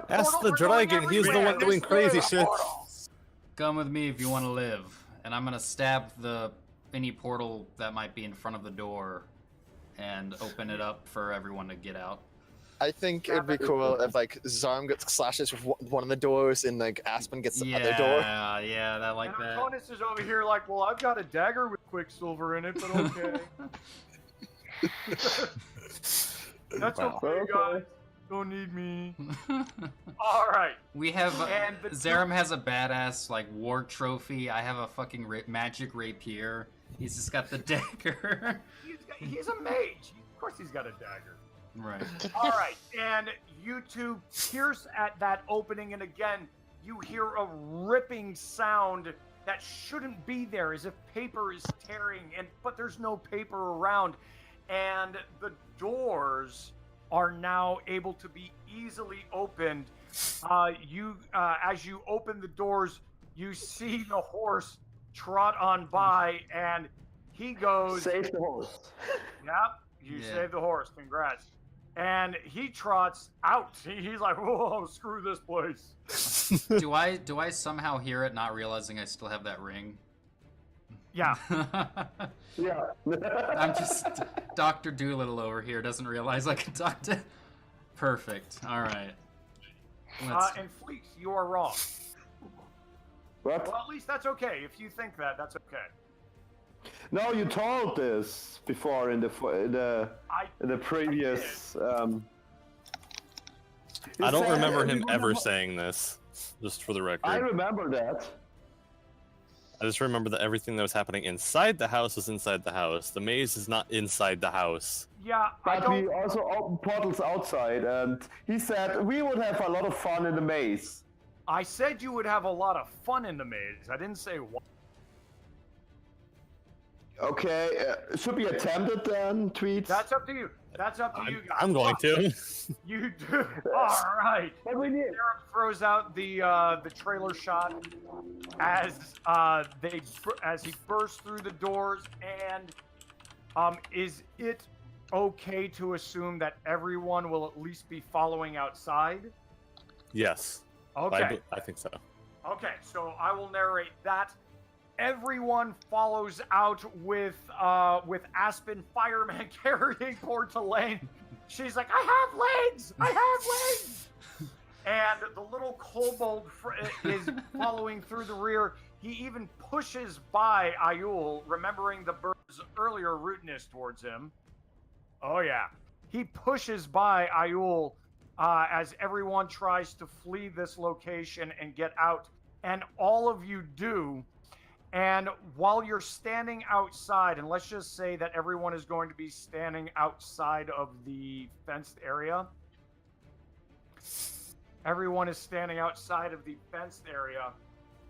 Ask the dragon. He's the one doing crazy shit. Come with me if you want to live, and I'm gonna stab any portal that might be in front of the door, and open it up for everyone to get out. I think it'd be cool if like Zarm gets slashes with one of the doors and like Aspen gets the other door. Yeah, I like that. Artonis is over here like, well, I've got a dagger with Quicksilver in it, but okay. That's okay, guys. Don't need me. All right. We have Zerum has a badass like war trophy. I have a fucking magic rapier. He's just got the dagger. He's a mage. Of course, he's got a dagger. Right. All right, and you two pierce at that opening, and again, you hear a ripping sound that shouldn't be there, as if paper is tearing, but there's no paper around, and the doors are now able to be easily opened. As you open the doors, you see the horse trot on by, and he goes... Save the horse. Yep, you saved the horse. Congrats. And he trots out. He's like, whoa, screw this place. Do I somehow hear it, not realizing I still have that ring? Yeah. Yeah. I'm just... Dr. Doolittle over here doesn't realize I can talk to... Perfect. All right. And Fleeks, you are wrong. What? Well, at least that's okay. If you think that, that's okay. No, you told this before in the previous. I don't remember him everyone ever avo- saying this, just for the record. I remember that. I just remember that everything that was happening inside the house was inside the house. The maze is not inside the house. Yeah, I But we don't. also opened portals outside, and he said we would have a lot of fun in the maze. I said you would have a lot of fun in the maze. I didn't say what. Okay, should we attempt it then, Tweets? That's up to you. That's up to you guys. I'm going to. You do. All right. But we need. Sarah throws out the trailer shot as as he bursts through the doors, and is it okay to assume that everyone will at least be following outside? Yes. Okay. I think so. Okay, so I will narrate that. Everyone follows out with Aspen fireman carrying poor Tulane. She's like, I have legs! I have legs! And the little kobold is following through the rear. He even pushes by Ayul, remembering the bird's earlier rudeness towards him. Oh yeah. He pushes by Ayul as everyone tries to flee this location and get out. And all of you do. And while you're standing outside, and let's just say that everyone is going to be standing outside of the fenced area. Everyone is standing outside of the fenced area.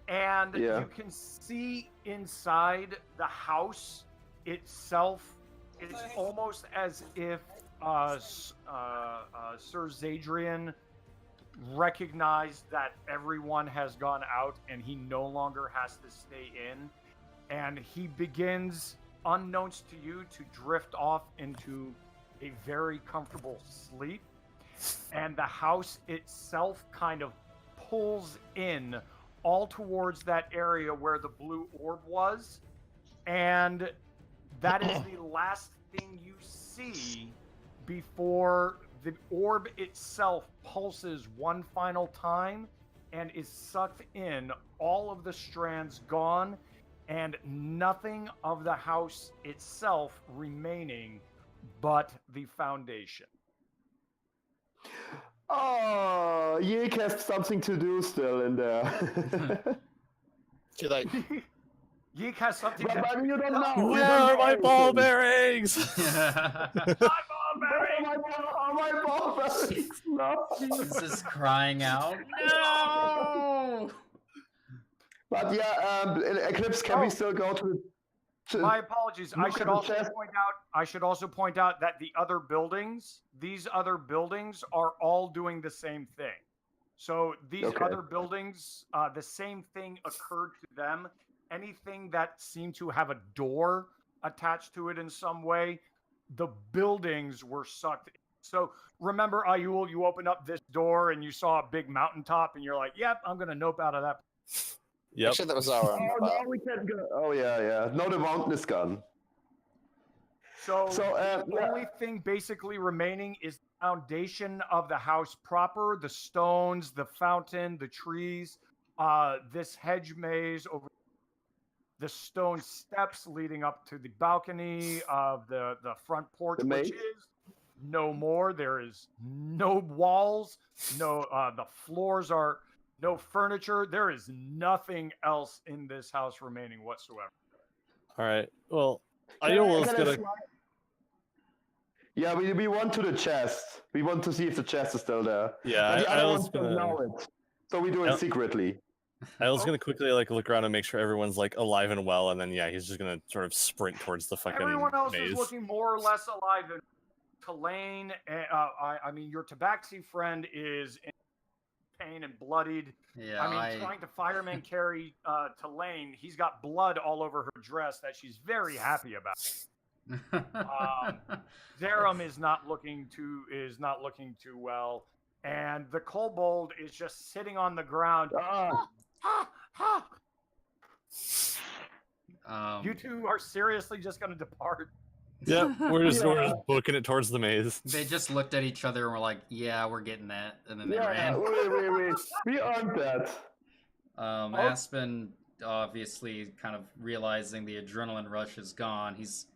And you can see inside the house itself. It's almost as if Sir Zadrian recognized that everyone has gone out and he no longer has to stay in, and he begins, unbeknownst to you, to drift off into a very comfortable sleep, and the house itself kind of pulls in all towards that area where the blue orb was, and that is the last thing you see before the orb itself pulses one final time and is sucked in, all of the strands gone, and nothing of the house itself remaining but the foundation. Oh, Yik has something to do still in there. Should I? Yeek has something to But you don't know. Where are my ball bearings? My ball bearings. No. He's just crying out. No! But yeah, Eclipse, can we still go to the... My apologies. I look should at the also chest? point out that the other buildings, these other buildings are all doing the same thing. So these other buildings, the same thing occurred to them. Anything that seemed to have a door attached to it in some way, the buildings were sucked in. So remember, Ayul, you opened up this door and you saw a big mountaintop and you're like, yep, I'm going to nope out of that. Yep. Actually, that was our. Oh, no, we can't go. Oh, yeah. No, the mountain is gone. So the only thing basically remaining is the foundation of the house proper, the stones, the fountain, the trees, this hedge maze over the stone steps leading up to the balcony of the front porch, which is no more. There is no walls, no the floors are no furniture. There is nothing else in this house remaining whatsoever. All right. Well, Ayul is gonna. Yeah, we want to the chest. We want to see if the chest is still there. Yeah, Ayul's gonna know it. So we do it secretly. Ayul's gonna quickly look around and make sure everyone's alive and well, and then he's just gonna sort of sprint towards the fucking Everyone else maze. is looking more or less alive. And Tulane, I mean, your Tabaxi friend is in pain and bloodied. Yeah, I mean, trying to fireman carry Tulane, he's got blood all over her dress that she's very happy about. Zerum is not looking too well, and the kobold is just sitting on the ground. You two are seriously just going to depart? Yeah, we're just booking it towards the maze. They just looked at each other and were like, "Yeah, we're getting that," and then they ran. We earned that. Aspen, obviously, kind of realizing the adrenaline rush is gone. He's,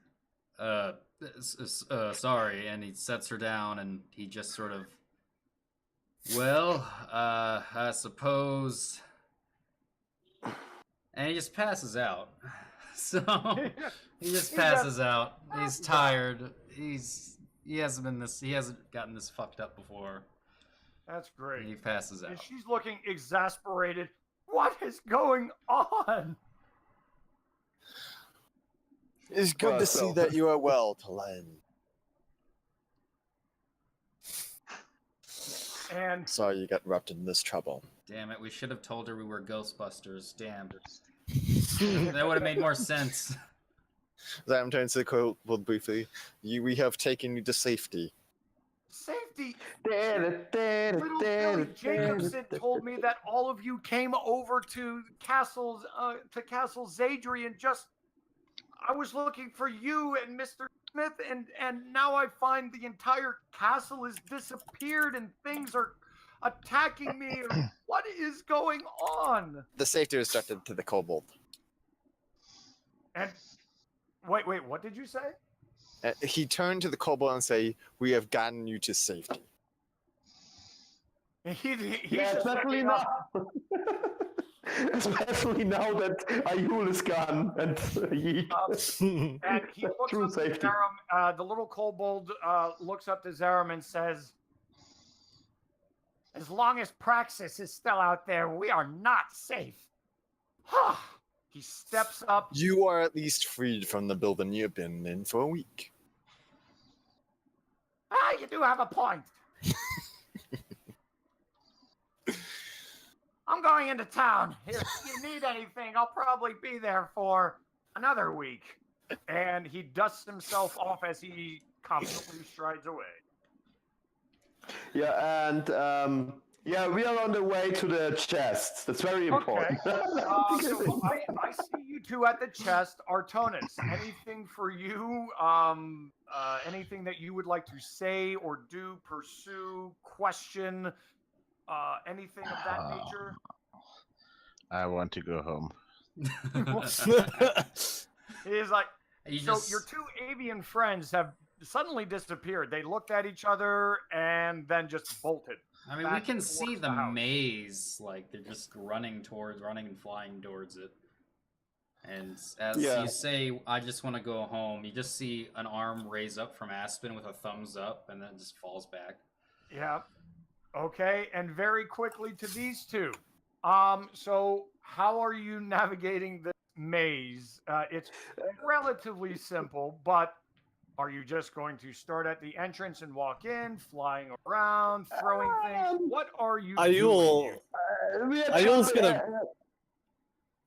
sorry, and he sets her down, and he just sort of Well, I suppose. And he just passes out. So he just passes out. He's tired. He hasn't gotten this fucked up before. That's great. And he passes out. And she's looking exasperated. What is going on? It's good to see that you are well, Talayan. And Sorry you got wrapped in this trouble. Damn it, we should have told her we were Ghostbusters. Damn. That would have made more sense. I'm trying to say quote briefly. We have taken you to safety. Safety. Little Billy Jacobson told me that all of you came over to Castle Zadrian. I was looking for you and Mr. Smith, and now I find the entire castle has disappeared and things are attacking me. What is going on? The safety was directed to the kobold. And wait, what did you say? He turned to the kobold and said, "We have gotten you to safety." Especially now. Especially now that Ayul is gone and Yeek. And he looks True up safety. to Zaram. The little kobold looks up to Zaram and says, "As long as Praxis is still out there, we are not safe." He steps up. You are at least freed from the building you've been in for a week. You do have a point. I'm going into town. If you need anything, I'll probably be there for another week. And he dusts himself off as he confidently strides away. Yeah, and we are on the way to the chest. That's very important. So I see you two at the chest. Artonis, anything for you? Anything that you would like to say or do, pursue, question? Anything of that nature? I want to go home. He's like, your two avian friends have suddenly disappeared. They looked at each other and then just bolted. I mean, we can see the maze, like they're just running and flying towards it. And as you say, I just want to go home, you just see an arm raise up from Aspen with a thumbs up and then just falls back. Yeah. Okay, and very quickly to these two. So how are you navigating this maze? It's relatively simple, but are you just going to start at the entrance and walk in, flying around, throwing things? What are you doing?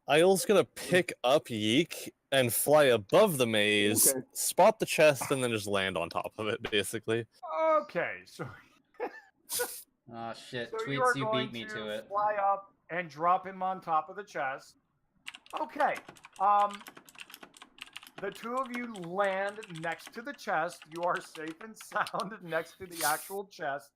Ayul's gonna pick up Yeek and fly above the maze, spot the chest, and then just land on top of it, basically. Okay, so... Oh shit, So Tweets, you beat me to it. Fly up and drop him on top of the chest. Okay. The two of you land next to the chest. You are safe and sound next to the actual chest.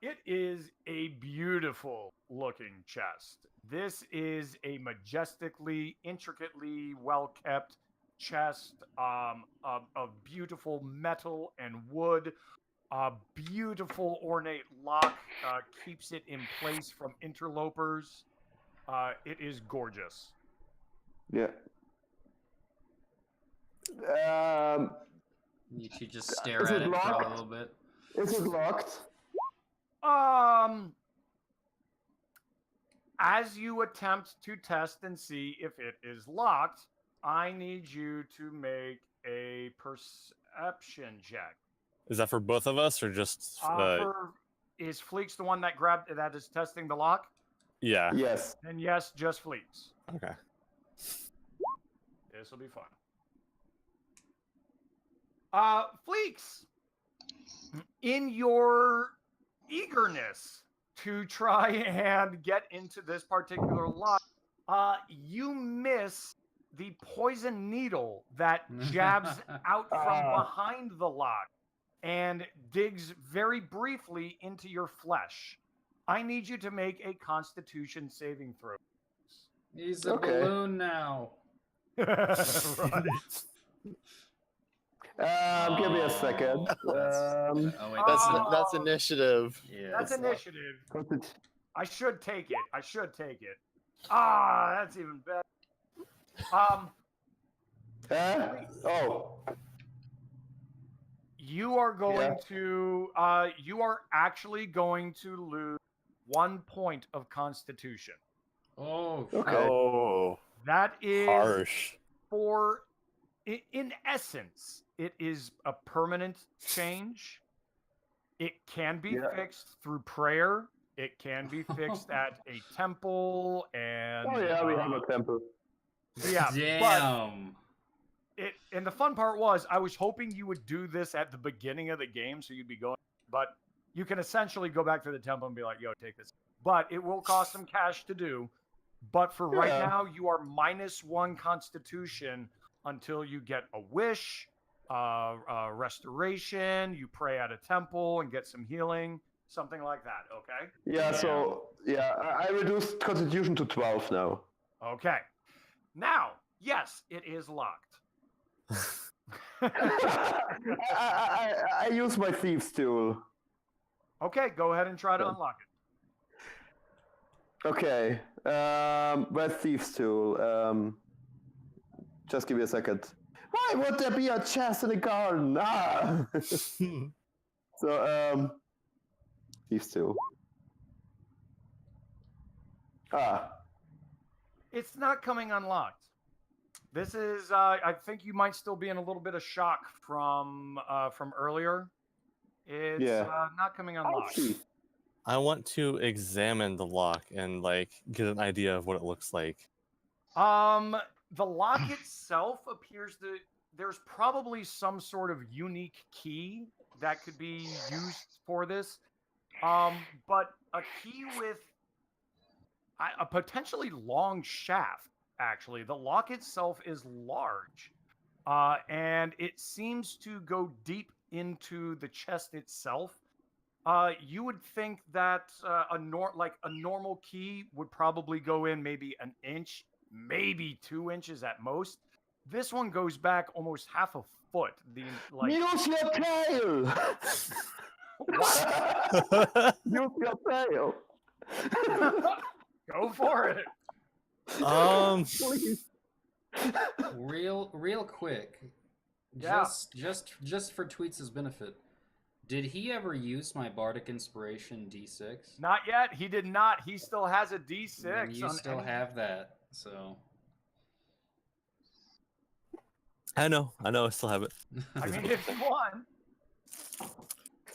It is a beautiful looking chest. This is a majestically, intricately well-kept chest of beautiful metal and wood. A beautiful ornate lock keeps it in place from interlopers. It is gorgeous. Yeah. You two just stare at it for a little bit. Is it locked? As you attempt to test and see if it is locked, I need you to make a perception check. Is that for both of us or just? Is Fleeks the one that is testing the lock? Yeah. Yes. And yes, just Fleeks. Okay. This will be fun. Fleeks, in your eagerness to try and get into this particular lock, you miss the poison needle that jabs out from behind the lock and digs very briefly into your flesh. I need you to make a Constitution saving throw. He's a balloon now. Right. Give me a second. Oh, wait, That's initiative. yeah. That's initiative. What's it? I should take it. I should take it. Ah, that's even better. Oh. You are going Yeah. to. You are actually going to lose 1 point of Constitution. Oh, Okay. Oh, That is harsh. for. In essence, it is a permanent change. It can be Yeah. fixed through prayer. It can be fixed at a temple, and Oh yeah, we have a temple. yeah. damn. And the fun part was, I was hoping you would do this at the beginning of the game, so you'd be going. But you can essentially go back to the temple and be like, "Yo, take this." But it will cost some cash to do. But for right Yeah. now, you are -1 Constitution until you get a wish, restoration. You pray at a temple and get some healing, something like that. Okay. Yeah, so I reduced Constitution to 12 now. Okay. Now, yes, it is locked. I use my thieves tool. Okay, go ahead and try to Yeah. unlock it. Okay, my thieves tool. Just give me a second. Why would there be a chest in the garden? Ah! So, thieves tool. Ah, It's not coming unlocked. This is. I think you might still be in a little bit of shock from earlier. It's Yeah. not coming I'll unlocked. see. I want to examine the lock and like get an idea of what it looks like. The lock itself appears to. There's probably some sort of unique key that could be used for this. But a key with a potentially long shaft. Actually, the lock itself is large, and it seems to go deep into the chest itself. You would think that a normal key would probably go in maybe an inch, maybe 2 inches at most. This one goes back almost half a foot. Use your tail! Use your tail! Go for it. Please. Real quick. Yeah. Just for Tweets' benefit. Did he ever use my Bardic Inspiration D6? Not yet. He did not. He still has a D6. Then you on still any- have that, so. I know, I still have it. I mean, if you want.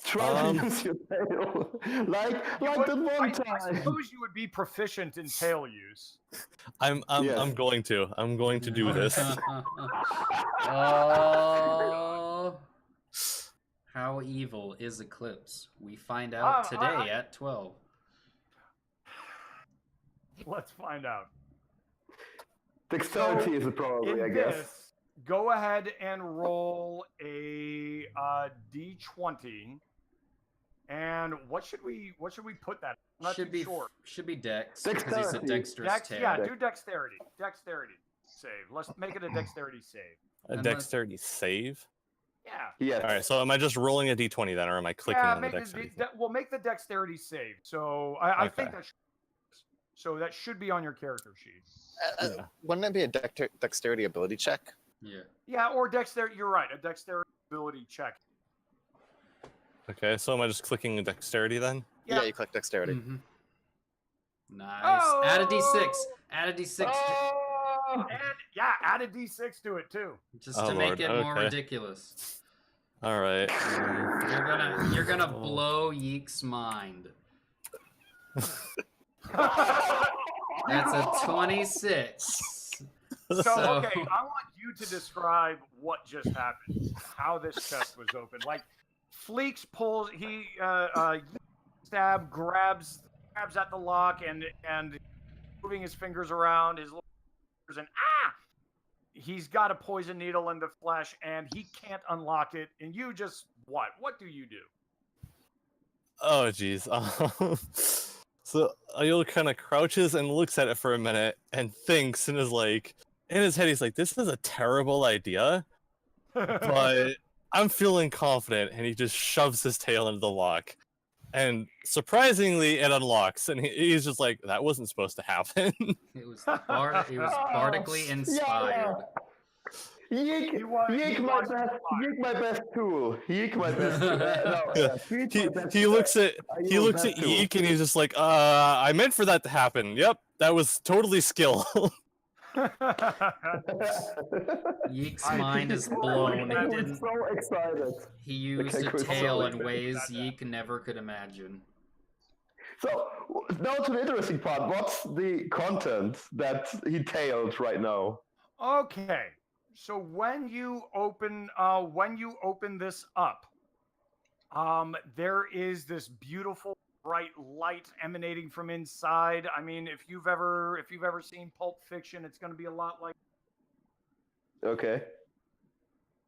Try to use your tail. Like the one I time. suppose you would be proficient in tail use. I'm Yes. going to do this. Oh, how evil is Eclipse? We find out today at 12. Let's find out. Dexterity is a probably, In I guess. this, go ahead and roll a D20. And what should we put that? I'm not Should too be sure. should be Dex because he's a Dexterity. dexterous Dex, tail. yeah, do dexterity. Dexterity save. Let's make it a dexterity save. A And dexterity save. Yeah. Yes. All right, so am I just rolling a d20 then, or am I clicking Yeah, on the make dexterity? we'll make the dexterity save. So I think Okay. that should be on your character sheet. Yeah. Wouldn't it be a dexterity ability check? Yeah. Yeah, or dexterity. You're right. A dexterity ability check. Okay, so am I just clicking the dexterity then? Yeah, you click dexterity. Mhm. Nice. Oh! Add a D6. Add a D6 Oh! And yeah, add a D6 to it too. just Oh, to make Lord, it more okay. ridiculous. All right. You're gonna Oh. blow Yeek's mind. That's a 26. So, okay, I want you to describe what just happened, how this chest was opened. Like, Fleeks pulls, grabs at the lock and moving his fingers around his little fingers and he's got a poison needle in the flesh and he can't unlock it. And you just what do you do? Oh, jeez. So Ayul kind of crouches and looks at it for a minute and thinks and is like, in his head, he's like, this is a terrible idea, but I'm feeling confident, and he just shoves his tail into the lock. And surprisingly, it unlocks, and he's just like, "That wasn't supposed to happen." It was bardically inspired. Yeek, yeek my best tool. Yeek my best tool. He looks at Yeek, and he's just like, I meant for that to happen. Yep, that was totally skill." Yeek's mind is blown. I was so excited. He used a tail in ways Yeek never could imagine. So, now to the interesting part. What's the content that he tailed right now? Okay. So when you open this up, there is this beautiful bright light emanating from inside. I mean, if you've ever seen Pulp Fiction, it's going to be a lot like. Okay.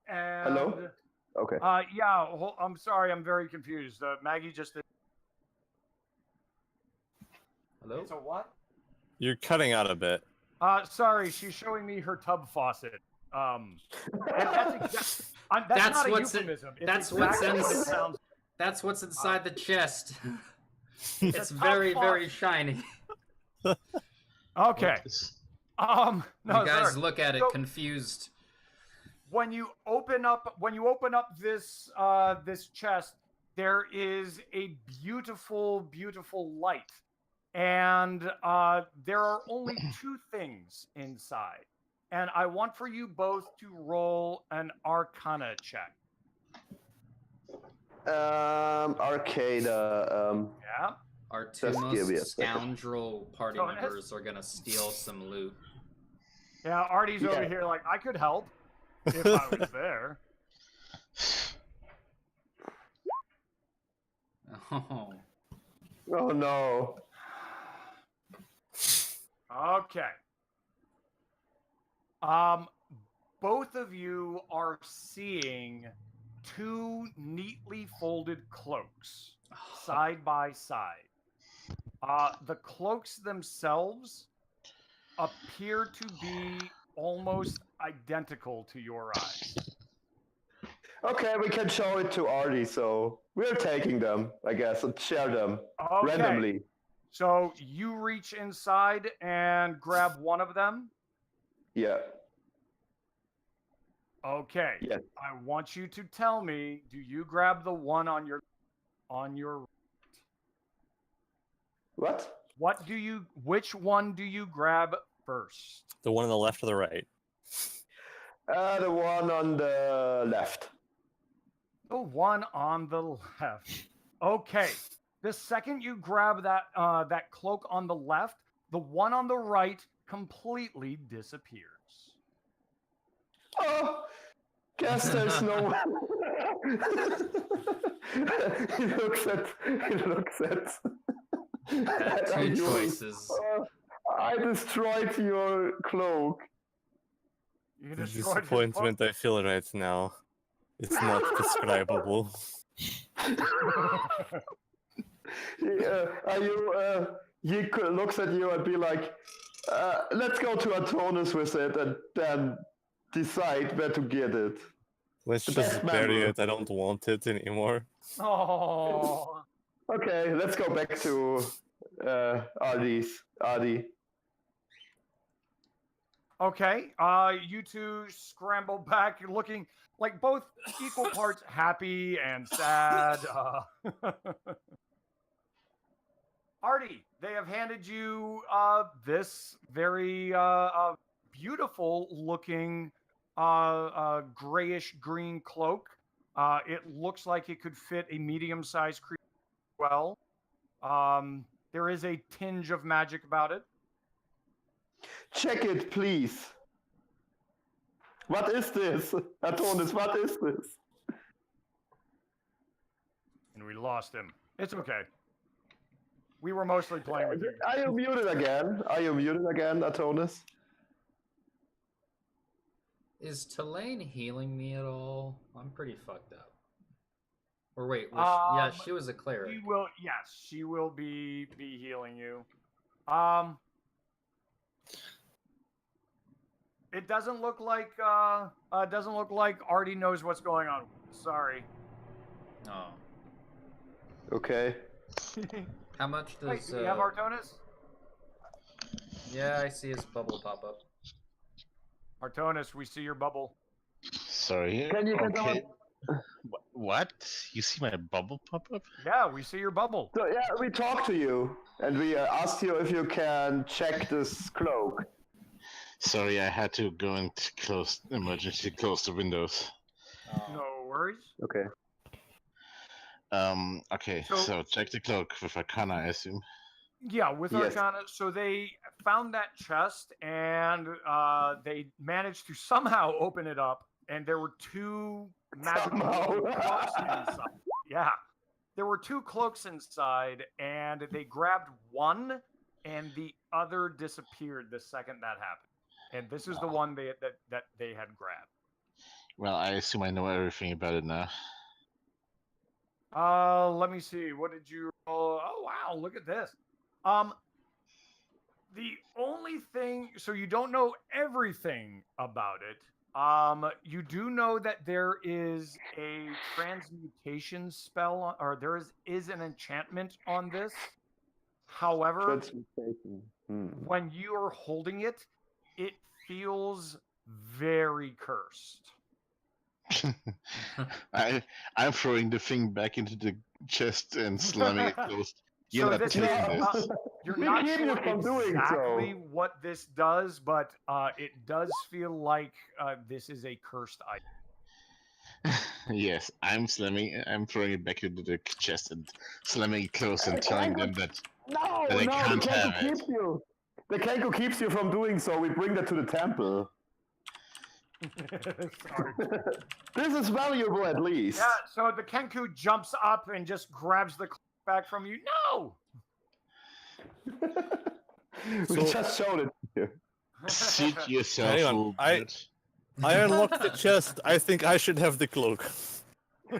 And, hello. Okay. Yeah. I'm sorry. I'm very confused. Maggie just did. Hello. It's a what? You're cutting out a bit. Sorry. She's showing me her tub faucet. And that's not a euphemism. That's what's inside the chest. It's very, very shiny. Okay. No, you guys sorry. look at it confused. When you open up this this chest, there is a beautiful, beautiful light, and there are only two things inside. And I want for you both to roll an Arcana check. Arcana. Yeah. Our two most scoundrel party members are gonna steal some loot. Yeah, Artie's over here like, I could help if I was there. Oh. Oh no. Okay. Both of you are seeing two neatly folded cloaks side by side. The cloaks themselves appear to be almost identical to your eyes. Okay, we can show it to Artie, so we're taking them, I guess, and share them randomly. So you reach inside and grab one of them? Yeah. Okay. Yes. I want you to tell me, do you grab the one on your What? Which one do you grab first? The one on the left or the right? The one on the left. The one on the left. Okay. The second you grab that cloak on the left, the one on the right completely disappears. Oh, guess there's no one. He looks at. Two choices. I destroyed your cloak. You The destroyed his disappointment I feel right now. It's not describable. He looks at you and be like, let's go to Adonis with it and then decide where to get it. Let's just bury it. I don't want it anymore. Oh. Okay, let's go back to Artie. Okay, you two scramble back, looking like both equal parts happy and sad. Artie, they have handed you this very beautiful looking grayish green cloak. It looks like it could fit a medium-sized creature well. There is a tinge of magic about it. Check it, please. What is this? Adonis, what is this? And we lost him. It's okay. We were mostly playing with you. Are you muted again? Adonis? Is Tulane healing me at all? I'm pretty fucked up. Or wait, yeah, she was a cleric. She will be healing you. It doesn't look like Artie knows what's going on. Sorry. Oh. Okay. How much does? Wait, do we have Artonis? Yeah, I see his bubble pop up. Artonis, we see your bubble. Sorry. Can you Okay. What? You see my bubble pop up? Yeah, we see your bubble. So yeah, we talked to you and we asked you if you can check this cloak. Sorry, I had to go and emergency close the windows. No worries. Okay. Okay, So- so check the cloak with Arcana, I assume. Yeah, with Yes. Arcana. So they found that chest and they managed to somehow open it up, and there were two magical Somehow. cloaks inside. Yeah, there were two cloaks inside, and they grabbed one, and the other disappeared the second that happened. And this is the one that they had grabbed. Well, I assume I know everything about it now. Let me see. What did you roll? Oh wow, look at this. The only thing, so you don't know everything about it. You do know that there is a transmutation spell, or there is an enchantment on this. However, Transmutation. when you are holding it, it feels very cursed. I'm throwing the thing back into the chest and slamming it closed. You're So not this taking is, this. you're We not keep you sure from doing exactly so. what this does, but it does feel like this is a cursed item. Yes, I'm throwing it back into the chest and slamming it close and telling them that No, But I no, can't the have Kenku it. keeps you. The Kenku keeps you from doing so. We bring that to the temple. Sorry. This is valuable, at least. Yeah, so the Kenku jumps up and just grabs the cloak back from you. No! We So- just showed it to you. suit yourself, Hang on, little I- bitch. I unlocked the chest. I think I should have the cloak. We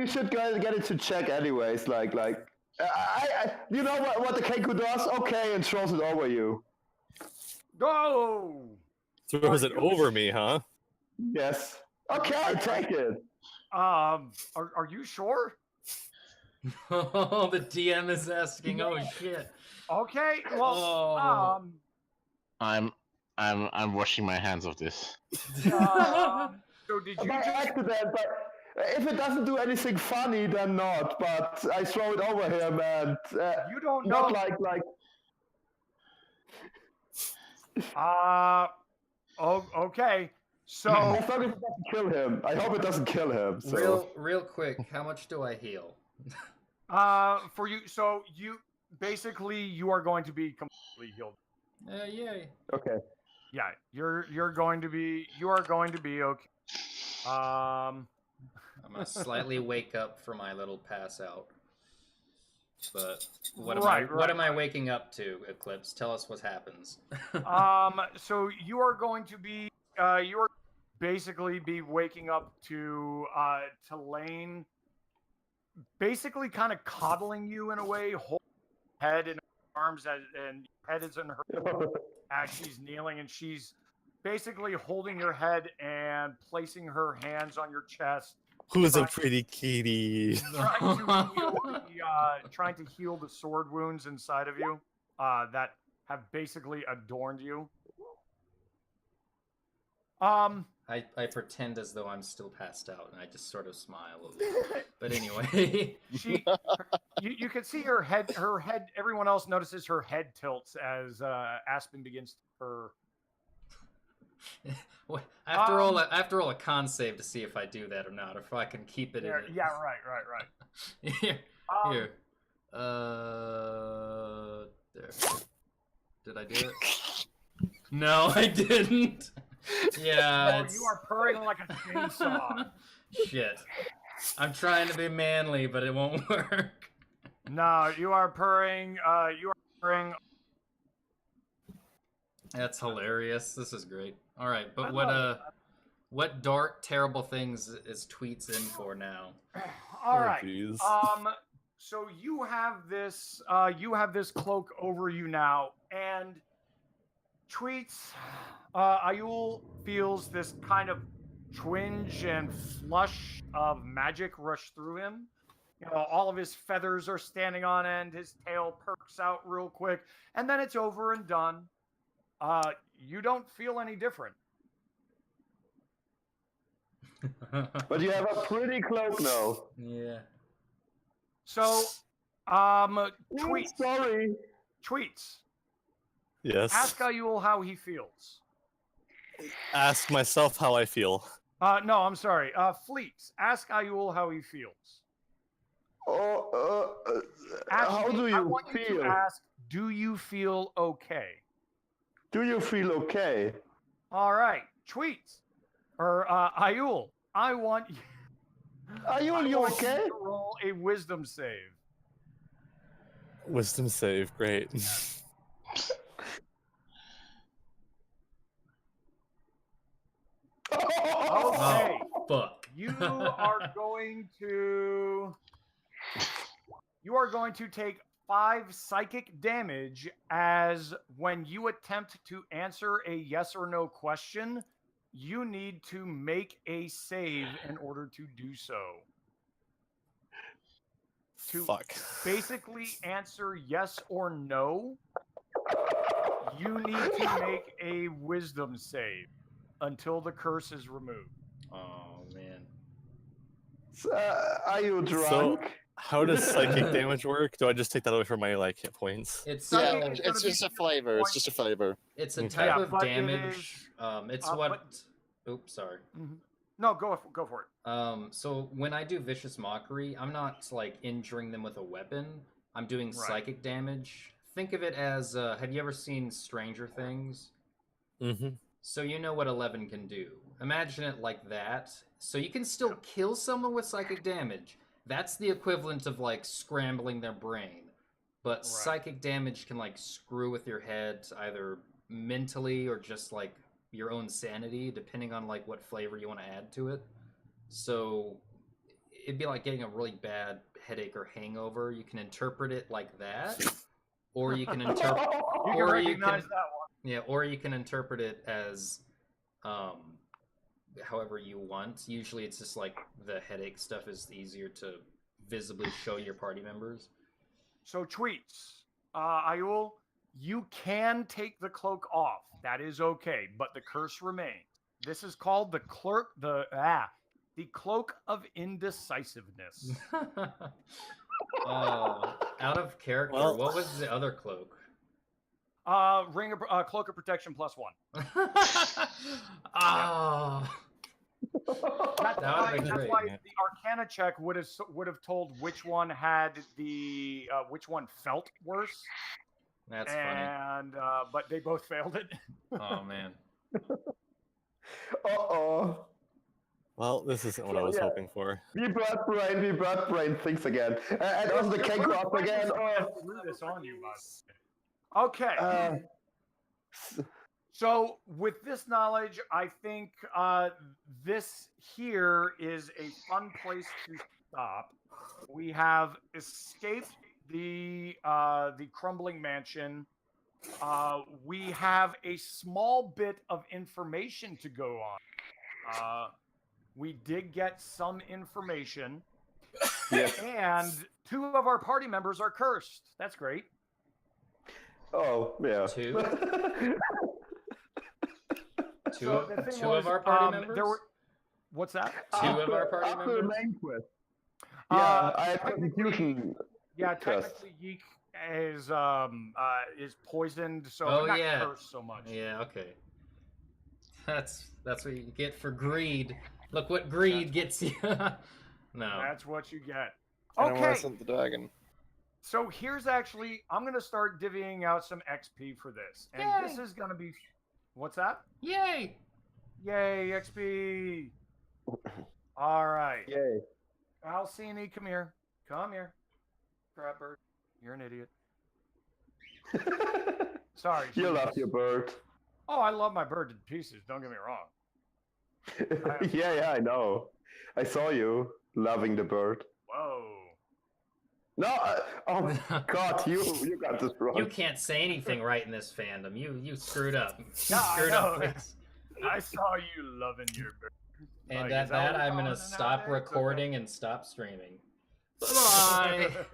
should get it to check anyways. You know what the Kenku does? Okay, and throws it over you. Go! Throws it over me, huh? Yes. Okay, take it. Are you sure? Oh, the DM is asking. Oh shit. Okay, well, Oh. I'm washing my hands of this. so did you By just accident, but if it doesn't do anything funny, then not. But I throw it over him, and you don't know? not like. Okay. So As long as it doesn't kill him. I hope it doesn't kill him. So. Real quick. How much do I heal? for you, so you basically you are going to be completely healed. Yay. Okay. Yeah, you are going to be okay. I'm gonna slightly wake up from my little pass out. But what am I waking up to, Eclipse? Tell us what happens. So you are going to be you are basically be waking up to Lane basically kind of coddling you in a way, holding her head in her arms and head is in her as she's kneeling, and she's basically holding your head and placing her hands on your chest. Who's a pretty kitty? Trying to heal the sword wounds inside of you that have basically adorned you. I pretend as though I'm still passed out, and I just sort of smile a little. But anyway, you can see her head. Everyone else notices her head tilts as Aspen begins to purr. I have to roll a con save to see if I do that or not, or if I can keep it in it. Yeah, right. Here. Here. There. Did I do it? No, I didn't. Yeah. You are purring like a chainsaw. Shit. I'm trying to be manly, but it won't work. No, you are purring. That's hilarious. This is great. All right, but what dark, terrible things is Tweets in for now? All right. Geez. So you have this cloak over you now, and Tweets, Ayul feels this kind of twinge and flush of magic rush through him. You know, all of his feathers are standing on end. His tail perks out real quick, and then it's over and done. You don't feel any different. But you have a pretty cloak now. Yeah. So, tweets. Sorry. Tweets. Yes. Ask Ayul how he feels. Ask myself how I feel. No, I'm sorry. Fleets. Ask Ayul how he feels. How Actually, do I you want you feel? to ask, do you feel okay? Do you feel okay? All right. Tweets. Or Ayul, I want you. Ayul, you okay? To roll a wisdom save. Wisdom save, great. Okay. Fuck. You are going to take 5 psychic damage as when you attempt to answer a yes or no question, you need to make a save in order to do so. To Fuck. basically answer yes or no, you need to make a wisdom save until the curse is removed. Oh man. Are you drunk? So, how does psychic damage work? Do I just take that away from my hit points? It's Psychic Yeah, is it's gonna just be a flavor. It's just a flavor. it's a Okay. type Yeah, of but it damage. is- It's but- what. Oops, sorry. No, go for it. So when I do vicious mockery, I'm not like injuring them with a weapon. I'm doing Right. psychic damage. Think of it as have you ever seen Stranger Things? Mm-hmm. So you know what 11 can do. Imagine it like that. So you can still kill someone with psychic damage. That's the equivalent of like scrambling their brain. But Right. psychic damage can like screw with your head either mentally or just like your own sanity, depending on like what flavor you want to add to it. So it'd be like getting a really bad headache or hangover. You can interpret it like that, or you can interpret, You can or you recognize can, that one. yeah, or you can interpret it as, however you want. Usually, it's just like the headache stuff is easier to visibly show your party members. So tweets, Ayul, you can take the cloak off. That is okay, but the curse remains. This is called the cloak of indecisiveness. Out of character. Well- What was the other cloak? Cloak of protection +1. Ah. That's That would've why, been that's great, why man. the Arcana check would have told which one had the which one felt worse. That's funny. And but they both failed it. Oh man. Uh-oh. Well, this isn't what I was Yeah. hoping for. We brought brain things again. And also the kangaroo up again. Threw this on you, bud. Okay. Oh. So with this knowledge, I think this here is a fun place to stop. We have escaped the crumbling mansion. We have a small bit of information to go on. We did get some information, Yes. and 2 of our party members are cursed. That's great. Oh, yeah. 2? Two, So the thing two was, of our party members? there were. What's that? Two of our party After the members? main quest. Yeah, I had technically- confusion. Yeah, Cursed. technically, Yeek is poisoned, so Oh, but not yeah. cursed so much. Yeah, okay. That's what you get for greed. Look what greed gets you. No. That's what you get. I Okay, wasn't the dragon. so here's actually, I'm gonna start divvying out some XP for this, and this Yay. is gonna be, what's that? Yay! Yay, XP! All right, Yay. Alcini, come here, crab bird. You're an idiot. Sorry. You love your bird. Oh, I love my bird to pieces. Don't get me wrong. Yeah, I know. I saw you loving the bird. Whoa. No, oh my God, you got this wrong. You can't say anything right in this fandom. You screwed up. You Yeah, I screwed know. up. Please. I saw you loving your bird. And Like, at is that what that, we're I'm calling gonna it stop nowadays? recording and stop streaming. Bye bye.